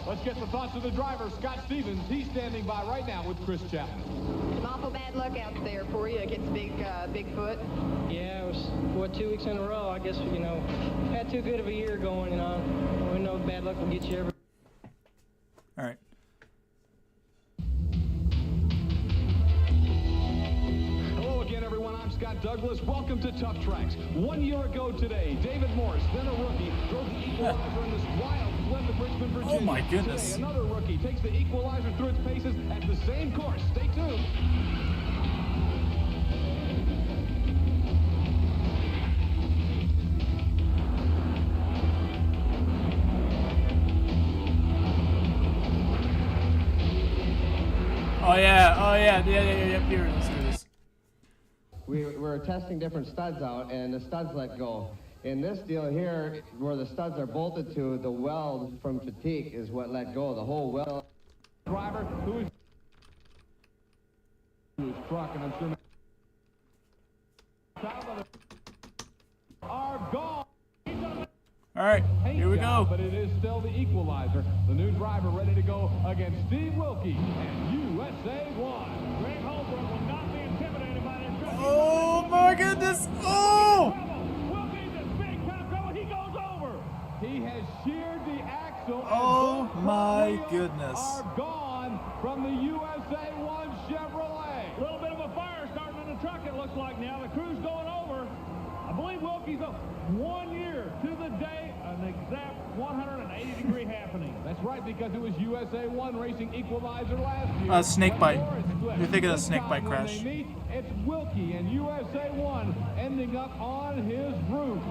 Let's get the thoughts of the driver, Scott Stevens. He's standing by right now with Chris Chapman. Some awful bad luck out there for you against Bigfoot. Yeah, it was, 2 weeks in a row. I guess, had too good of a year going, We know bad luck will get you every... All right. Hello again, everyone. I'm Scott Scott Douglas. Welcome to Tough Tracks. 1 year ago today, David Morris, then a rookie, drove the equalizer in this wild flip of Richmond, Virginia. Oh my goodness. Today, another rookie takes the equalizer through its paces at the same course. Stay tuned. Oh yeah, here it is. We're testing different studs out, and the studs let go. In this deal here, where the studs are bolted to, the weld from fatigue is what let go. The whole weld. Driver who is his truck, and I'm sure are gone. All right, here we go. But it is still the equalizer. The new driver ready to go against Steve Wilkie and USA 1. Greg Holbrook will not be intimidated by that truck. Oh my goodness! Oh! Wilkie's a big time trouble. He goes over. He has sheared the axle. Oh my goodness! Are gone from the USA 1 Chevrolet. A little bit of a fire starting in the truck, it looks like now. The crew's going over. I believe Wilkie's up 1 year to the day, an exact 180-degree happening. That's right, because it was USA 1 racing equalizer last year. Snake bite. You're thinking of snake bite When crash. they meet, it's Wilkie and USA 1 ending up on his roof.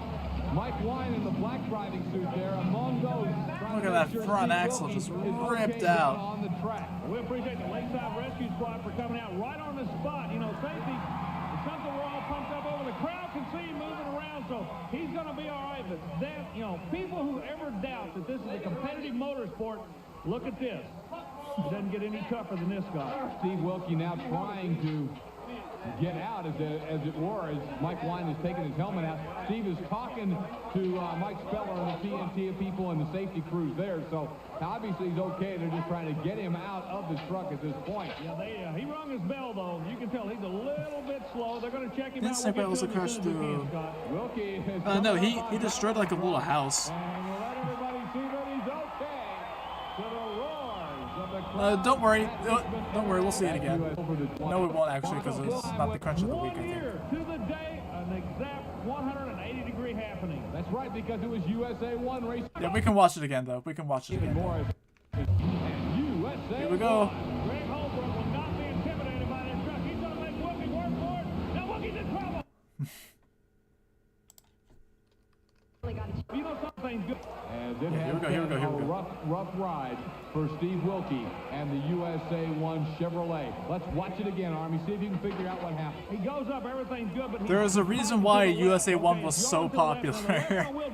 Mike Wine in the black driving suit there among those. Look at that front axle just ripped out. On the track. We appreciate the Lakeside Rescue Squad for coming out right on the spot. You know, safety is something we're all pumped up over. The crowd can see him moving around, so he's going to be all right. But that, you know, people who ever doubt that this is a competitive motorsport, look at this. It doesn't get any tougher than this guy. Steve Wilkie now trying to get out, as it were, as Mike Wine is taking his helmet out. Steve is talking to Mike Speller and the TNT people and the safety crews there. So obviously he's okay. They're just trying to get him out of the truck at this point. Yeah, he rung his bell though. You can tell he's a little bit slow. They're going to check him out. Didn't Snake also crash through? No, he destroyed like a little house. And we'll let everybody see that he's okay. To the roars of the Don't worry, we'll see it again. No, we won't actually, because it's not the crunch of the week, I think. To the day, an exact 180-degree happening. That's right, because it was USA 1 racing. Yeah, we can watch it again, though. We can watch it again. Here we go. Greg Holbrook will not be intimidated by that truck. He's going to make Wilkie work for it. Now Wilkie's in trouble. You know something's good. As it has been a rough ride for Steve Wilkie and the USA 1 Chevrolet. Let's watch it again, Army. See if you can figure out what happened. He goes up, everything's good, but there is a reason why USA 1 was so popular.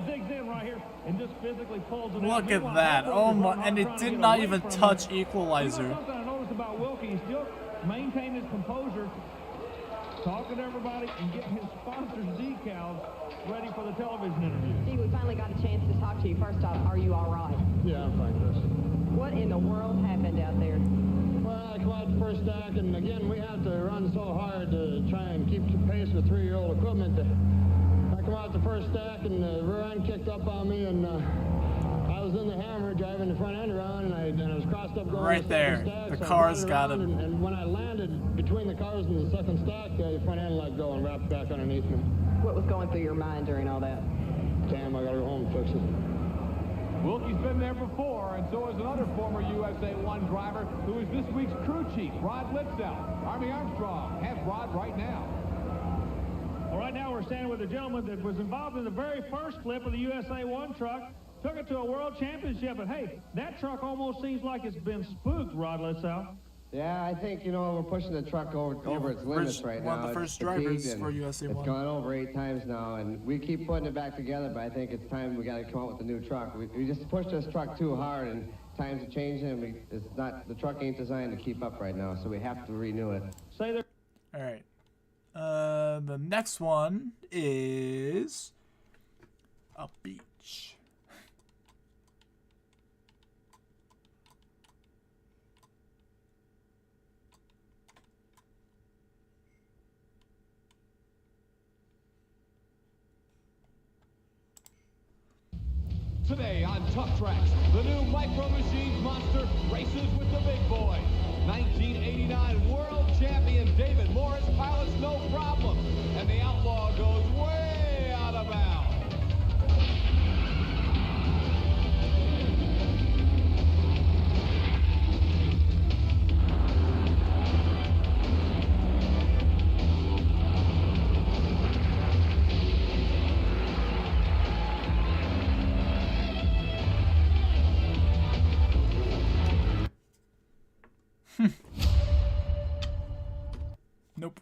Digs in right here and just physically pulls it Look at that. Oh my, and it did not even touch equalizer. You know something I noticed about Wilkie, he still maintained his composure, talking to everybody and getting his sponsors' decals ready for the television interview. Steve, we finally got a chance to talk to you. First off, are you all right? Yeah, I'm fine, Chris. What in the world happened out there? Well, I come out the first stack, and again, we have to run so hard to try and keep pace with 3-year-old equipment. I come out the first stack, and the rear end kicked up on me, and I was in the hammer driving the front end around, and I was crossed up going right there. Stack, the so car's got him. And when I landed between the cars and the second stack, the front end let go and wrapped back underneath me. What was going through your mind during all that? Damn, I gotta go home and fix it. Wilkie's been there before, and so is another former USA 1 driver who is this week's crew chief, Rod Litzel. Army Armstrong has Rod right now. Well, right now we're standing with a gentleman that was involved in the very first flip of the USA 1 truck, took it to a world championship, and hey, that truck almost seems like it's been spooked, Rod Litzel. Yeah, I think, you know, we're pushing the truck over its limits right now. One of the first drivers for USA 1. It's gone over 8 times now, and we keep putting it back together, but I think it's time we got to come out with a new truck. We just pushed this truck too hard, and times are changing, and the truck ain't designed to keep up right now, so we have to renew it. Say there. All right. The next one is a beach. Today on Tough Tracks, the new Micro Machines monster races with the big boy. 1989 world champion David Morris pilots no problem, and the Outlaw goes way out of bounds. Nope.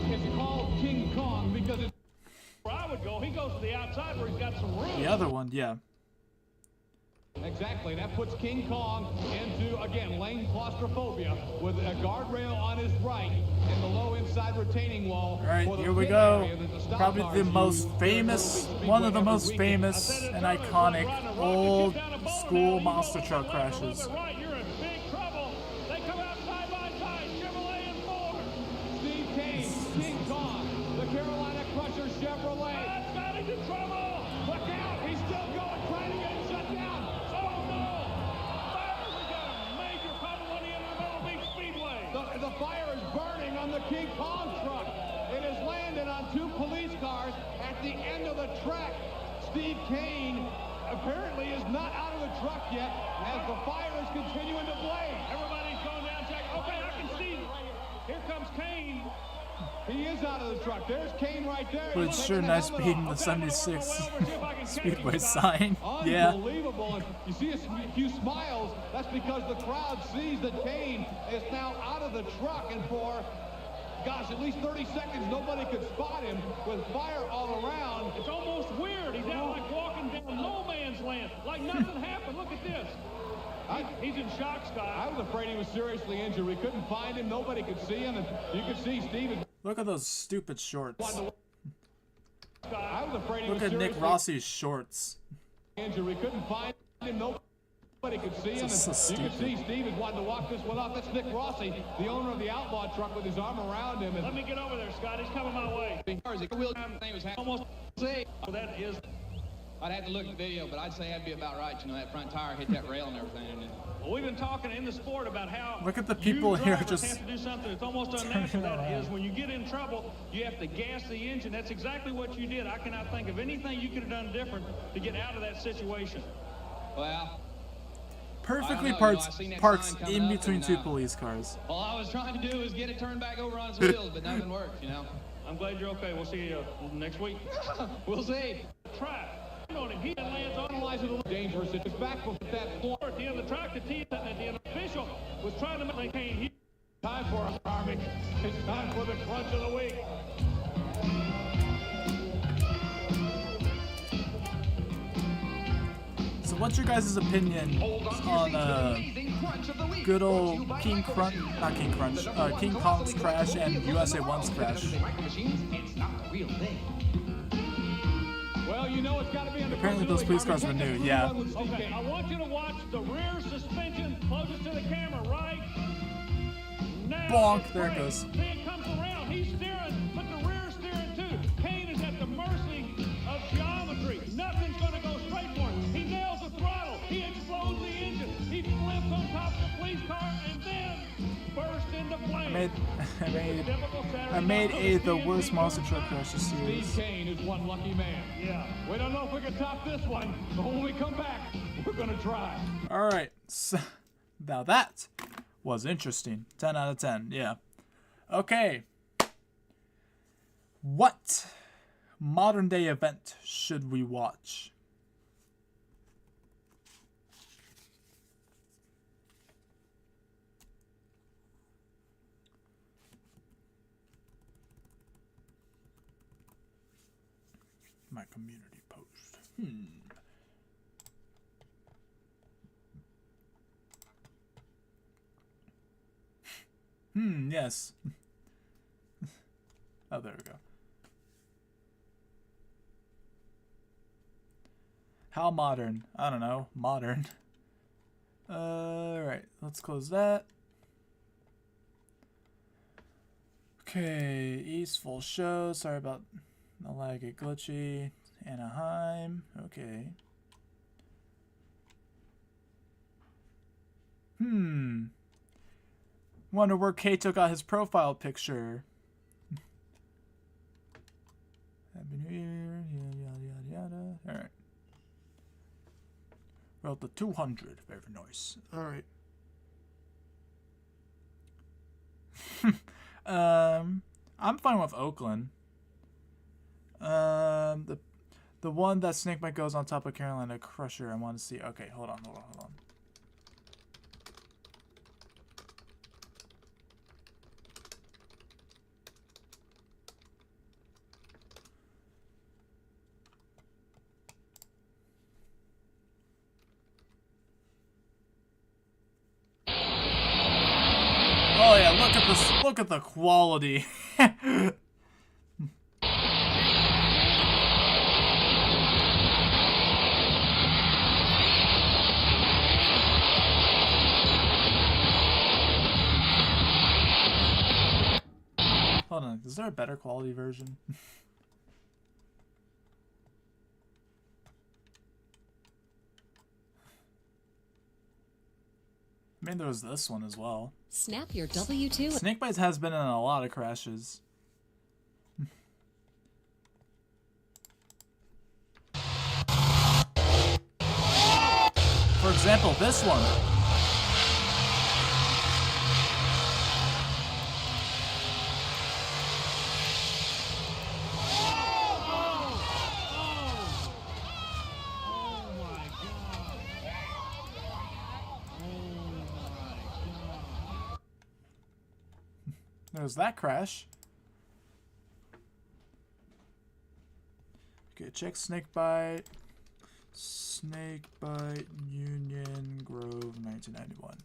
It's called King Kong because it's... Where I would go, he goes to the outside where he's got some room. The other one, yeah. Exactly, that puts King Kong into, again, lane claustrophobia with a guardrail on his right and the low inside retaining wall. All right, here we go. Probably the most famous, one of the most famous and iconic old school monster truck crashes. You're in big trouble. They come out side by side, Chevrolet and Ford. Steve Kane, King Kong, the Carolina Crusher Chevrolet. That's got into trouble. Look out, he's still going, trying to get it shut down. Oh no! Fire! We got a major problem on the end of the Myrtle Beach Speedway. The fire is burning on the King Kong truck. It has landed on two police cars at the end of the track. Steve Kane apparently is not out of the truck yet as the fire is continuing to blaze. Everybody's going down, check. Okay, I can see. Here comes Kane. He is out of the truck. There's Kane right there. But it's sure nice beating the 76 Speedway sign. Yeah. Unbelievable. And you see a few smiles. That's because the crowd sees that Kane is now out of the truck, and for gosh, at least 30 seconds, nobody could spot him with fire all around. It's almost weird. He's out like walking down no man's land, like nothing happened. Look at this. He's in shock, Scott. I was afraid he was seriously injured. We couldn't find him. Nobody could see him. And you could see Steven. Look at those stupid shorts. I was afraid he Look was at Nick seriously Rossi's shorts. injured. We couldn't find him. Nobody could see him. This is so and you could see stupid. Stevens wanted to walk this one off. That's Nick Rossi, the owner of the Outlaw truck, with his arm around him. And Let me get over there, Scott. He's coming my way. Almost say that is. I'd have to look at the video, but I'd say that'd be about right. You know, that front tire hit that rail and everything. And Well, we've been talking in the sport about how Look at the people you here drivers just have to do something that's almost turning unnatural. That around. is, when you get in trouble, you have to gas the engine. That's exactly what you did. I cannot think of anything you could have done different to get out of that situation. well, perfectly I don't know, I seen that parked sign coming in up between and, two police cars. all I was trying to do was get it turned back over on its wheels, but nothing worked, you know. I'm glad you're okay. We'll see you next week. We'll see. Try on him. He lands on analyze it a little dangerous. It's back with that floor. at the end of the track. The official was trying to maintain. He Time for us, Army. It's time for the crunch of the week. So what's your guys' opinion on good old King Crunch, not King Crunch, King Kong's crash and USA 1's crash? Well, you know it's got to be under Apparently those police cars were new, yeah. Okay, I want you to watch the rear suspension closest to the camera right now. Bonk, there it goes. See, it comes around. He's steering, but the rear steering too. Kane is at the mercy of geometry. Nothing's going to go straight for him. He nails the throttle. He explodes the engine. He flips on top of the police car and then bursts into flames. I made the worst monster truck crash this series. Steve Kane is one lucky man. Yeah. We don't know if we can top this one, but when we come back, we're going to try. All right, so now that was interesting. 10 out of 10, yeah. Okay. What modern day event should we watch? My community post. Yes. Oh, there we go. How modern? I don't know. Modern. Alright, let's close that. Okay, East full show. Sorry about the lag, get glitchy. Anaheim. Okay. Wonder where Kato got his profile picture. Happy New Year. Yada yada yada. Alright. Well, the 200. Very nice. Alright. I'm fine with Oakland. The one that Snakebite goes on top of Carolina Crusher. I want to see. Okay, hold on. Oh yeah, look at this. Look at the quality. Hold on, is there a better quality version? I mean, there was this one as well. Snap your W2. Snakebites has been in a lot of crashes. For example, this one. There's that crash. Okay, check Snakebite. Snakebite Union Grove 1991.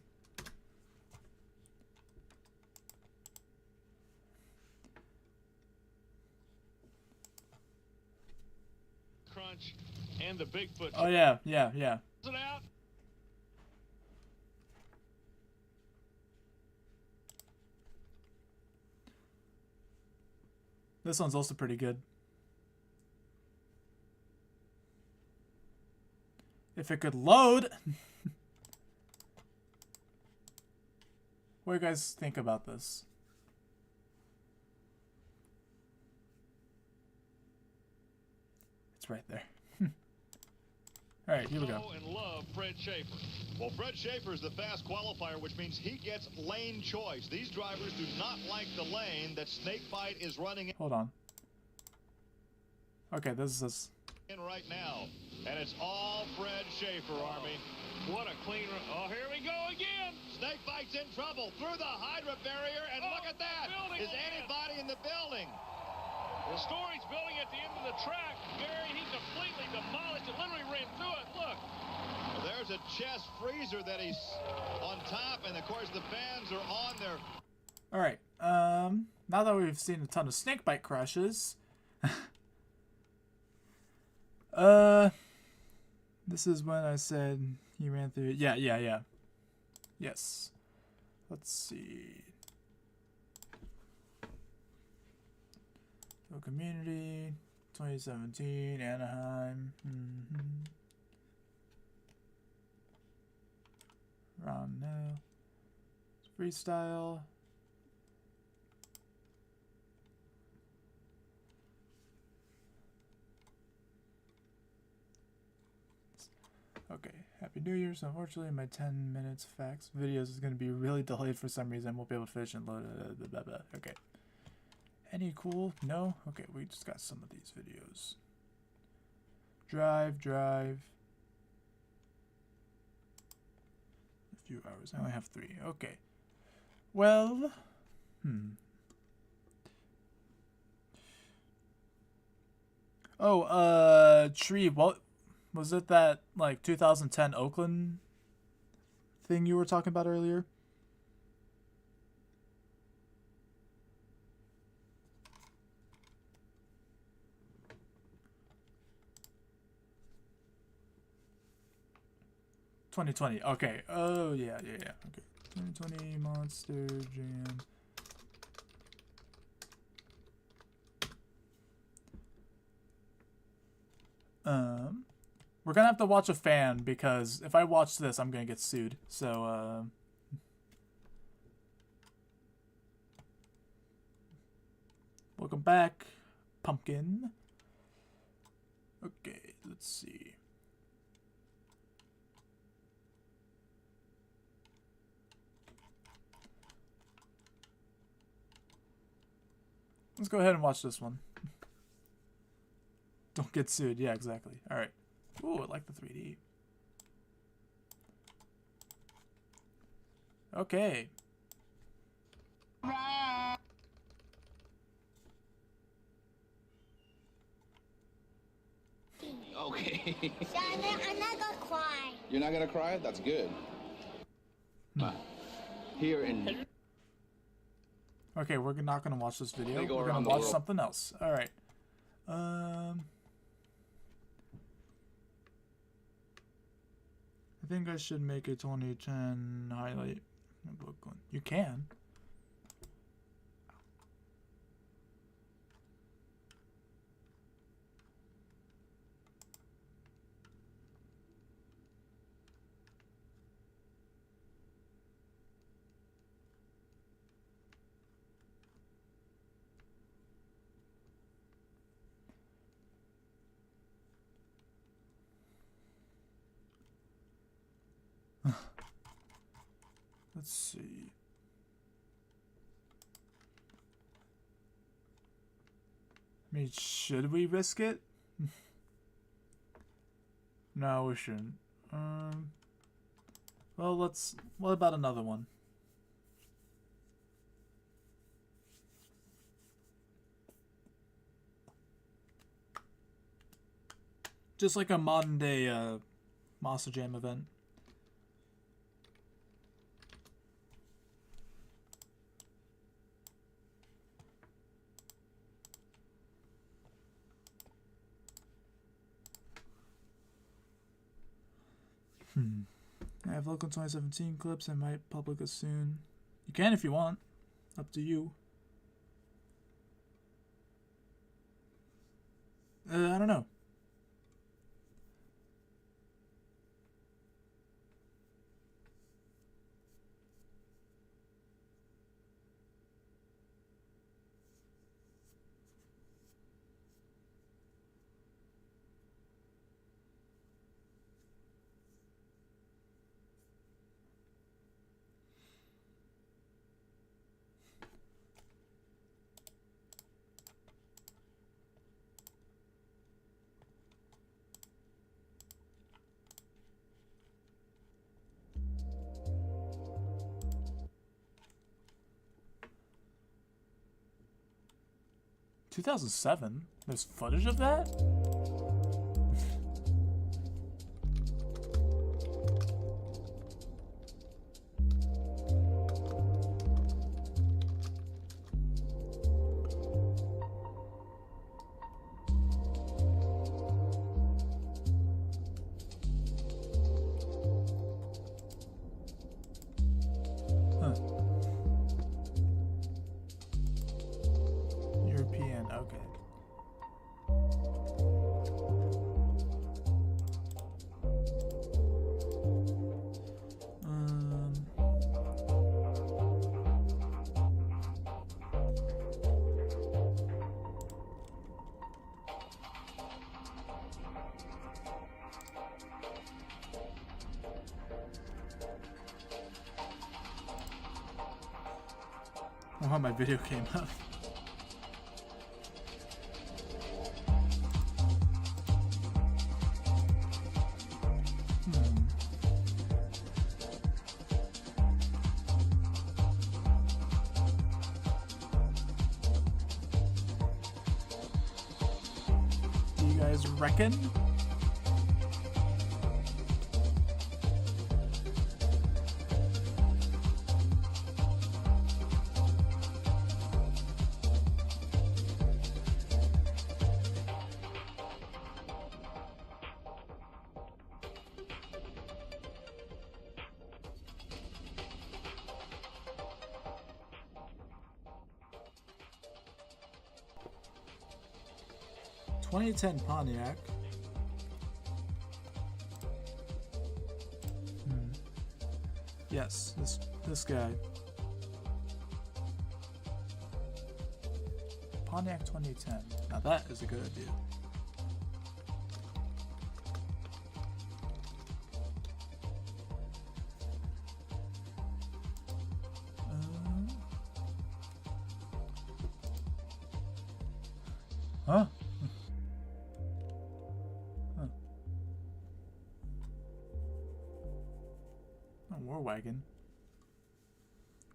Crunch and the Bigfoot. Oh yeah. Is it out? This one's also pretty good. If it could load. What do you guys think about this? It's right there. Alright, here we go. And love Fred Schaefer. Well, Fred Schaefer is the fast qualifier, which means he gets lane choice. These drivers do not like the lane that Snakebite is running Hold on. Okay, this is in right now. And it's all Fred Schaefer, Army. What a clean run. Oh, here we go again. Snakebite's in trouble through the Hydra barrier, and look at that. Is anybody in the building? The story's building at the end of the track. Gary, he completely demolished it, literally ran through it. Look. Well, there's a chest freezer that he's on top, and of course the fans are on there. Alright, now that we've seen a ton of Snakebite crashes, this is when I said he ran through it. Yeah. Yes. Let's see. So community, 2017, Anaheim. Round now. Freestyle. Okay, Happy New Year's. Unfortunately, my 10 minutes facts videos is going to be really delayed for some reason. I won't be able to finish and load it. Blah, blah, blah. Okay. Any cool? No? Okay, we just got some of these videos. Drive. A few hours. I only have 3. Okay. Well, Oh, Tree, what was it, that like 2010 Oakland thing you were talking about earlier? $2020. Okay. Oh yeah. Okay. 2020 Monster Jam. We're gonna have to watch a fan because if I watch this, I'm gonna get sued. So, welcome back, Pumpkin. Okay, let's see. Let's go ahead and watch this one. Don't get sued. Yeah, exactly. All right. Ooh, I like the 3D. Okay. Okay. I'm not gonna cry. You're not gonna cry? That's good. Here in... Okay, we're not gonna watch this video. They go We're around gonna the watch world. something else. All right. I think I should make a 2010 highlight book one. You can. Let's see. I mean, should we risk it? No, we shouldn't. Well, what about another one? Just like a modern day Monster Jam event. I have local 2017 clips. I might public it soon. You can if you want. Up to you. I don't know. (2007). There's footage of that? European, okay. Oh, how my video came up. Do you guys reckon? (2010 Pontiac). Yes, this guy. Pontiac 2010. Now that is a good idea. Huh? Huh. Oh, war wagon.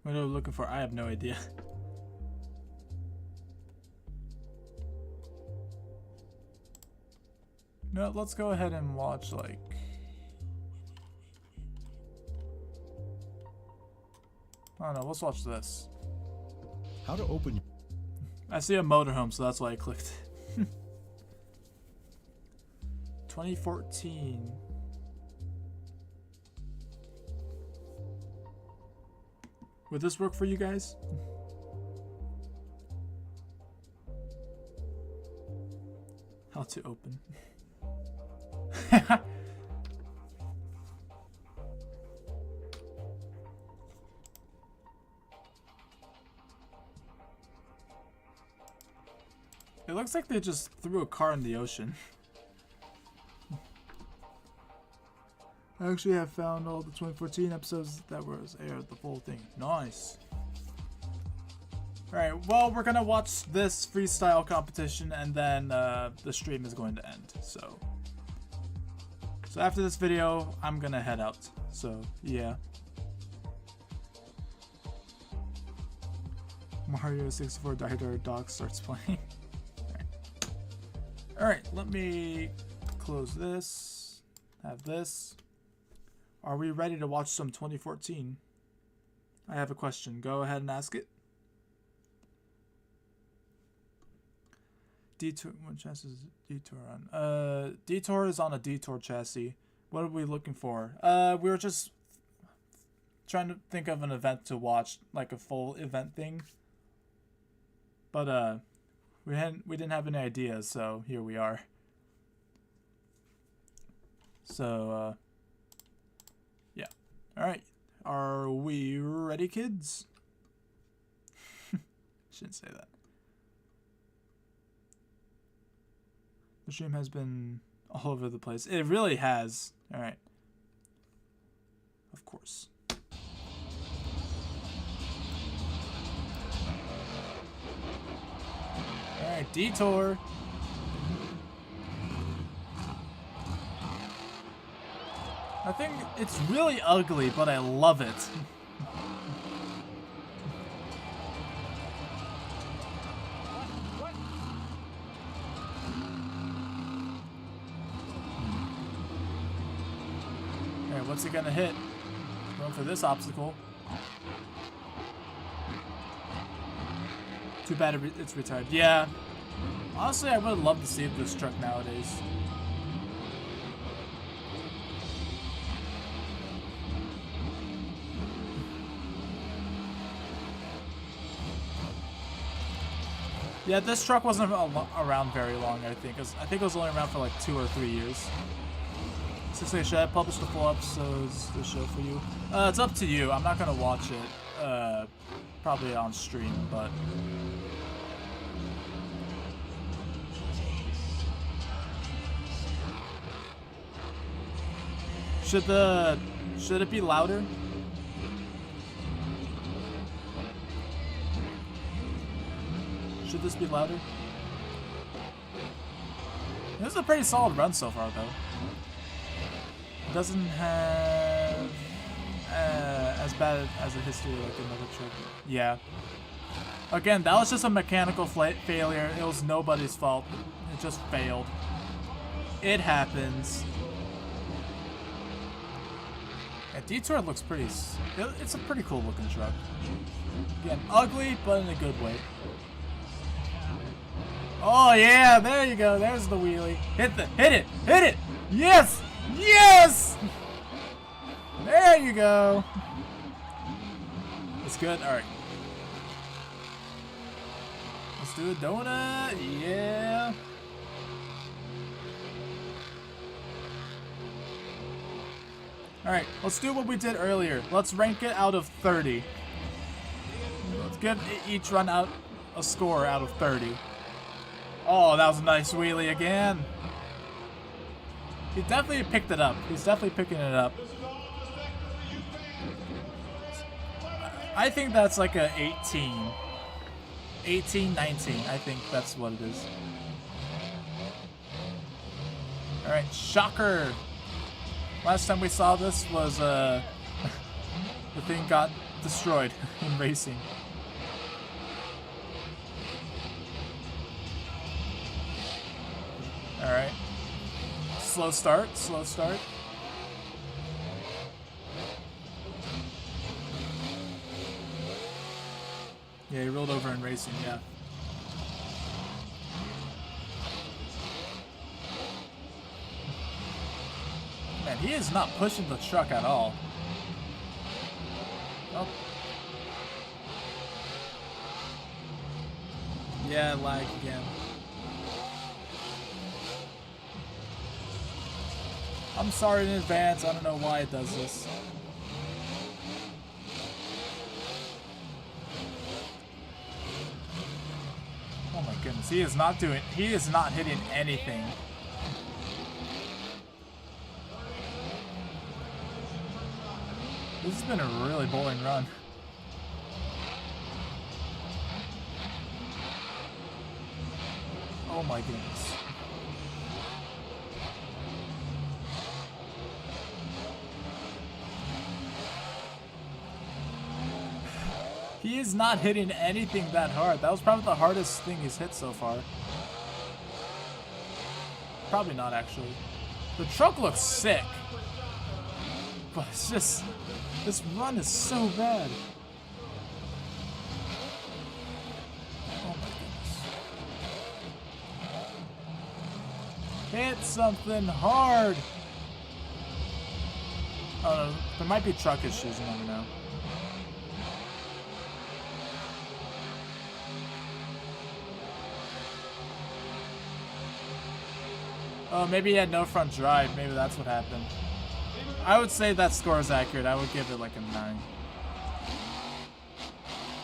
What are we looking for? I have no idea. No, let's go ahead and watch like. Oh no, let's watch this. How to open. I see a motorhome, so that's why I clicked. 2014. Would this work for you guys? How to open. It looks like they just threw a car in the ocean. I actually have found all the 2014 episodes that was aired, the full thing. Nice. Alright, well, we're gonna watch this freestyle competition and then the stream is going to end. So after this video, I'm gonna head out. So, yeah. Mario 64 Dieter Dog starts playing. Alright, let me close this. Have this. Are we ready to watch some 2014? I have a question. Go ahead and ask it. Detour, what chassis is Detour on? Detour is on a Detour chassis. What are we looking for? We were just trying to think of an event to watch, like a full event thing. But we didn't have any ideas, so here we are. So yeah. All right. Are we ready, kids? Shouldn't say that. The stream has been all over the place. It really has. All right. Of course. All right, Detour. I think it's really ugly, but I love it. Alright, what's he gonna hit? Going for this obstacle. Too bad it's retired. Yeah. Honestly, I would love to see this truck nowadays. Yeah, this truck wasn't around very long, I think. I think it was only around for like 2 or 3 years. So should I publish the full episodes of the show for you? It's up to you. I'm not gonna watch it. Probably on stream, but... Should it be louder? Should this be louder? This is a pretty solid run so far, though. It doesn't have as bad as a history like another truck. Yeah. Again, that was just a mechanical failure. It was nobody's fault. It just failed. It happens. Yeah, Detour looks pretty... It's a pretty cool looking truck. Again, ugly, but in a good way. Oh yeah, there you go. There's the wheelie. Hit it! Hit it! Yes! Yes! There you go. It's good. All right. Let's do a donut. Yeah. Alright, let's do what we did earlier. Let's rank it out of 30. Let's give each run out a score out of 30. Oh, that was a nice wheelie again. He definitely picked it up. He's definitely picking it up. I think that's like a 18. 18, 19. I think that's what it is. Alright, shocker. Last time we saw this was, the thing got destroyed in racing. Alright. Slow start, slow start. Yeah, he rolled over in racing, yeah. Man, he is not pushing the truck at all. Oh. Yeah, lag again. I'm sorry in advance, I don't know why it does this. Oh my goodness, he is not hitting anything. This has been a really boring run. Oh my goodness. He is not hitting anything that hard. That was probably the hardest thing he's hit so far. Probably not, actually. The truck looks sick. But it's just... this run is so bad. Oh my goodness. Hit something hard! Oh no, there might be truck issues, you never know. Oh, maybe he had no front drive. Maybe that's what happened. I would say that score is accurate. I would give it like a 9.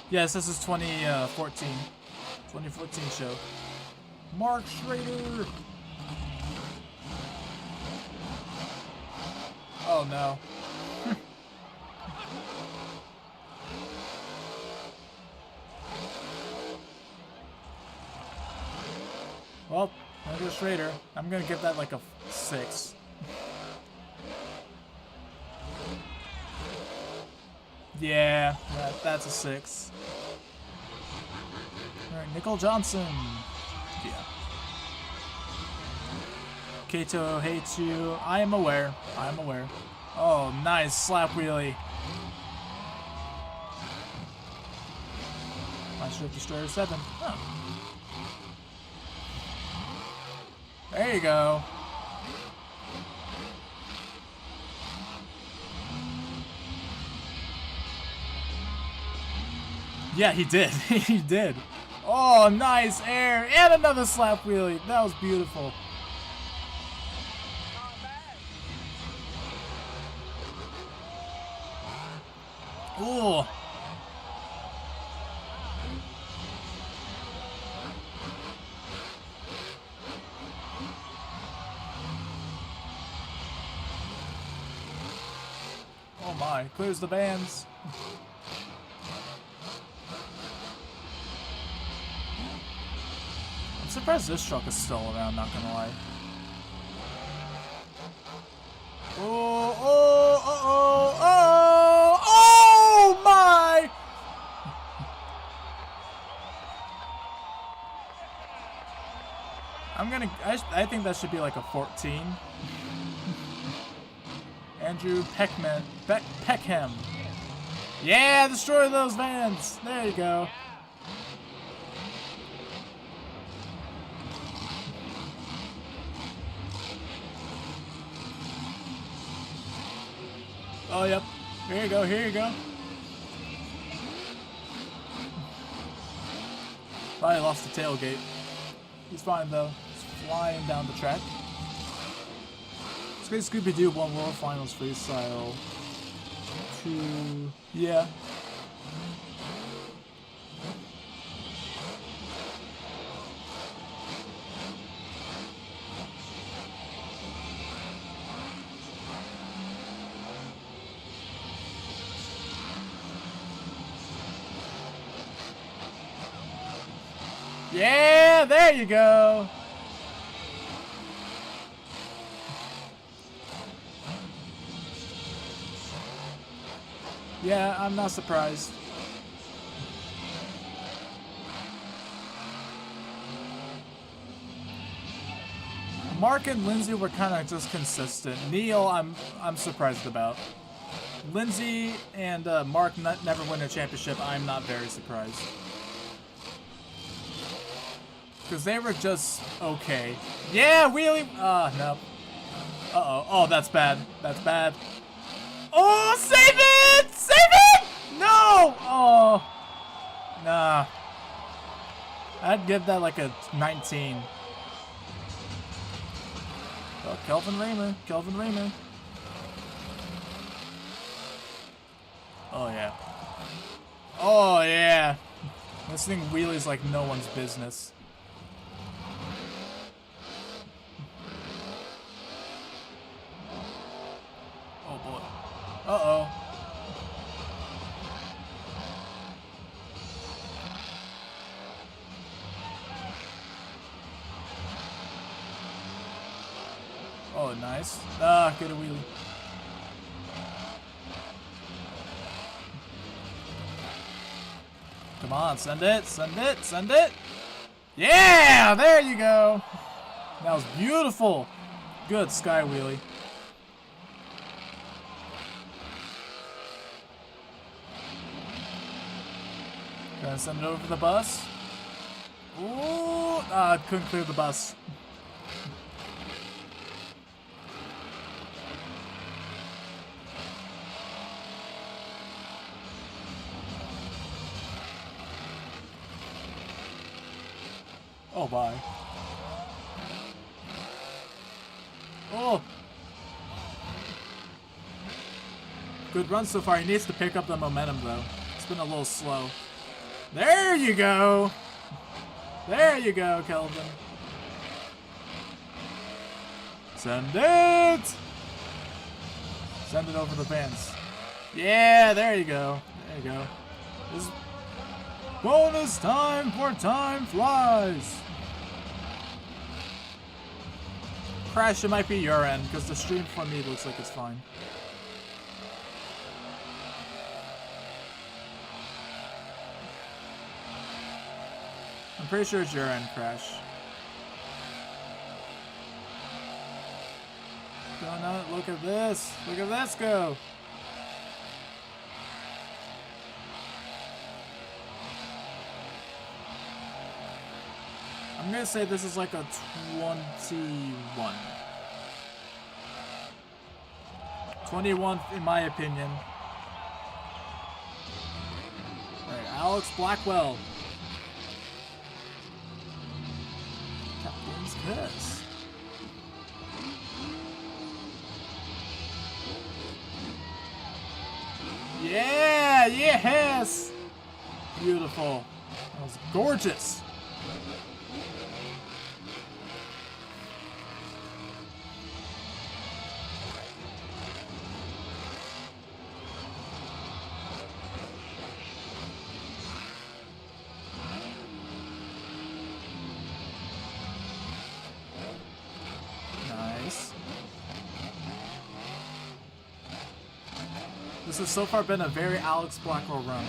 Yes, this is 2014. 2014 show. Mark Schrader! Oh no. Well, there goes Schrader. I'm gonna give that like a 6. Yeah, that's a 6. Alright, Nicole Johnson. Yeah. Kato hates you. I am aware. I am aware. Oh, nice slap wheelie. Monster Destroyer 7. Huh. There you go. Yeah, he did. He did. Oh, nice air. And another slap wheelie. That was beautiful. Ooh. Oh my, clears the bands. I'm surprised this truck is still around, not gonna lie. Oh, oh, oh, oh, oh, my! I think that should be like a 14. Andrew Peckham. Yeah, destroy those vans. There you go. Oh, yep. Here you go, here you go. Probably lost the tailgate. He's fine, though. He's flying down the track. Space Scooby-Doo won World Finals Freestyle. 2... Yeah. Yeah, there you go. Yeah, I'm not surprised. Mark and Lindsay were kind of just consistent. Neil, I'm surprised about. Lindsay and Mark never win a championship. I'm not very surprised. Because they were just okay. Yeah, wheelie. No. Uh-oh. Oh, that's bad. That's bad. Oh, save it! Save it! No! Oh. Nah. I'd give that like a 19. Oh, Kelvin Raymer. Kelvin Raymer. Oh, yeah. Oh, yeah. This thing wheelies like no one's business. Oh, boy. Uh-oh. Oh, nice. Ah, get a wheelie. Come on, send it, send it, send it. Yeah, there you go. That was beautiful. Good sky wheelie. Gonna send it over the bus. Ooh, couldn't clear the bus. Oh, bye. Oh! Good run so far. He needs to pick up the momentum, though. It's been a little slow. There you go! There you go, Kelvin. Send it! Send it over the fence. Yeah, there you go. There you go. This is bonus time for Time Flies! Crash, it might be your end, because the stream for me looks like it's fine. I'm pretty sure it's your end, Crash. Going on, look at this. Look at this go. I'm gonna say this is like a 21. 21 in my opinion. Alright, Alex Blackwell. Captain's Curse. Yeah, yes! Beautiful. That was gorgeous. This has so far been a very Alex Blackwell run.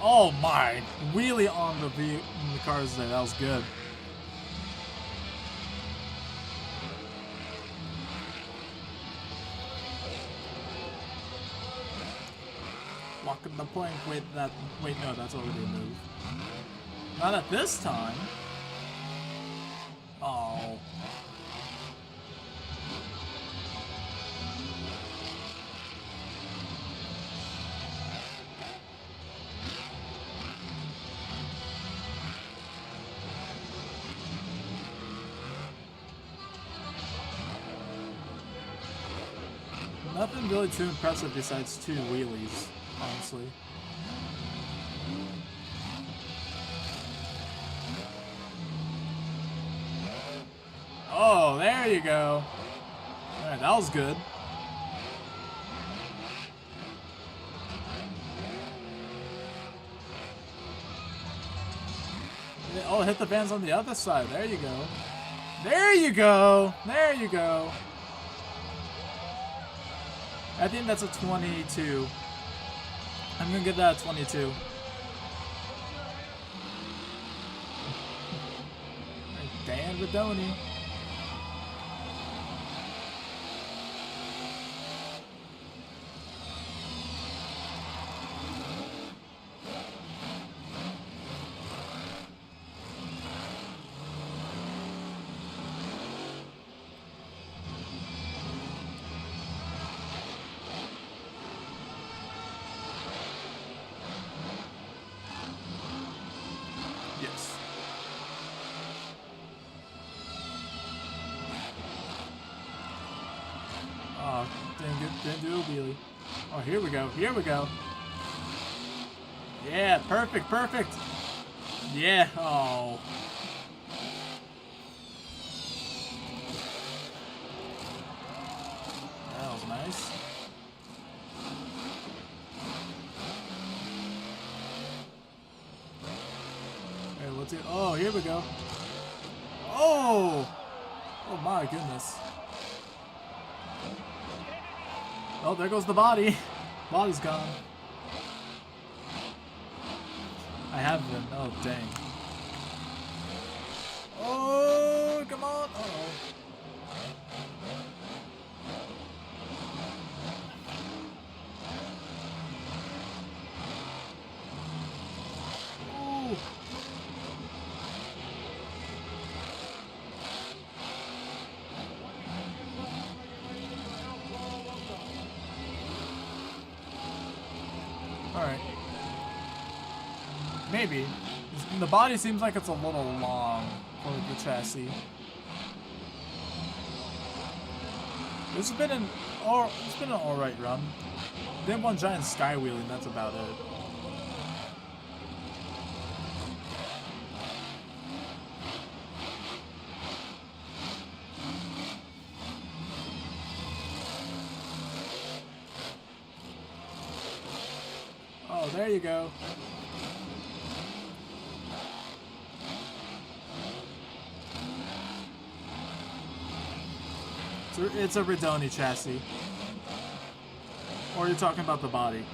Oh my! Wheelie on the cars there. That was good. Locking the point. Wait, wait, no, that's already a move. Not at this time. Oh. Nothing really too impressive besides 2 wheelies, honestly. Oh, there you go. Alright, that was good. Oh, hit the fans on the other side. There you go. There you go. There you go. I think that's a 22. I'm gonna give that a 22. Dan Radoni. Yes. Oh, didn't do a wheelie. Oh, here we go. Here we go. Yeah, perfect, perfect. Yeah. Oh. That was nice. Okay, let's do. Oh, here we go. Oh. Oh my goodness. Oh, there goes the body. Body's gone. I have been. Oh, dang. Oh, come on. Uh-oh. Ooh. Alright. Maybe. The body seems like it's a little long for the chassis. It's been an alright run. Then one giant sky wheel and that's about it. Oh, there you go. It's a Radoni chassis. Or you're talking about the body.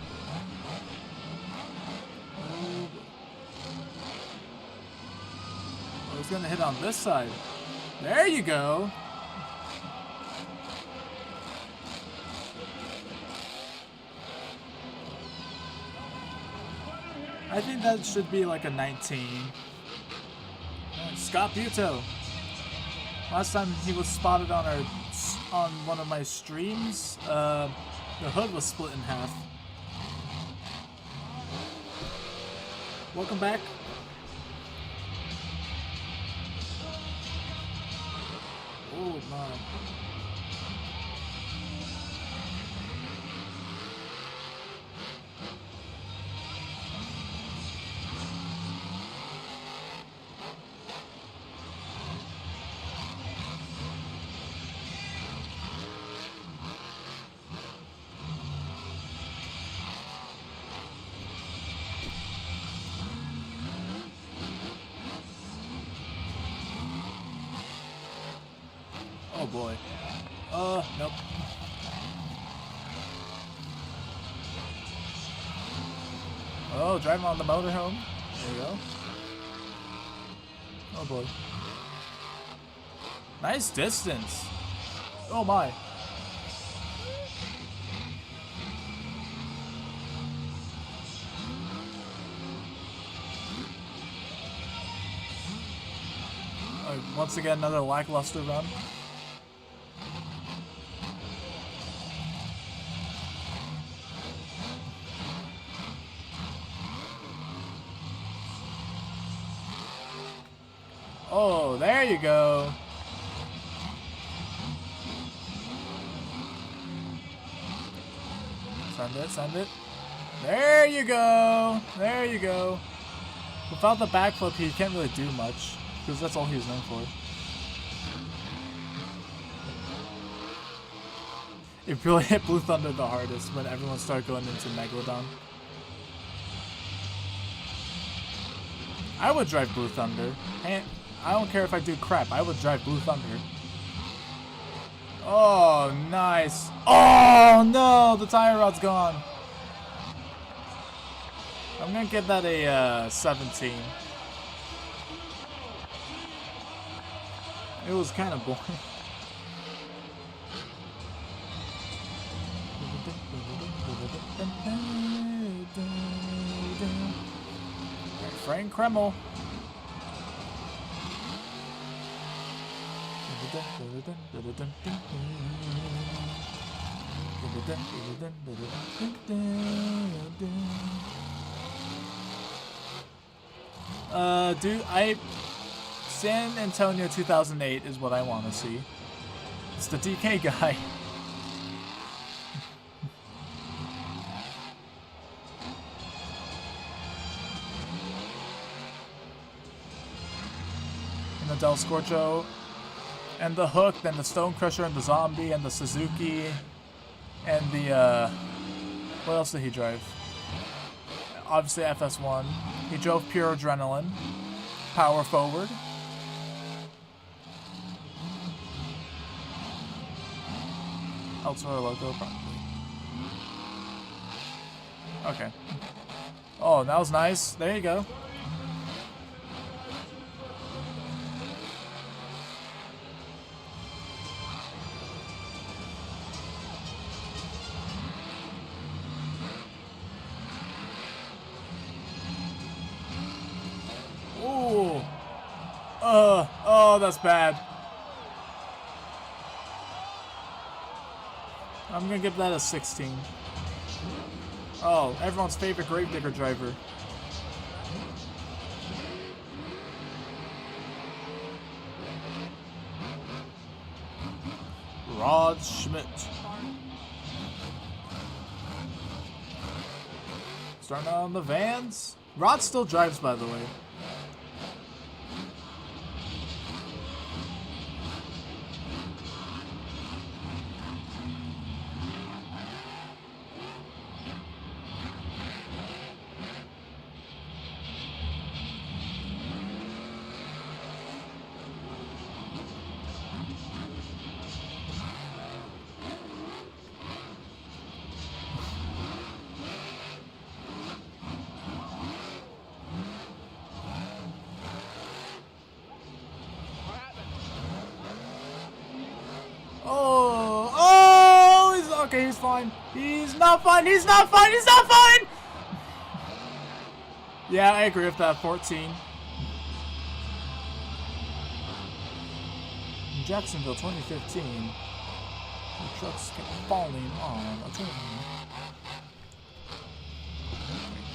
Oh, it's gonna hit on this side. There you go. I think that should be like a 19. Scott Buto. Last time he was spotted on one of my streams, the hood was split in half. Welcome back. Oh my. Oh boy. Nope. Oh, driving on the motorhome. There you go. Oh boy. Nice distance. Oh my. Once again, another lackluster run. Oh, there you go. Send it, send it. There you go. There you go. Without the backflip, he can't really do much, because that's all he was known for. It really hit Blue Thunder the hardest when everyone started going into Megalodon. I would drive Blue Thunder. And I don't care if I do crap. I would drive Blue Thunder. Oh, nice. Oh, no. The tire rod's gone. I'm going to give that a 17. It was kind of boring. Frank Kreml. Dude, San Antonio 2008 is what I want to see. It's the DK guy. And the Del Scorcho, and the Hook, then the Stone Crusher, and the Zombie, and the Suzuki, and the, what else did he drive? Obviously FS1. He drove Pure Adrenaline, Power Forward. Elsewhere logo, probably. Okay. Oh, that was nice. There you go. Ooh. Oh, that's bad. I'm gonna give that a 16. Oh, everyone's favorite Gravedigger driver. Rod Schmidt. Starting out on the Vans. Rod still drives, by the way. Okay, he's fine. He's not fine. He's not fine. He's not fine. Yeah, I agree with that. 14. In Jacksonville, 2015. The trucks kept falling on a turn.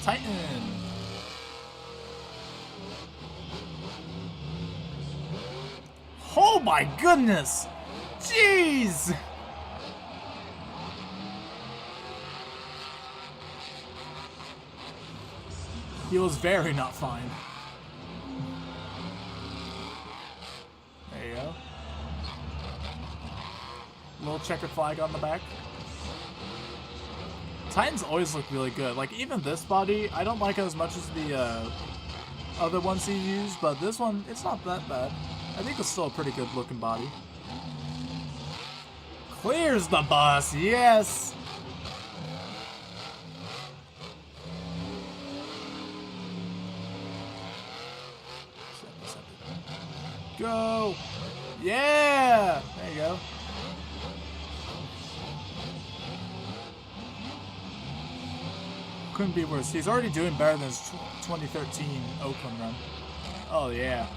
Titan. Oh my goodness. Jeez. He was very not fine. There you go. Little checkered flag on the back. Titans always look really good. Like, even this body, I don't like it as much as the other ones he used, but this one, it's not that bad. I think it's still a pretty good looking body. Clears the bus, yes! Go! Yeah! There you go. Couldn't be worse. He's already doing better than his 2013 Oakland run. Oh, yeah.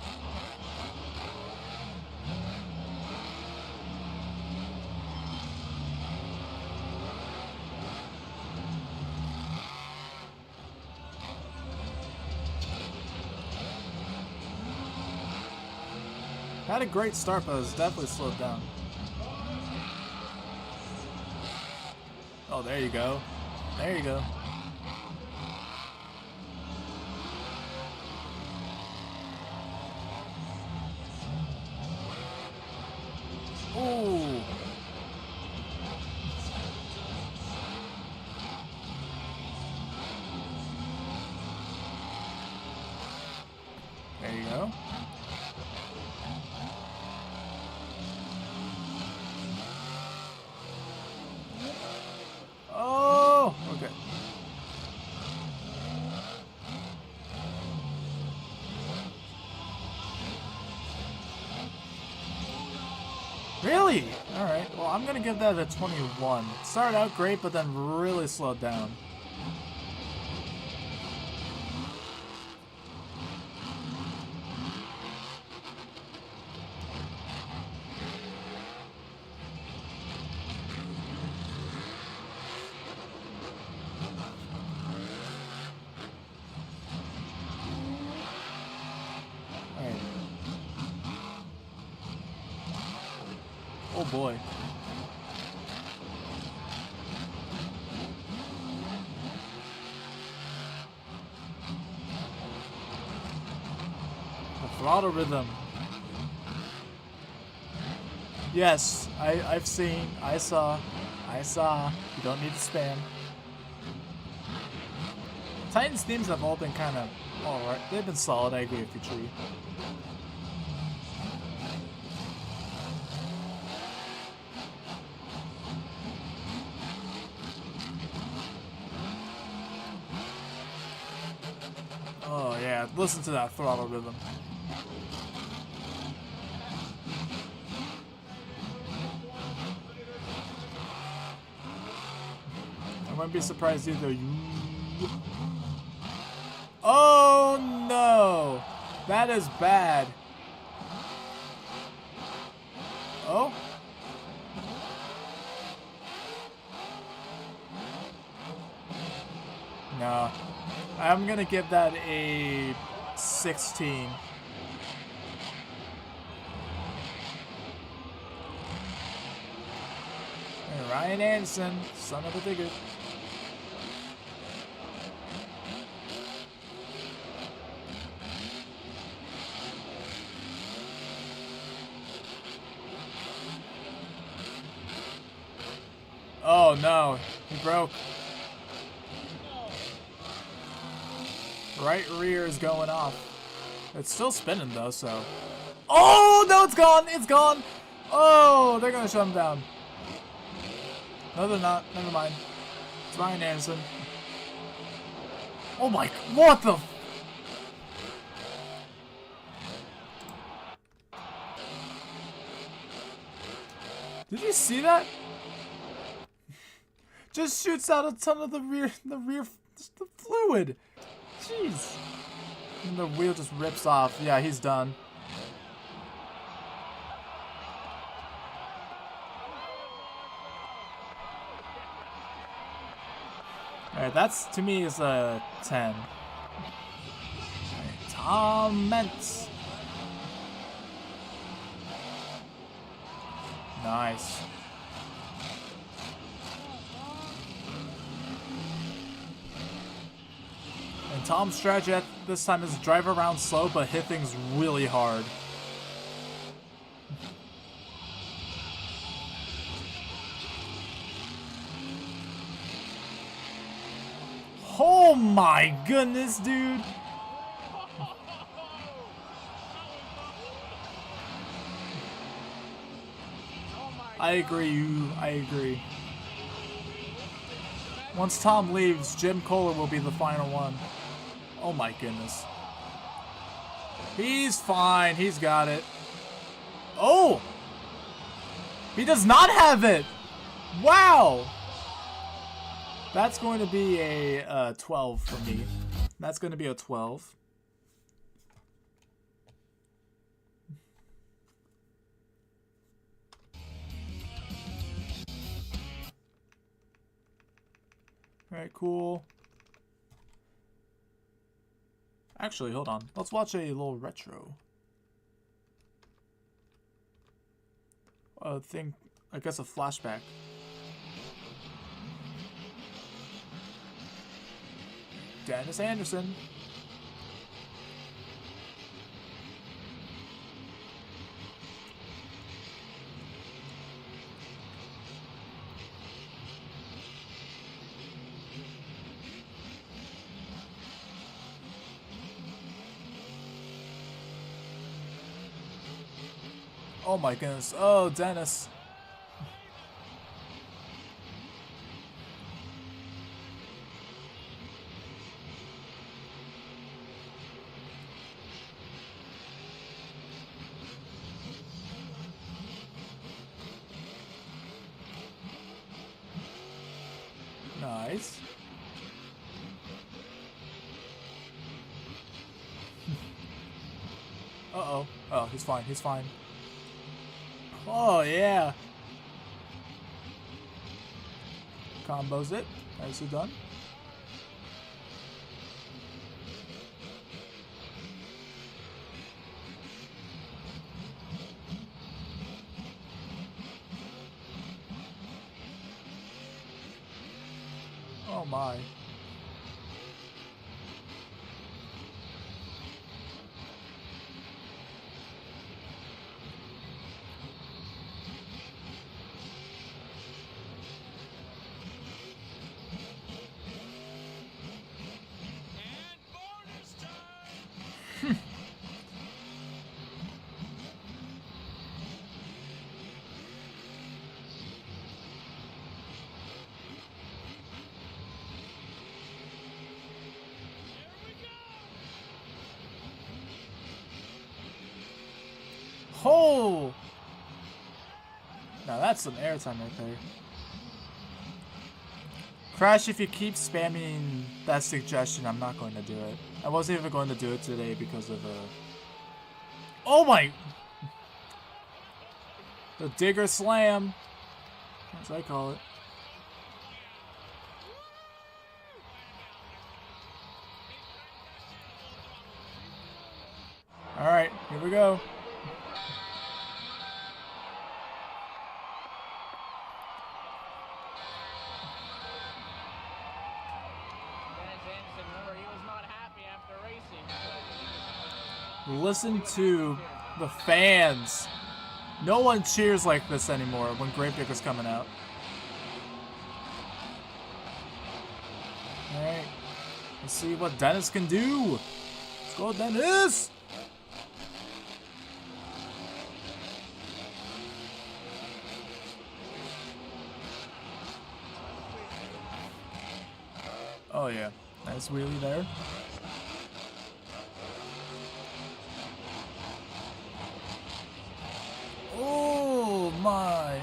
Had a great start, but it was definitely slowed down. Oh, there you go. There you go. Ooh. There you go. Oh, okay. Really? Alright, well, I'm gonna give that a 21. Started out great, but then really slowed down. Alright. Oh boy. The throttle rhythm. Yes, I've seen, I saw. You don't need to spam. Titan's themes have all been kind of alright. They've been solid, I agree with you, Tree. Oh yeah, listen to that throttle rhythm. I wouldn't be surprised either. Oh no! That is bad. Oh? No. I'm gonna give that a 16. And Ryan Anderson, son of a digger. Oh no, he broke. Right rear is going off. It's still spinning though, so. Oh no, it's gone! It's gone! Oh, they're gonna shut him down. No, they're not. Never mind. It's Ryan Anderson. Oh my, what the? Did you see that? Just shoots out a ton of the rear the fluid. Jeez. And the wheel just rips off. Yeah, he's done. Alright, that's, to me, is a 10. Right, Tom Meents. Nice. And Tom's strategy at this time is drive around slow, but hit things really hard. Oh my goodness, dude! I agree. Once Tom leaves, Jim Kohler will be the final one. Oh my goodness. He's fine. He's got it. Oh! He does not have it! Wow! That's going to be a 12 for me. That's going to be a 12. Alright, cool. Actually, hold on. Let's watch a little retro. I guess a flashback. Dennis Anderson. Oh my goodness. Oh, Dennis. Nice. Uh-oh. Oh, he's fine. He's fine. Oh, yeah. Combos it. Nicely done. Oh, my. Oh! Now that's some airtime right there. Crash, if you keep spamming that suggestion, I'm not going to do it. I wasn't even going to do it today because of oh my! The Digger Slam, as I call it. Alright, here we go. Listen to the fans. No one cheers like this anymore when Gravedigger's coming out. Alright. Let's see what Dennis can do. Let's go, Dennis! Oh yeah. Nice wheelie there. Oh my!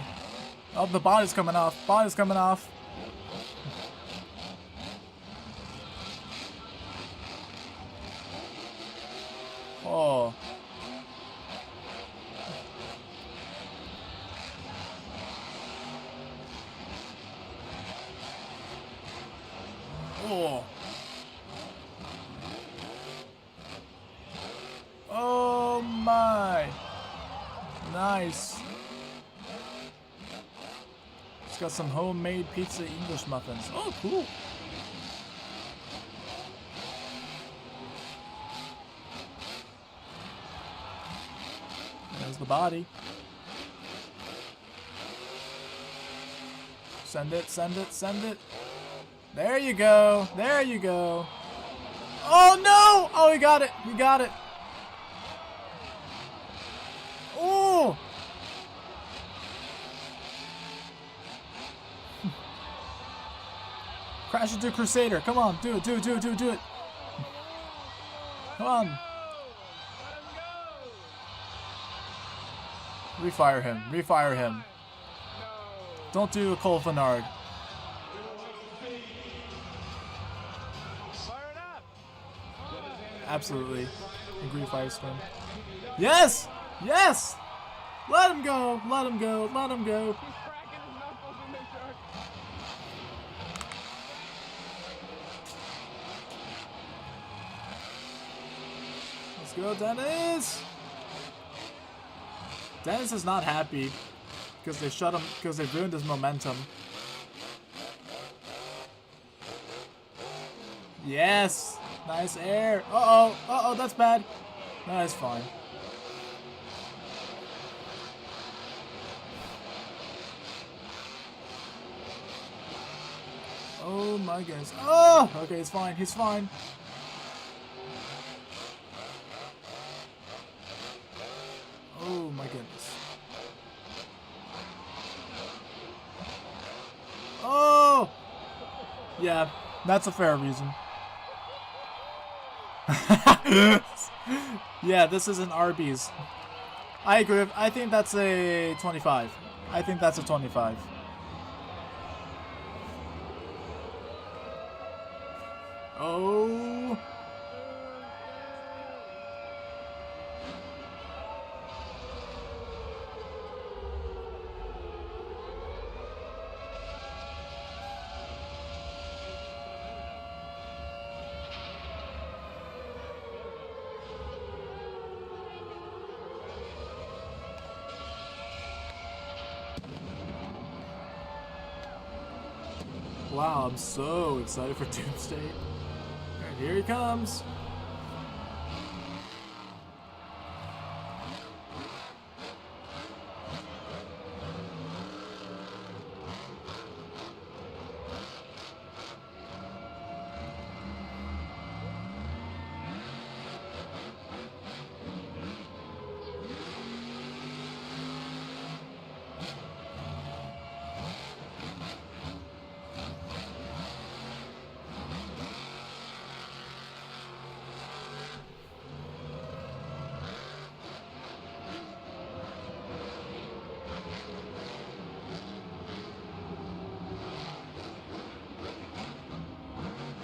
Oh, the body's coming off. Body's coming off. Oh. Oh. Oh my. Nice. It's got some homemade pizza English muffins. Oh, cool. There's the body. Send it, send it, send it. There you go. There you go. Oh no! Oh, he got it. He got it. Oh! Crash into Crusader. Come on. Do it, do it, do it, do it, do it. Come on. Refire him. Refire him. Don't do a Cole Fenard. Absolutely. Agree, Firestorm. Yes! Yes! Let him go! Let him go! Let him go! Let's go, Dennis! Dennis is not happy because they shut him, because they ruined his momentum. Yes! Nice air. Uh-oh. Uh-oh, that's bad. No, it's fine. Oh my goodness. Oh! Okay, it's fine. He's fine. Oh my goodness. Oh! Yeah, that's a fair reason. Yeah, this is an Arby's. I agree. I think that's a 25. I think that's a 25. Oh. Wow, I'm so excited for Doomsday. Alright, here he comes.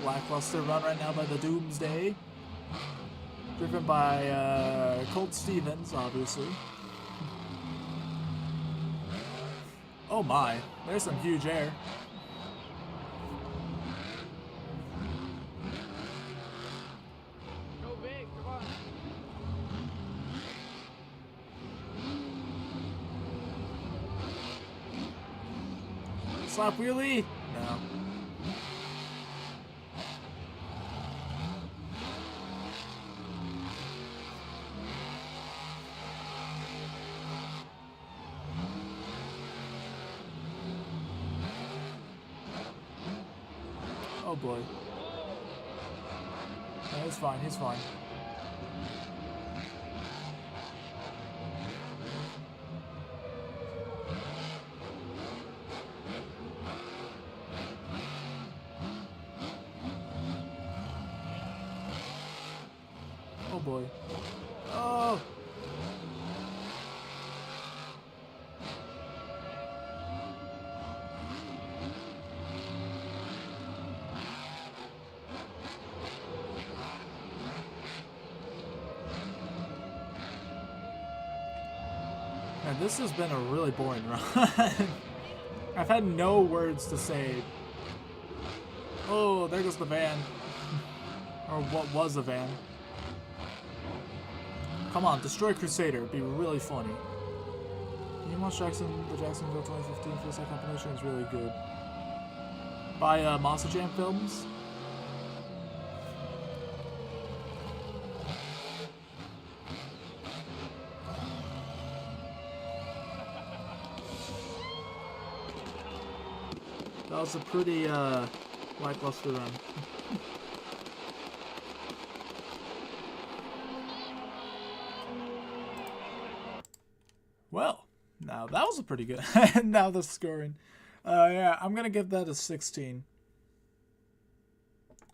Lackluster run right now by the Doomsday. Driven by Colt Stevens, obviously. Oh my, there's some huge air. Go big, come on. Slap wheelie? No. Oh boy. No, he's fine, he's fine. Oh boy. Oh! Man, this has been a really boring run. I've had no words to say. Oh, there goes the van. Or what was a van. Come on, destroy Crusader. It'd be really funny. Can you watch the Jacksonville 2015 Freestyle compilation? Is really good. By Monster Jam Films. That was a pretty lackluster run. Well, now that was a pretty good. Now the scoring. Yeah, I'm gonna give that a 16.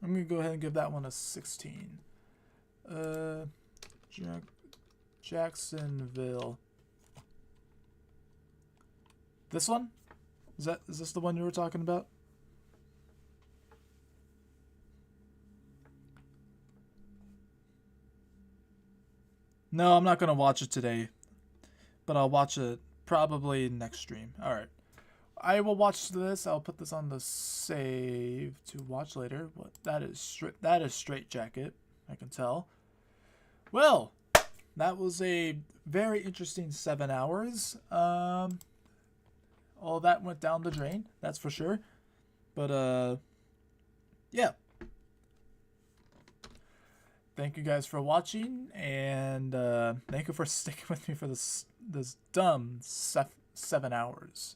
I'm gonna go ahead and give that one a 16. Jacksonville. This one? Is this the one you were talking about? No, I'm not gonna watch it today. But I'll watch it probably next stream. Alright. I will watch this. I'll put this on the save to watch later. What that is Straight Jacket, I can tell. Well, that was a very interesting 7 hours. All that went down the drain, that's for sure. But yeah. thank you guys for watching, and thank you for sticking with me for this dumb 7 hours.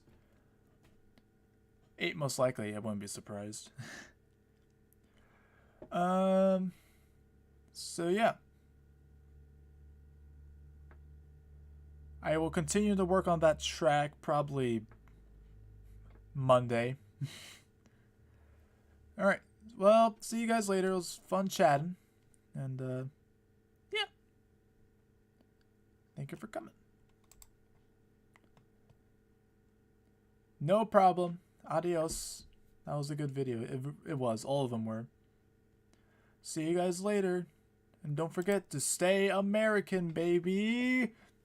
8 most likely, I wouldn't be surprised. So yeah. I will continue to work on that track probably Monday. Alright, well, see you guys later. It was fun chatting. And, yeah. Thank you for coming. No problem. Adios. That was a good video. It was. All of them were. See you guys later. And don't forget to stay American, baby.